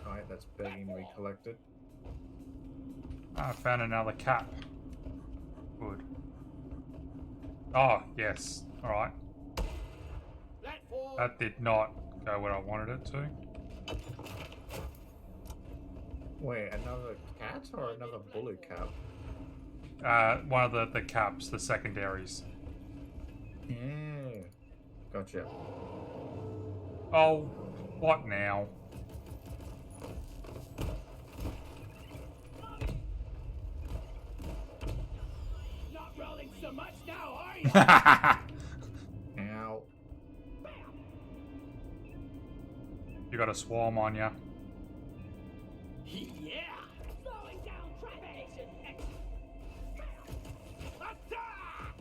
Speaker 5: kite that's begging to be collected.
Speaker 1: I found another cap. Good. Oh, yes. Alright.
Speaker 2: Platform.
Speaker 1: That did not go where I wanted it to.
Speaker 5: Wait, another cat or another bullet cap?
Speaker 1: One of the caps, the secondaries.
Speaker 5: Yeah. Gotcha.
Speaker 1: Oh, what now?
Speaker 2: Not rolling so much now, are you?
Speaker 5: Ow.
Speaker 1: You got a swarm on you.
Speaker 2: Yeah. Slowing down traffic. Attack!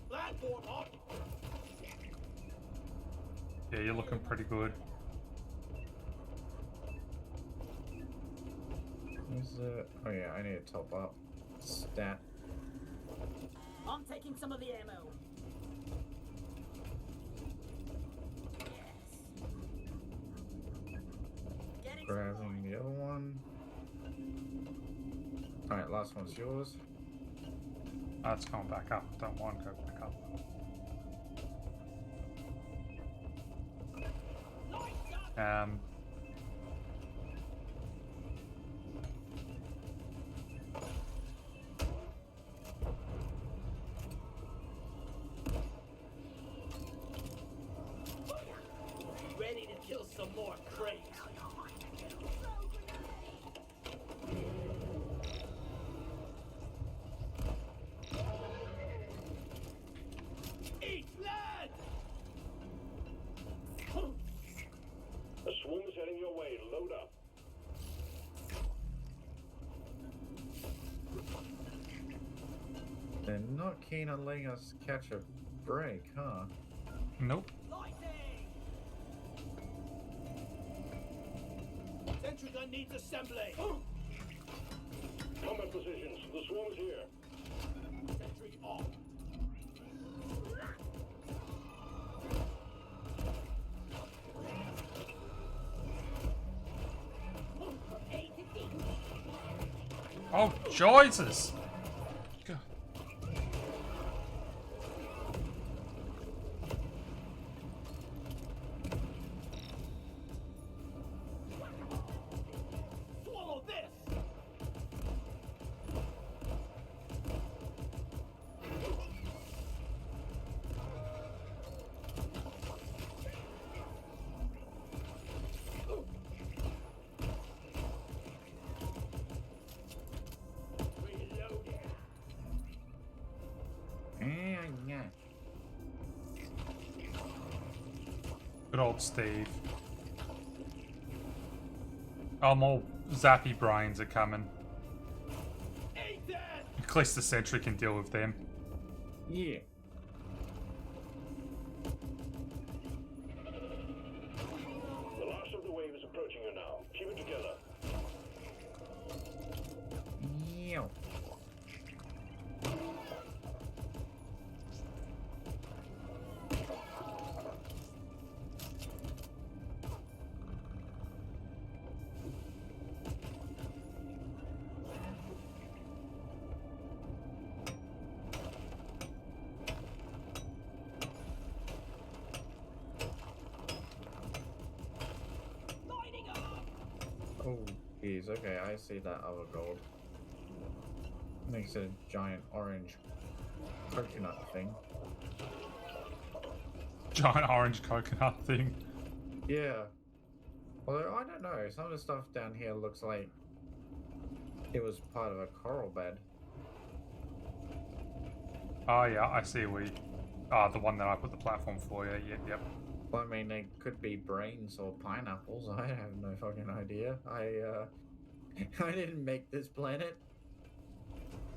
Speaker 2: Platform up.
Speaker 1: Yeah, you're looking pretty good.
Speaker 5: Is it? Oh yeah, I need to top up. Stat.
Speaker 6: I'm taking some of the ammo. Yes. Getting some
Speaker 5: Grabbing the other one. Alright, last one's yours.
Speaker 1: That's going back up. Don't want to go back up. Um.
Speaker 2: Ready to kill some more crates. Eat blood!
Speaker 3: A swarm is heading your way. Load up.
Speaker 5: They're not keen on letting us catch a break, huh?
Speaker 1: Nope.
Speaker 2: Lighting! Sentry gun needs assembly.
Speaker 3: Combat positions. The swarm's here.
Speaker 2: Sentry off.
Speaker 1: Oh, Jesus! God.
Speaker 2: Swallow this! Reloading.
Speaker 5: Yeah.
Speaker 1: Good old Steve. Oh, more zappy brains are coming.
Speaker 2: Eat that!
Speaker 1: At least the sentry can deal with them.
Speaker 5: Yeah.
Speaker 3: The last of the wave is approaching you now. Keep it together.
Speaker 5: Yeah.
Speaker 2: Lighting up!
Speaker 5: Oh, geez. Okay, I see that other gold. Makes it a giant orange coconut thing.
Speaker 1: Giant orange coconut thing.
Speaker 5: Yeah. Although, I don't know. Some of the stuff down here looks like it was part of a coral bed.
Speaker 1: Oh, yeah, I see we... Ah, the one that I put the platform for, yeah, yep.
Speaker 5: Well, I mean, they could be brains or pineapples. I have no fucking idea. I didn't make this planet.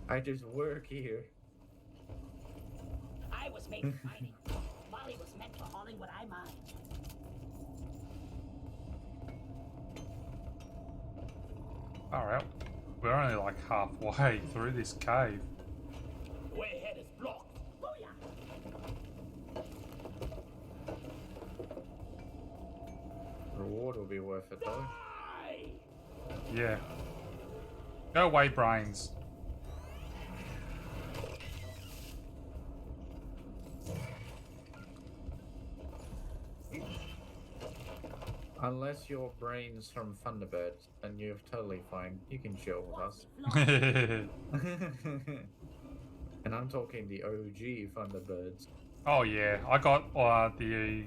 Speaker 5: I just work here.
Speaker 6: I was made for mining. Molly was meant for hauling what I mine.
Speaker 1: Alright, we're only like halfway through this cave.
Speaker 2: Way ahead is blocked.
Speaker 6: Booyah!
Speaker 5: will be worth it though.
Speaker 2: Die!
Speaker 1: Yeah. Go away, brains.
Speaker 5: Unless your brain's from Thunderbirds, then you're totally fine. You can chill with us. And I'm talking the OG Thunderbirds.
Speaker 1: Oh yeah, I got the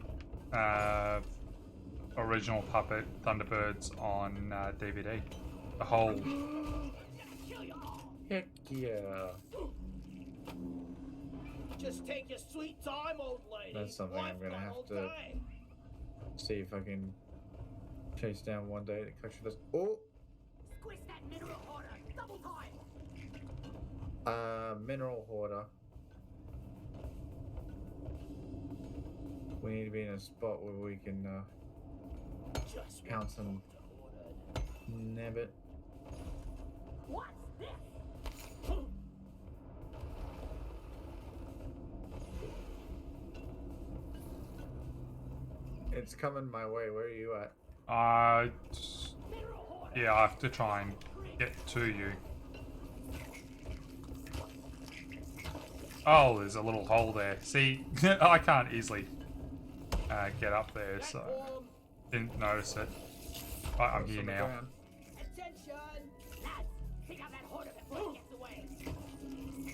Speaker 1: original Puppet Thunderbirds on DVD. The whole.
Speaker 2: Kill you all!
Speaker 5: Heck yeah.
Speaker 2: Just take your sweet time, old lady.
Speaker 5: That's something I'm gonna have to see if I can chase down one day that Coach does. Oh!
Speaker 6: Squish that mineral hoarder. Double time.
Speaker 5: Mineral hoarder. We need to be in a spot where we can
Speaker 2: Just
Speaker 5: count some nebbit.
Speaker 6: What's this?
Speaker 5: It's coming my way. Where are you at?
Speaker 6: Mineral hoarder.
Speaker 1: Yeah, I have to try and get to you. Oh, there's a little hole there. See, I can't easily get up there, so didn't notice it. But I'm
Speaker 5: What's
Speaker 1: here
Speaker 5: on the
Speaker 1: now.
Speaker 5: ground?
Speaker 2: attention!
Speaker 6: Lads, pick up that hoarder before it gets away.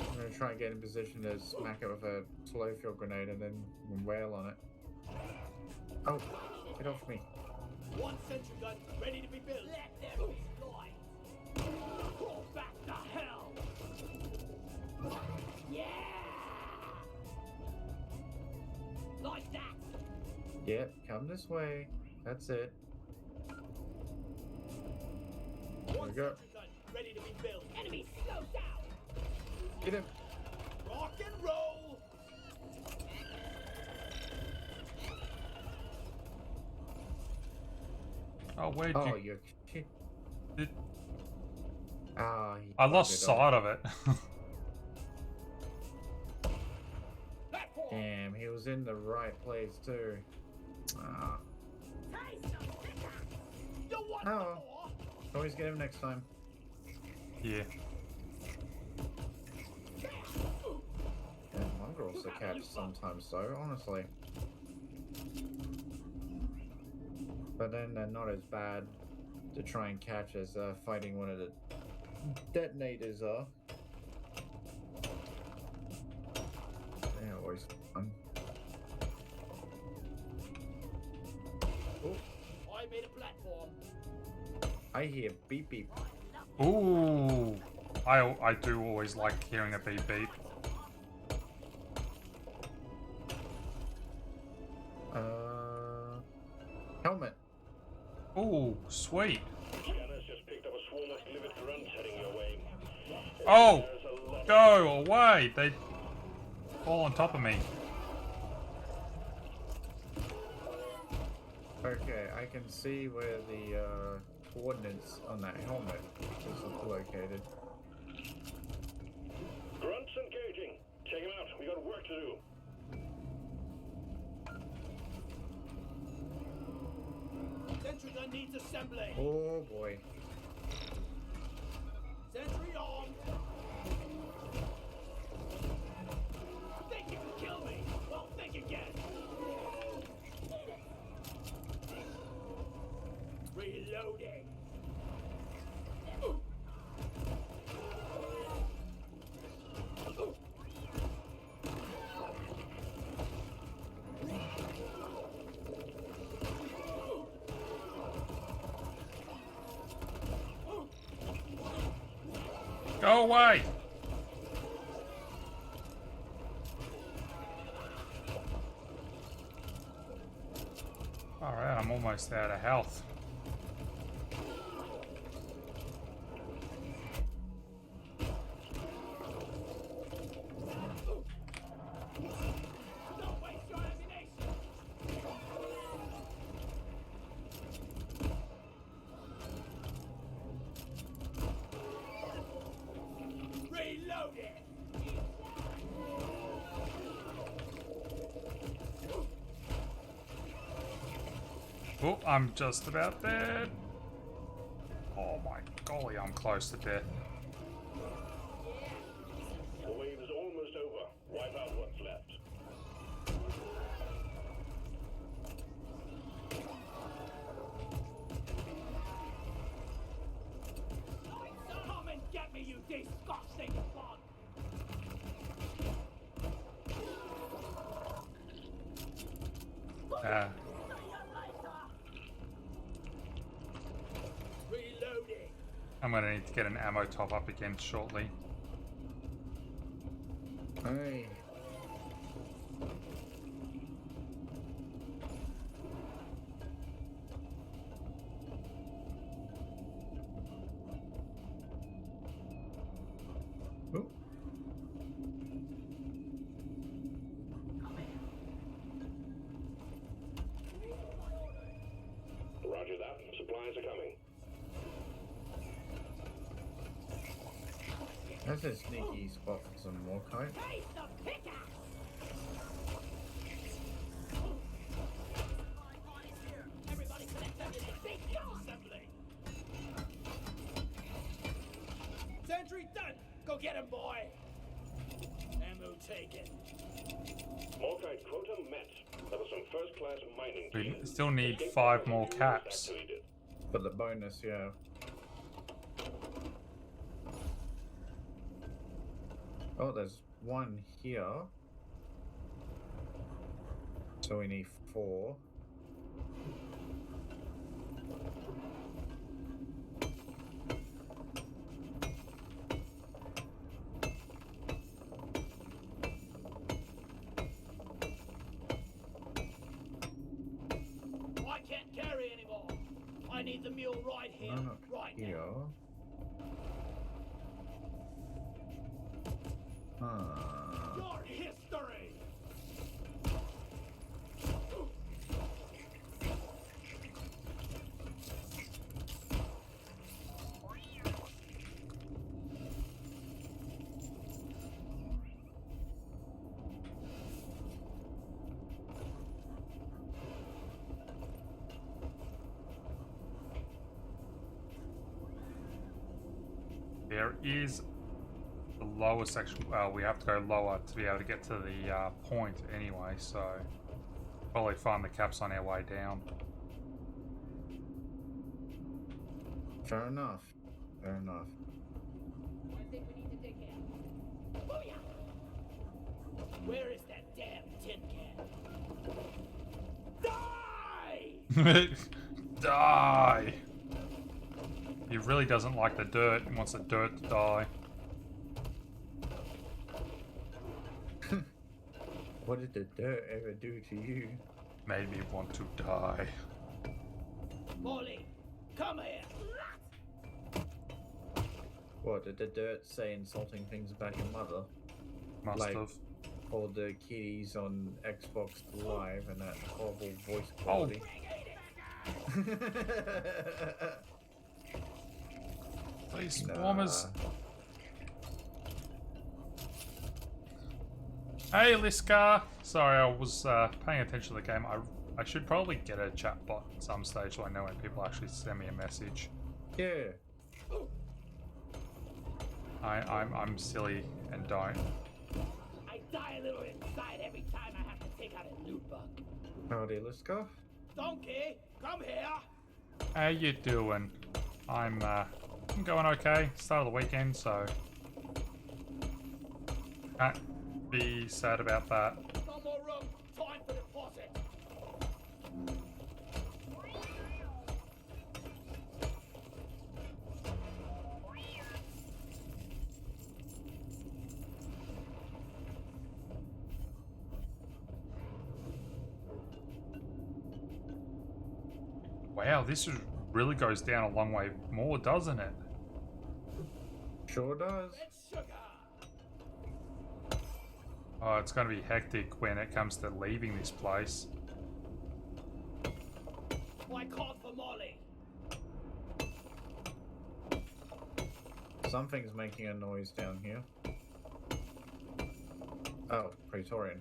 Speaker 5: I'm gonna try and get in position to smack it with a slow field grenade and then wail on it. Oh, get off me.
Speaker 2: One sentry gun ready to be built. Let them be light. Crawl back to hell. Yeah. Like that.
Speaker 5: Yep, come this way. That's it.
Speaker 2: One
Speaker 5: we go.
Speaker 2: sentry gun ready to be built.
Speaker 6: Enemy slow down.
Speaker 5: Get him.
Speaker 2: Rock and roll.
Speaker 1: Oh, where'd
Speaker 5: Oh,
Speaker 1: you?
Speaker 5: you're.
Speaker 1: Did...
Speaker 5: Ah, he
Speaker 1: I lost
Speaker 5: buggered off.
Speaker 1: sight of it.
Speaker 2: Platform.
Speaker 5: Damn, he was in the right place too. Ah,
Speaker 6: Taste of pickaxe.
Speaker 2: You want
Speaker 5: Oh.
Speaker 2: more?
Speaker 5: always get him next time.
Speaker 1: Yeah.
Speaker 5: Yeah, mongrels are catch sometimes though, honestly. But then they're not as bad to try and catch as fighting one of the detonators are. They're always fun. Oh,
Speaker 2: I made a platform.
Speaker 5: I hear beep beep.
Speaker 1: Ooh. I do always like hearing a beep beep.
Speaker 5: Helmet.
Speaker 1: Ooh, sweet.
Speaker 3: Scanners just picked up a swarm of livid grunts heading your way.
Speaker 1: Oh,
Speaker 3: There's a lot
Speaker 1: go away. They fall on top of me.
Speaker 5: Okay, I can see where the coordinates on that helmet is located.
Speaker 3: grunts engaging. Check them out. We got work to do.
Speaker 2: Sentry gun needs assembly.
Speaker 5: Oh boy.
Speaker 2: Sentry armed. Think you can kill me? Well, think again. Reloading.
Speaker 1: Go away. Alright, I'm almost out of health.
Speaker 2: Don't waste your ammunition. Reloading.
Speaker 1: Oh, I'm just about dead. Oh my golly, I'm close to death.
Speaker 3: The wave is almost over. Wipe out what's left.
Speaker 2: Come and get me, you disgusting bug!
Speaker 1: Ah.
Speaker 2: Reloading!
Speaker 1: I'm gonna need to get an ammo top up again shortly.
Speaker 5: Hey. Ooh.
Speaker 3: Roger that. Supplies are coming.
Speaker 5: That's a sneaky spot for some more kite.
Speaker 2: Face the pickaxe! Everybody collect everything! Big assembly! Sentry done! Go get him, boy! Ammo taken.
Speaker 3: Morkite quota met. That was some first-class mining
Speaker 1: We
Speaker 3: team.
Speaker 1: still need
Speaker 3: Escape
Speaker 1: 5
Speaker 3: pod
Speaker 1: more
Speaker 3: is
Speaker 1: caps.
Speaker 3: activated.
Speaker 5: For the bonus, yeah. Oh, there's one here. So we need 4.
Speaker 2: I can't carry anymore. I need the mule right here,
Speaker 5: None up
Speaker 2: right
Speaker 5: here.
Speaker 2: now. Your history!
Speaker 1: There is the lower section. Well, we have to go lower to be able to get to the point anyway, so probably find the caps on our way down.
Speaker 5: Fair enough. Fair enough.
Speaker 2: I think we need to dig here. Booyah! Where is that damn tin can? Die!
Speaker 1: Die! He really doesn't like the dirt. He wants the dirt to die.
Speaker 5: What did the dirt ever do to you?
Speaker 1: Made me want to die.
Speaker 2: Molly, come here!
Speaker 5: What did the dirt say insulting things about your mother?
Speaker 1: Must
Speaker 5: Like-
Speaker 1: have.
Speaker 5: All the kiddies on Xbox Live and that horrible voice
Speaker 1: Oh.
Speaker 5: quality.
Speaker 1: These
Speaker 5: Nah.
Speaker 1: swarmers. Hey, Liska. Sorry, I was paying attention to the game. I should probably get a chat bot at some stage so I know when people actually send me a message.
Speaker 5: Yeah.
Speaker 1: I'm silly and don't.
Speaker 2: I die a little inside every time I have to take out a loot bug.
Speaker 5: Howdy, Liska.
Speaker 2: Donkey, come here!
Speaker 1: How you doing? I'm going okay. Start of the weekend, so can't be sad about that.
Speaker 2: No more room, time for deposit!
Speaker 1: Wow, this really goes down a long way more, doesn't it?
Speaker 5: Sure does.
Speaker 2: It's sugar!
Speaker 1: Oh, it's going to be hectic when it comes to leaving this place.
Speaker 2: I called for Molly!
Speaker 5: Something's making a noise down here. Oh, Praetorian.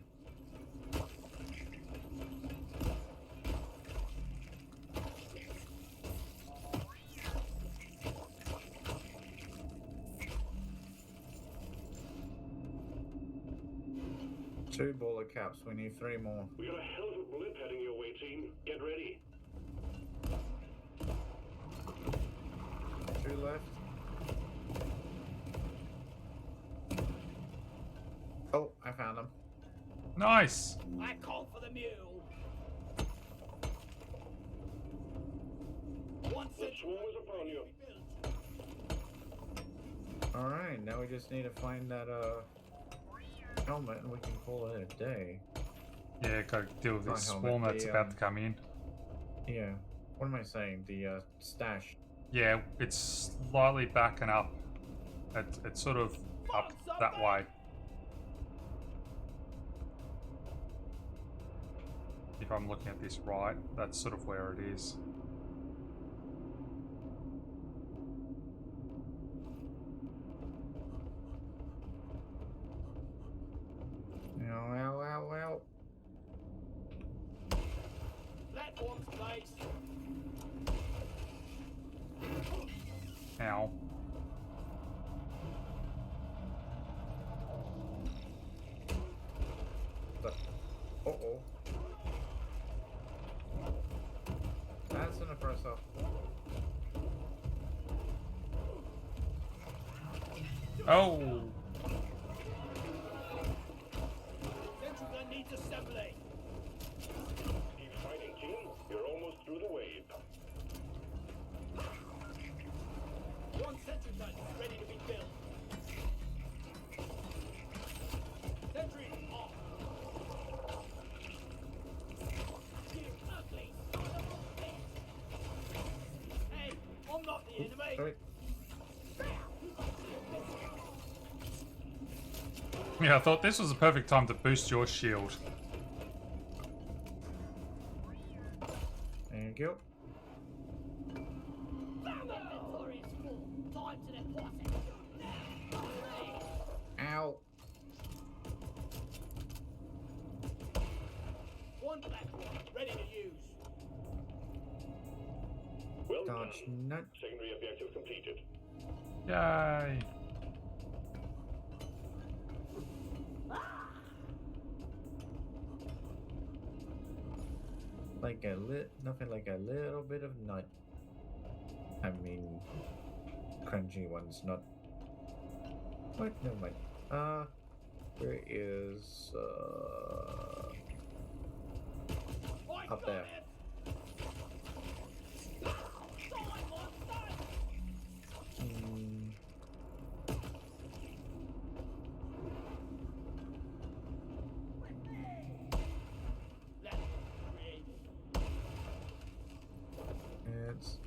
Speaker 5: 2 bullet caps. We need 3 more.
Speaker 3: We got a hell of a blip heading your way, team. Get ready.
Speaker 5: 2 left. Oh, I found him.
Speaker 1: Nice.
Speaker 2: I call for the mule. One
Speaker 3: The swarm is upon you.
Speaker 5: Alright, now we just need to find that helmet and we can call it a day.
Speaker 1: Yeah, gotta deal with
Speaker 5: Not
Speaker 1: this
Speaker 5: helmet,
Speaker 1: swarm that's
Speaker 5: the,
Speaker 1: about to come in.
Speaker 5: Yeah. What am I saying? The stash.
Speaker 1: Yeah, it's slightly backing up. It's sort of up that way. If I'm looking at this right, that's sort of where it is.
Speaker 5: Well.
Speaker 2: Platform's placed.
Speaker 1: Ow.
Speaker 5: Uh-oh. That's an oppressor.
Speaker 1: Oh!
Speaker 2: Central gun needs assembly.
Speaker 3: Keep fighting, team. You're almost through the wave.
Speaker 2: One sentry gun ready to be built. Sentry off. You ugly son of a bitch. Hey, I'm not the enemy.
Speaker 5: Sorry.
Speaker 1: Yeah, I thought this was the perfect time to boost your shield.
Speaker 5: Thank you.
Speaker 2: Inventory is full. Time to deposit.
Speaker 5: Ow.
Speaker 2: One platform ready to use.
Speaker 3: Well
Speaker 5: Dodge
Speaker 3: done.
Speaker 5: nut.
Speaker 3: Secondary objective completed.
Speaker 1: Yay!
Speaker 5: Like nothing like a little bit of nut. I mean, crunchy one's not. What? Never mind. Where is up there? Hmm. It's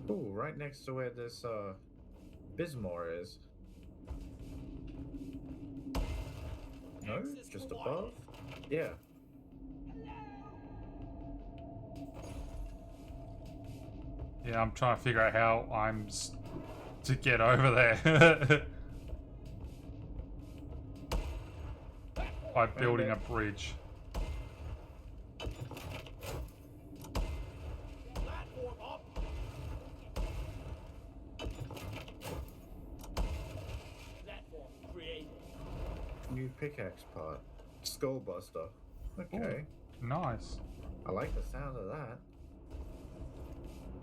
Speaker 5: right next to where this Bismore is. No, just above. Yeah.
Speaker 1: Yeah, I'm trying to figure out how to get over there. By building a bridge.
Speaker 2: Platform up. Platform created.
Speaker 5: New pickaxe part. Skullbuster. Okay.
Speaker 1: Nice.
Speaker 5: I like the sound of that.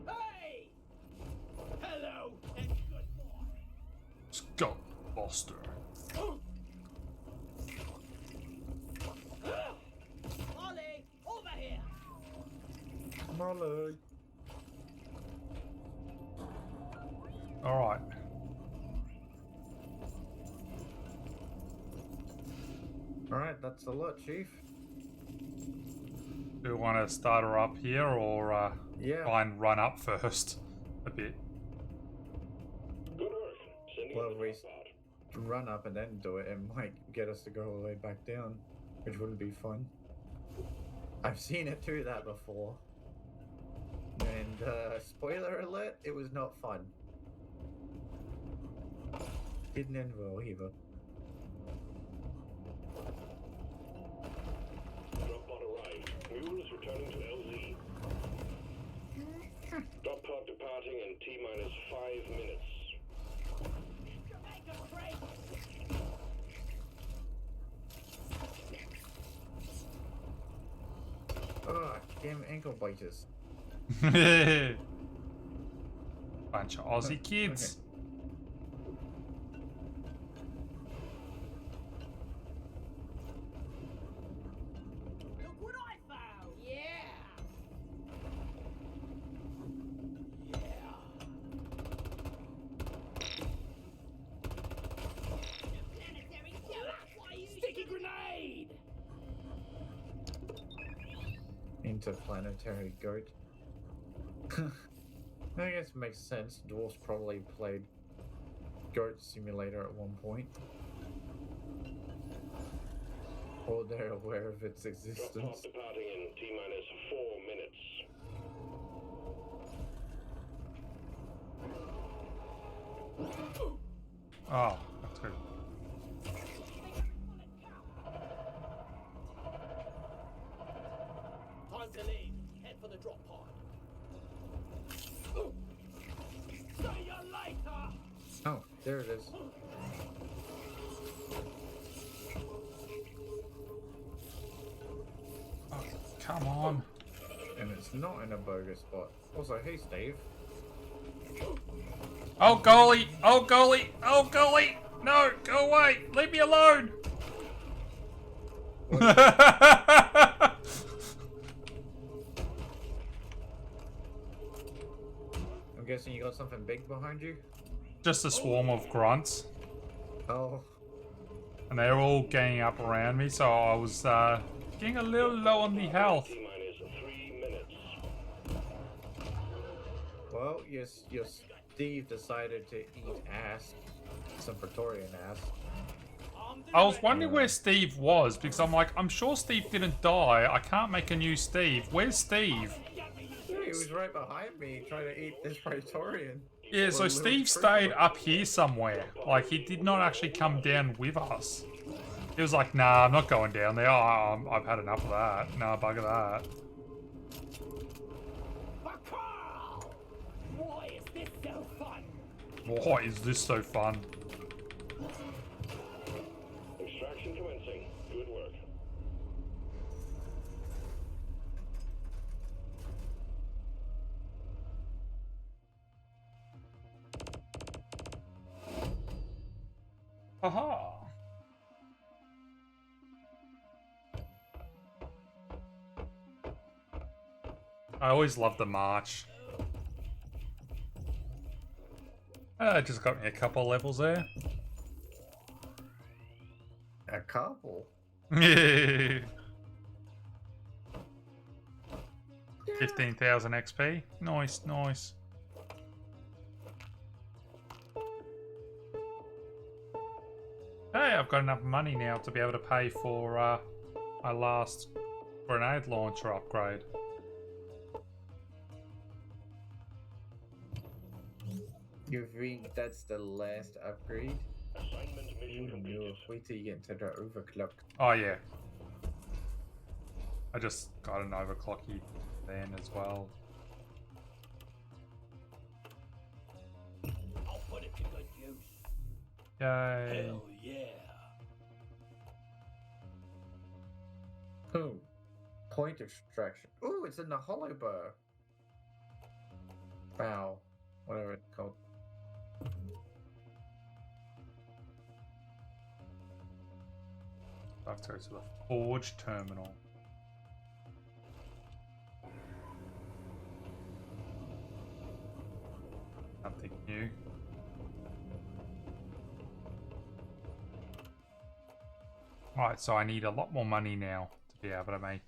Speaker 2: Hey! Hello and good morning.
Speaker 1: Skullbuster.
Speaker 2: Molly, over here.
Speaker 5: Molly.
Speaker 1: Alright.
Speaker 5: Alright, that's a lot, Chief.
Speaker 1: Do you want to start her up here or
Speaker 5: Yeah.
Speaker 1: try and run up first a bit?
Speaker 3: Good work. Sending
Speaker 5: Well,
Speaker 3: in the
Speaker 5: we
Speaker 3: top part.
Speaker 5: run up and then do it, it might get us to go all the way back down, which wouldn't be fun. I've seen it do that before. And spoiler alert, it was not fun. Didn't end well either.
Speaker 3: Drop pod arrived. Mules returning to LZ. Drop pod departing in T-minus 5 minutes.
Speaker 2: Jamaica crate.
Speaker 5: Oh, damn ankle biters.
Speaker 1: Bunch of Aussie kids.
Speaker 6: Look what I found!
Speaker 2: Yeah!
Speaker 6: Planetary joke! Why you
Speaker 2: Sticky grenade!
Speaker 5: Interplanetary goat. I guess it makes sense. Dwarves probably played Goat Simulator at one point. Or they're aware of its
Speaker 3: Drop
Speaker 5: existence.
Speaker 3: pod departing in T-minus 4 minutes.
Speaker 1: Oh, that's good.
Speaker 2: Time to leave. Head for the drop pod. See you later!
Speaker 5: Oh, there it is.
Speaker 1: Oh, come on.
Speaker 5: And it's not in a bogus spot. Also, hey Steve.
Speaker 1: Oh, goalie! Oh, goalie! Oh, goalie! No, go away! Leave me alone!
Speaker 5: I'm guessing you got something big behind you?
Speaker 1: Just a swarm of grunts.
Speaker 5: Oh,
Speaker 1: And they're all ganging up around me, so I was getting a little low on the health.
Speaker 3: T-minus 3 minutes.
Speaker 5: well, yes, Steve decided to eat ass. Some Praetorian ass.
Speaker 1: I was wondering where Steve was, because I'm like, I'm sure Steve didn't die. I can't make a new Steve. Where's Steve?
Speaker 5: Yeah, he was right behind me trying to eat this Praetorian.
Speaker 1: Yeah, so
Speaker 5: Or
Speaker 1: Steve
Speaker 5: little
Speaker 1: stayed
Speaker 5: trooper.
Speaker 1: up here somewhere. Like, he did not actually come down with us. He was like, nah, I'm not going down there. I've had enough of that. Nah, bugger that.
Speaker 2: Bakal! Why is this so fun?
Speaker 1: Why is this so fun?
Speaker 3: Extraction commencing. Good work.
Speaker 1: Haha. I always love the march. Just got me a couple of levels there.
Speaker 5: A couple?
Speaker 1: 15,000 XP. Nice, nice. Hey, I've got enough money now to be able to pay for my last grenade launcher upgrade.
Speaker 5: You think that's the last upgrade?
Speaker 3: Assignment mission
Speaker 5: Ooh, no.
Speaker 3: completed.
Speaker 5: Wait till you get into the overclock.
Speaker 1: Oh yeah. I just got an overclocky then as well.
Speaker 2: I'll put it to good use.
Speaker 1: Yay.
Speaker 2: Hell yeah.
Speaker 5: Boom. Point extraction. Ooh, it's in the hollow bar. Wow. Whatever it's called.
Speaker 1: I have to go to the forge terminal. Something new. Right, so I need a lot more money now to be able to make.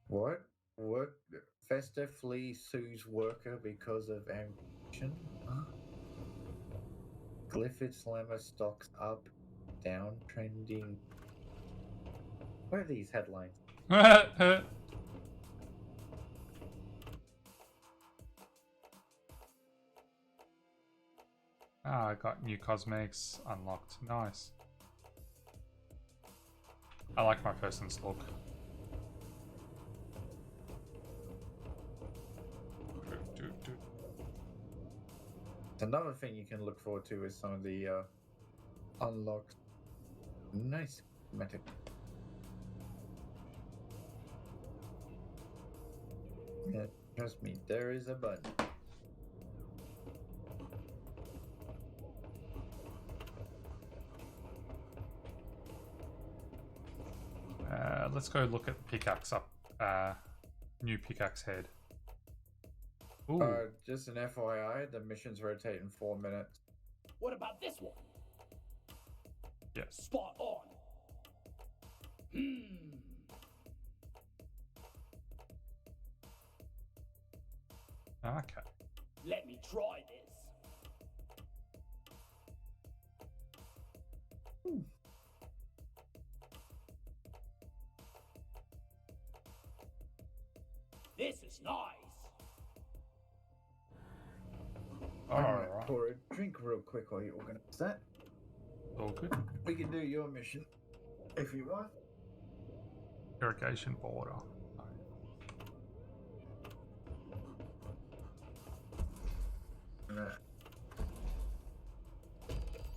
Speaker 5: What? What? Festively sues worker because of ambition? Huh? Glyphid Slammer stocks up, down, trending. What are these headlines?
Speaker 1: I got new cosmetics unlocked. Nice. I like my person's look.
Speaker 5: Another thing you can look forward to is some of the unlocked. Nice metal. Yeah, trust me, there is a button.
Speaker 1: Let's go look at the pickaxe up. New pickaxe head. Ooh.
Speaker 5: Just an FYI, the missions rotate in 4 minutes.
Speaker 2: What about this one?
Speaker 1: Yes.
Speaker 2: Spot on.
Speaker 1: Okay.
Speaker 2: Let me try this. This is nice.
Speaker 1: Alright.
Speaker 5: Pour a drink real quick while you organize that.
Speaker 1: All good.
Speaker 5: We can do your mission if you want.
Speaker 1: Irrigation border.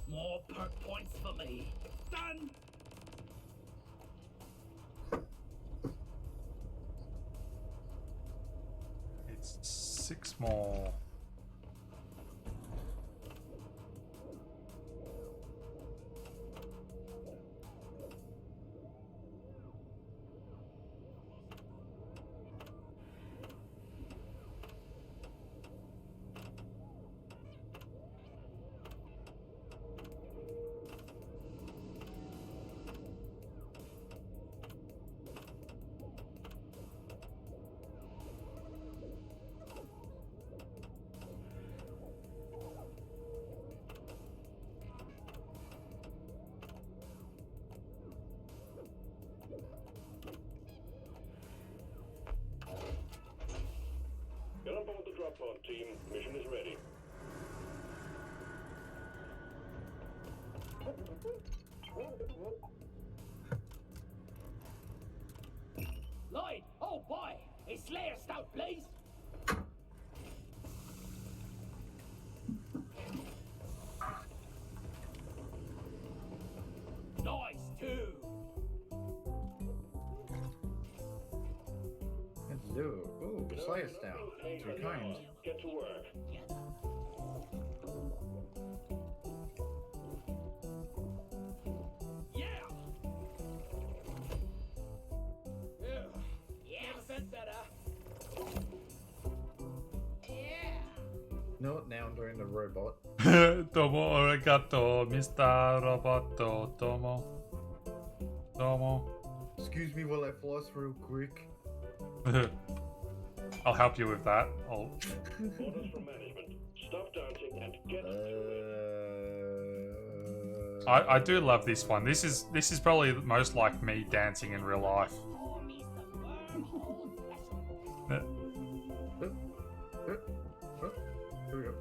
Speaker 2: More perk points for me. Done.
Speaker 1: It's 6 more.
Speaker 3: Get on board the drop pod, team. Mission is ready.
Speaker 2: Lloyd, oh boy, a Slayer stout, please. Nice too.
Speaker 5: Let's do. Ooh, Slayer Stout. Too kind.
Speaker 3: Get to work.
Speaker 2: Yeah. Never been better.
Speaker 5: No, now I'm doing the robot.
Speaker 1: Tomo arigato, Mr. Roboto. Tomo. Tomo.
Speaker 5: Excuse me while I floss real quick.
Speaker 1: I'll help you with that.
Speaker 3: Orders from management. Stop dancing and get
Speaker 1: I do love this one. This is probably the most like me dancing in real life.
Speaker 2: Pour me some wormhole special.
Speaker 5: Here we go.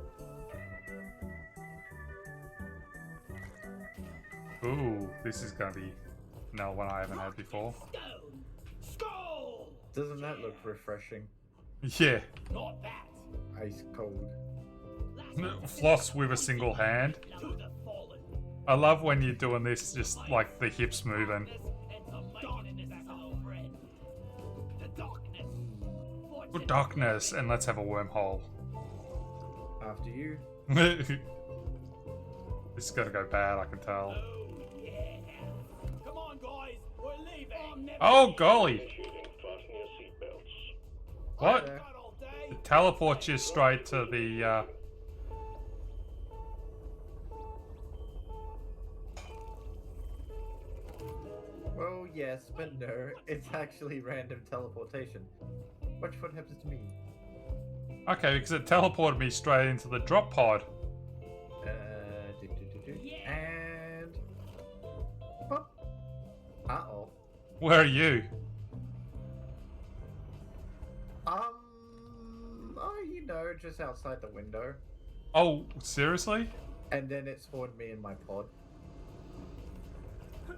Speaker 1: Ooh, this is gonna be no one I haven't had before.
Speaker 2: Stone. Skull.
Speaker 5: Doesn't that look refreshing?
Speaker 1: Yeah.
Speaker 2: Not that.
Speaker 5: Ice cold.
Speaker 1: Floss with a single hand.
Speaker 2: To the fallen.
Speaker 1: I love when you're doing this, just like the hips moving.
Speaker 2: And to darkness, old friend. The darkness.
Speaker 1: Good darkness, and let's have a wormhole.
Speaker 5: After you.
Speaker 1: This is gonna go bad, I can tell.
Speaker 2: Yeah. Come on, guys. We're leaving.
Speaker 1: Oh golly!
Speaker 3: initiating. Fasten your seatbelts.
Speaker 1: What?
Speaker 5: there.
Speaker 2: Got all day.
Speaker 1: It teleports you straight to the.
Speaker 5: Well, yes, but no. It's actually random teleportation. Watch what happens to me.
Speaker 1: Okay, because it teleported me straight into the drop pod.
Speaker 5: And. Pop. Uh-oh.
Speaker 1: Where are you?
Speaker 5: Oh, you know, just outside the window.
Speaker 1: Oh, seriously?
Speaker 5: And then it spawned me in my pod.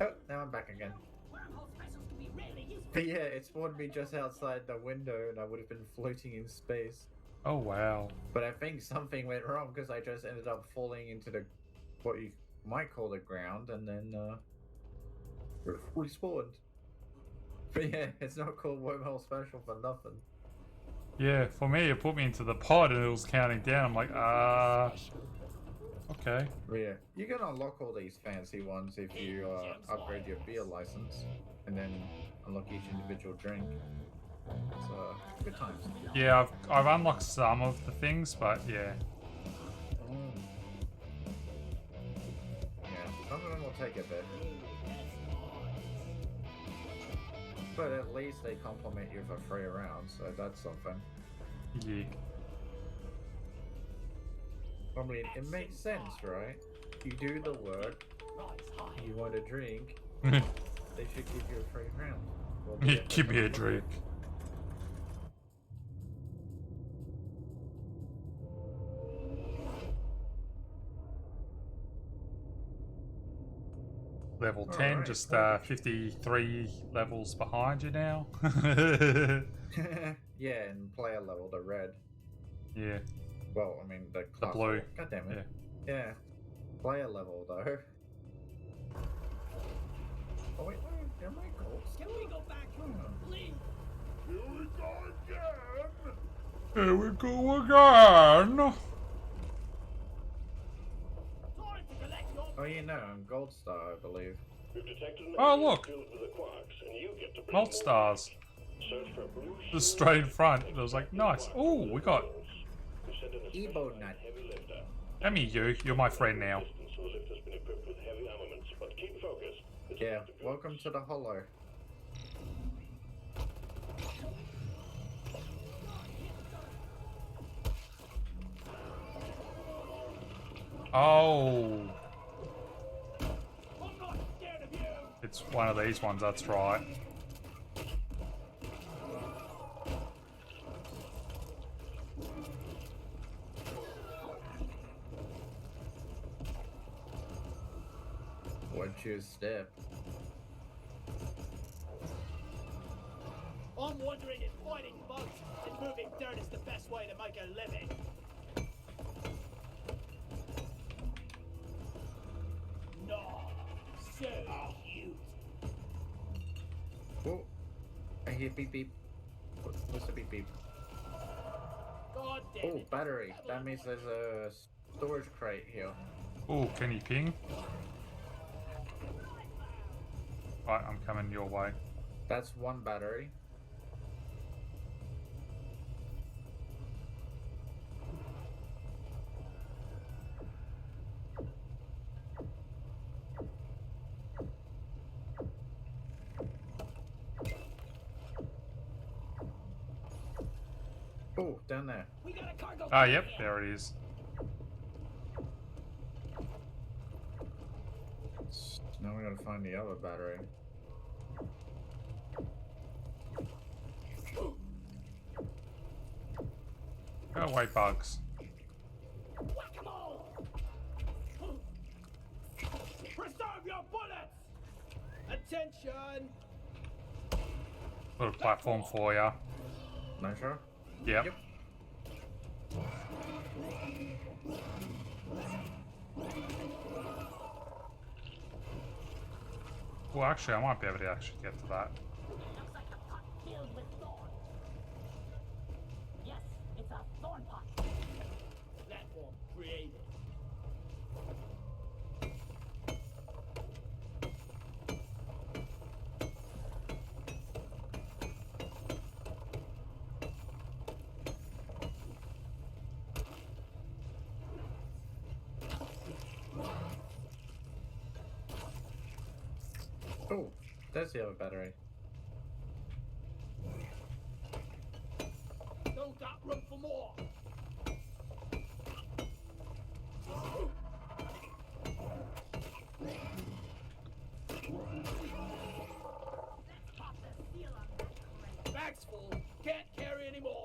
Speaker 5: Oh, now I'm back again.
Speaker 2: Wormhole specials can be really useful.
Speaker 5: But yeah, it spawned me just outside the window and I would have been floating in space.
Speaker 1: Oh wow.
Speaker 5: But I think something went wrong because I just ended up falling into the, what you might call the ground, and then, respawned. But yeah, it's not called Wormhole Special for nothing.
Speaker 1: Yeah, for me, it put me into the pod and it was counting down. I'm like, okay.
Speaker 5: Yeah, you can unlock all these fancy ones if you upgrade your beer license and then unlock each individual drink. So, good times.
Speaker 1: Yeah, I've unlocked some of the things, but yeah.
Speaker 5: Yeah, some of them will take a bit. But at least they compliment you for free around, so that's something.
Speaker 1: Yeah.
Speaker 5: I mean, it makes sense, right? You do the work, you want a drink, they should give you a free round. Well,
Speaker 1: Give me a drink. Level 10,
Speaker 5: Alright,
Speaker 1: just
Speaker 5: perfect.
Speaker 1: 53 levels behind you now.
Speaker 5: Yeah, and player level, the red.
Speaker 1: Yeah.
Speaker 5: Well, I mean, the class
Speaker 1: blue.
Speaker 5: level. God damn it. Yeah. Player level, though. Oh, wait, where am I gold?
Speaker 6: Can we go back? Please.
Speaker 1: Here we go again!
Speaker 6: Time to collect your
Speaker 5: Oh, you know, I'm gold star, I believe.
Speaker 3: We've detected an
Speaker 1: Oh,
Speaker 3: area
Speaker 1: look.
Speaker 3: filled with the quarks, and you get to bring
Speaker 1: Malt
Speaker 3: more
Speaker 1: stars.
Speaker 3: back. Search for blue
Speaker 1: Just straight in front. And I was like, nice. Oh, we got...
Speaker 3: We sent in a
Speaker 5: Ebo
Speaker 3: specialized
Speaker 5: nut.
Speaker 3: heavy lifter.
Speaker 1: Damn you, you're my friend now.
Speaker 3: Distance, so the lift has been equipped with heavy armaments, but keep focused. It's
Speaker 5: Yeah,
Speaker 3: about to go.
Speaker 5: welcome to the Hollow.
Speaker 1: Oh,
Speaker 6: I'm not scared of you.
Speaker 1: it's one of these ones, that's right.
Speaker 5: Watch your step.
Speaker 6: I'm wondering if fighting bugs and moving dirt is the best way to make a living. No, so cute.
Speaker 5: Oh, I hear beep beep. What's the beep beep?
Speaker 6: God damn
Speaker 5: Oh,
Speaker 6: it.
Speaker 5: battery. That means there's a storage crate here.
Speaker 1: Oh, can you ping? Right, I'm coming your way.
Speaker 5: That's one battery. Oh, down there.
Speaker 6: We got a cargo.
Speaker 1: Ah, yep, there it is.
Speaker 5: Now we gotta find the other battery.
Speaker 1: Go away, bugs.
Speaker 6: Whack-a-mole! Preserve your bullets! Attention!
Speaker 1: Put a platform for ya.
Speaker 5: Not sure?
Speaker 1: Yep.
Speaker 5: Yep.
Speaker 1: Well, actually, I might be able to actually get to that.
Speaker 2: Looks like a pot filled with thorns. Yes, it's a thorn pot.
Speaker 6: Platform created.
Speaker 5: Oh, there's the other battery.
Speaker 6: Still got room for more.
Speaker 2: Let's pop the seal on that crate.
Speaker 6: Bag's full. Can't carry any more.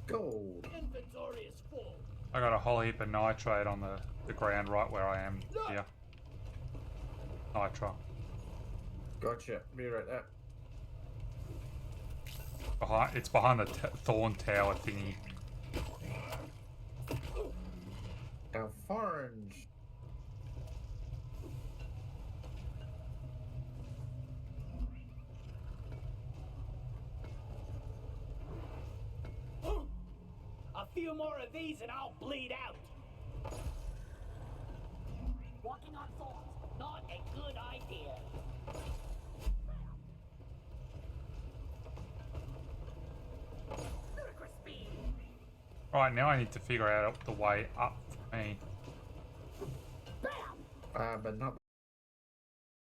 Speaker 5: Gold.
Speaker 6: Inventory is full.
Speaker 1: I got a whole heap of nitrate on the ground right where I am here. Nitro.
Speaker 5: Gotcha. Be right there.
Speaker 1: It's behind the thorn tower thingy.
Speaker 5: Now, orange.
Speaker 2: Few more of these and I'll bleed out.
Speaker 6: Walking on thorns.
Speaker 2: Not a good idea.
Speaker 6: Ludicrous speed.
Speaker 1: Right, now I need to figure out the way up for me.
Speaker 6: Bam!
Speaker 5: But not